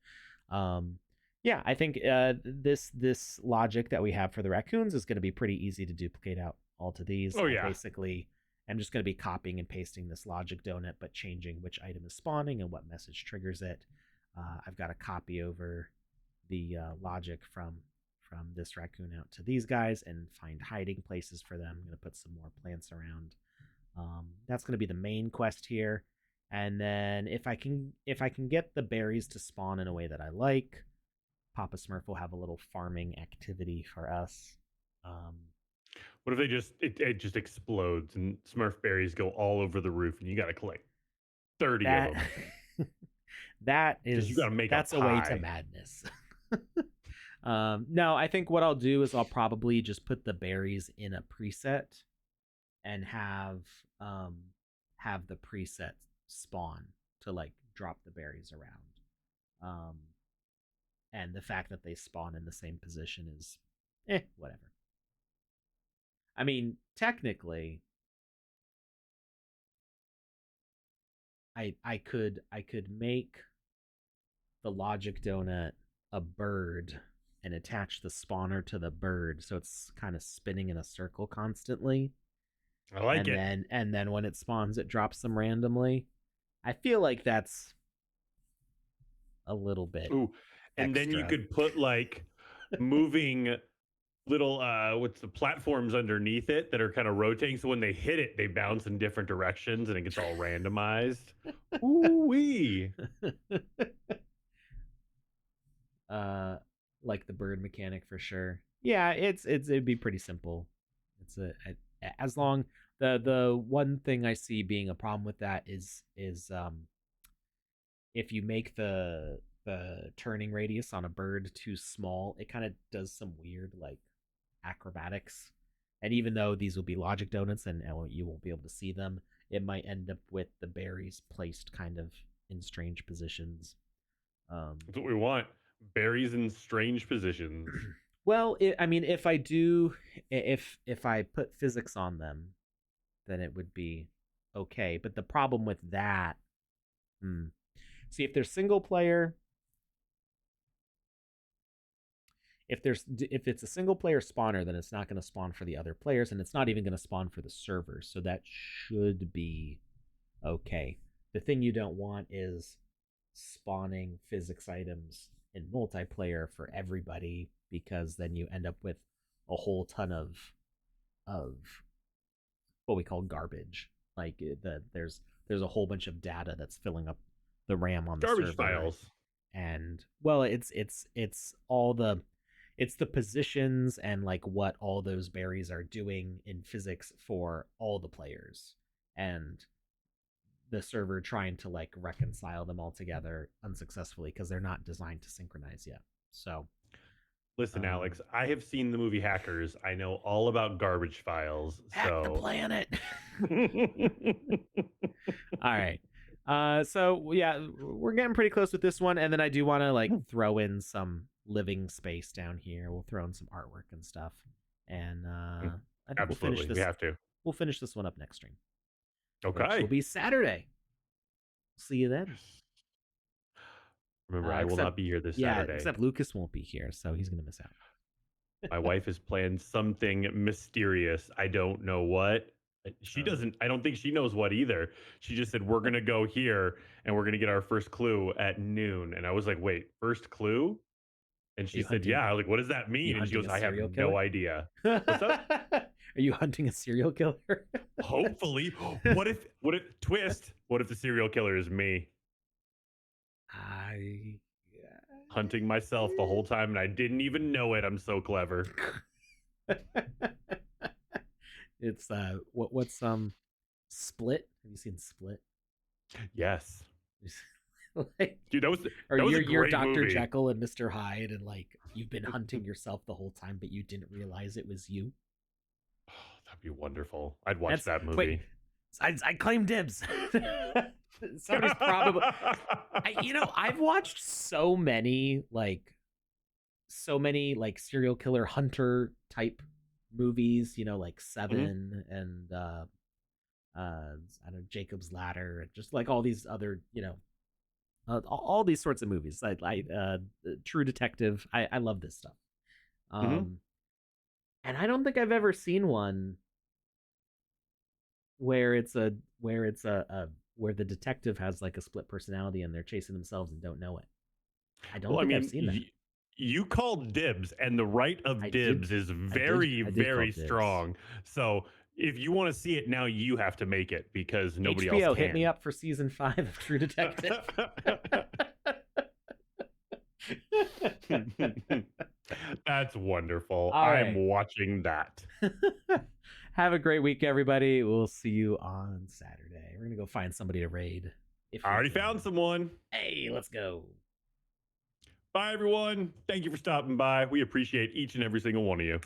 A: yeah, I think this logic that we have for the raccoons is going to be pretty easy to duplicate out all to these.
B: Oh yeah.
A: Basically, I'm just going to be copying and pasting this logic donut, but changing which item is spawning and what message triggers it. I've got to copy over the logic from this raccoon out to these guys and find hiding places for them. I'm going to put some more plants around. That's going to be the main quest here. And then if I can get the berries to spawn in a way that I like, Papa Smurf will have a little farming activity for us.
B: What if they it just explodes and Smurf berries go all over the roof and you got to collect 30 of them?
A: That is,
B: you got to make
A: that's a way to madness. No, I think what I'll do is I'll probably just put the berries in a preset and have the preset spawn to like drop the berries around. And the fact that they spawn in the same position is whatever. I mean, technically I could make the logic donut a bird and attach the spawner to the bird, so it's kind of spinning in a circle constantly.
B: I like
A: and
B: it.
A: then when it spawns, it drops them randomly. I feel like that's a little bit
B: Ooh, and then you
A: extra.
B: could put like moving little what's the platforms underneath it that are kind of rotating, so when they hit it, they bounce in different directions and it gets all randomized. Ooh wee.
A: Like the bird mechanic for sure. Yeah, it'd be pretty simple. It's as long the one thing I see being a problem with that is if you make the turning radius on a bird too small, it kind of does some weird like acrobatics. And even though these will be logic donuts and you won't be able to see them, it might end up with the berries placed kind of in strange positions.
B: That's what we want. Berries in strange positions.
A: Well, I mean, if I put physics on them, then it would be okay. But the problem with that, see, if they're single player, if it's a single player spawner, then it's not going to spawn for the other players, and it's not even going to spawn for the servers. So that should be okay. The thing you don't want is spawning physics items in multiplayer for everybody, because then you end up with a whole ton of what we call garbage. Like there's a whole bunch of data that's filling up the RAM on the
B: Garbage
A: server.
B: files.
A: And well, it's all it's the positions and like what all those berries are doing in physics for all the players, and the server trying to like reconcile them all together unsuccessfully because they're not designed to synchronize yet. So
B: Listen, Alex, I have seen the movie Hackers. I know all about garbage files.
A: hack the
B: So
A: planet. All right. So yeah, we're getting pretty close with this one, and then I do want to like throw in some living space down here. We'll throw in some artwork and stuff, and I think we'll finish
B: absolutely,
A: this.
B: we have to.
A: We'll finish this one up next stream, which will
B: Okay.
A: be Saturday. See you then.
B: Remember, I will not be here this Saturday.
A: Except Lukus won't be here, so he's gonna miss out.
B: My wife has planned something mysterious. I don't know what. She doesn't, I don't think she knows what either. She just said, we're going to go here and we're going to get our first clue at noon. And I was like, wait, first clue? And she said, yeah. Like, what does that mean? And she goes, I have no idea. What's up?
A: Are you hunting a serial killer?
B: Hopefully. What if what if the serial killer is me? Hunting myself the whole time and I didn't even know it. I'm so clever.
A: It's what's Split? Have you seen Split?
B: Yes.
A: Like,
B: dude, that was
A: you're Dr.
B: movie.
A: Jekyll and Mr. Hyde, and like you've been hunting yourself the whole time, but you didn't realize it was you.
B: Oh, that'd be wonderful. I'd watch that movie.
A: Wait, I claim dibs. Somebody's probably I've watched so many serial killer hunter type movies, like Seven and I don't know, Jacob's Ladder, and just like all these other, all these sorts of movies. True Detective. I love this stuff. And I don't think I've ever seen one where where the detective has like a split personality and they're chasing themselves and don't know it. I don't think I've seen that.
B: You called dibs, and the right of dibs is very, very strong. So if you want to see it now, you have to make it because nobody else can.
A: Hit me up for season 5 of True Detective.
B: That's wonderful. I'm watching that.
A: Have a great week, everybody. We'll see you on Saturday. We're gonna go find somebody to raid.
B: I already found someone.
A: Hey, let's go.
B: Bye, everyone. Thank you for stopping by. We appreciate each and every single one of you.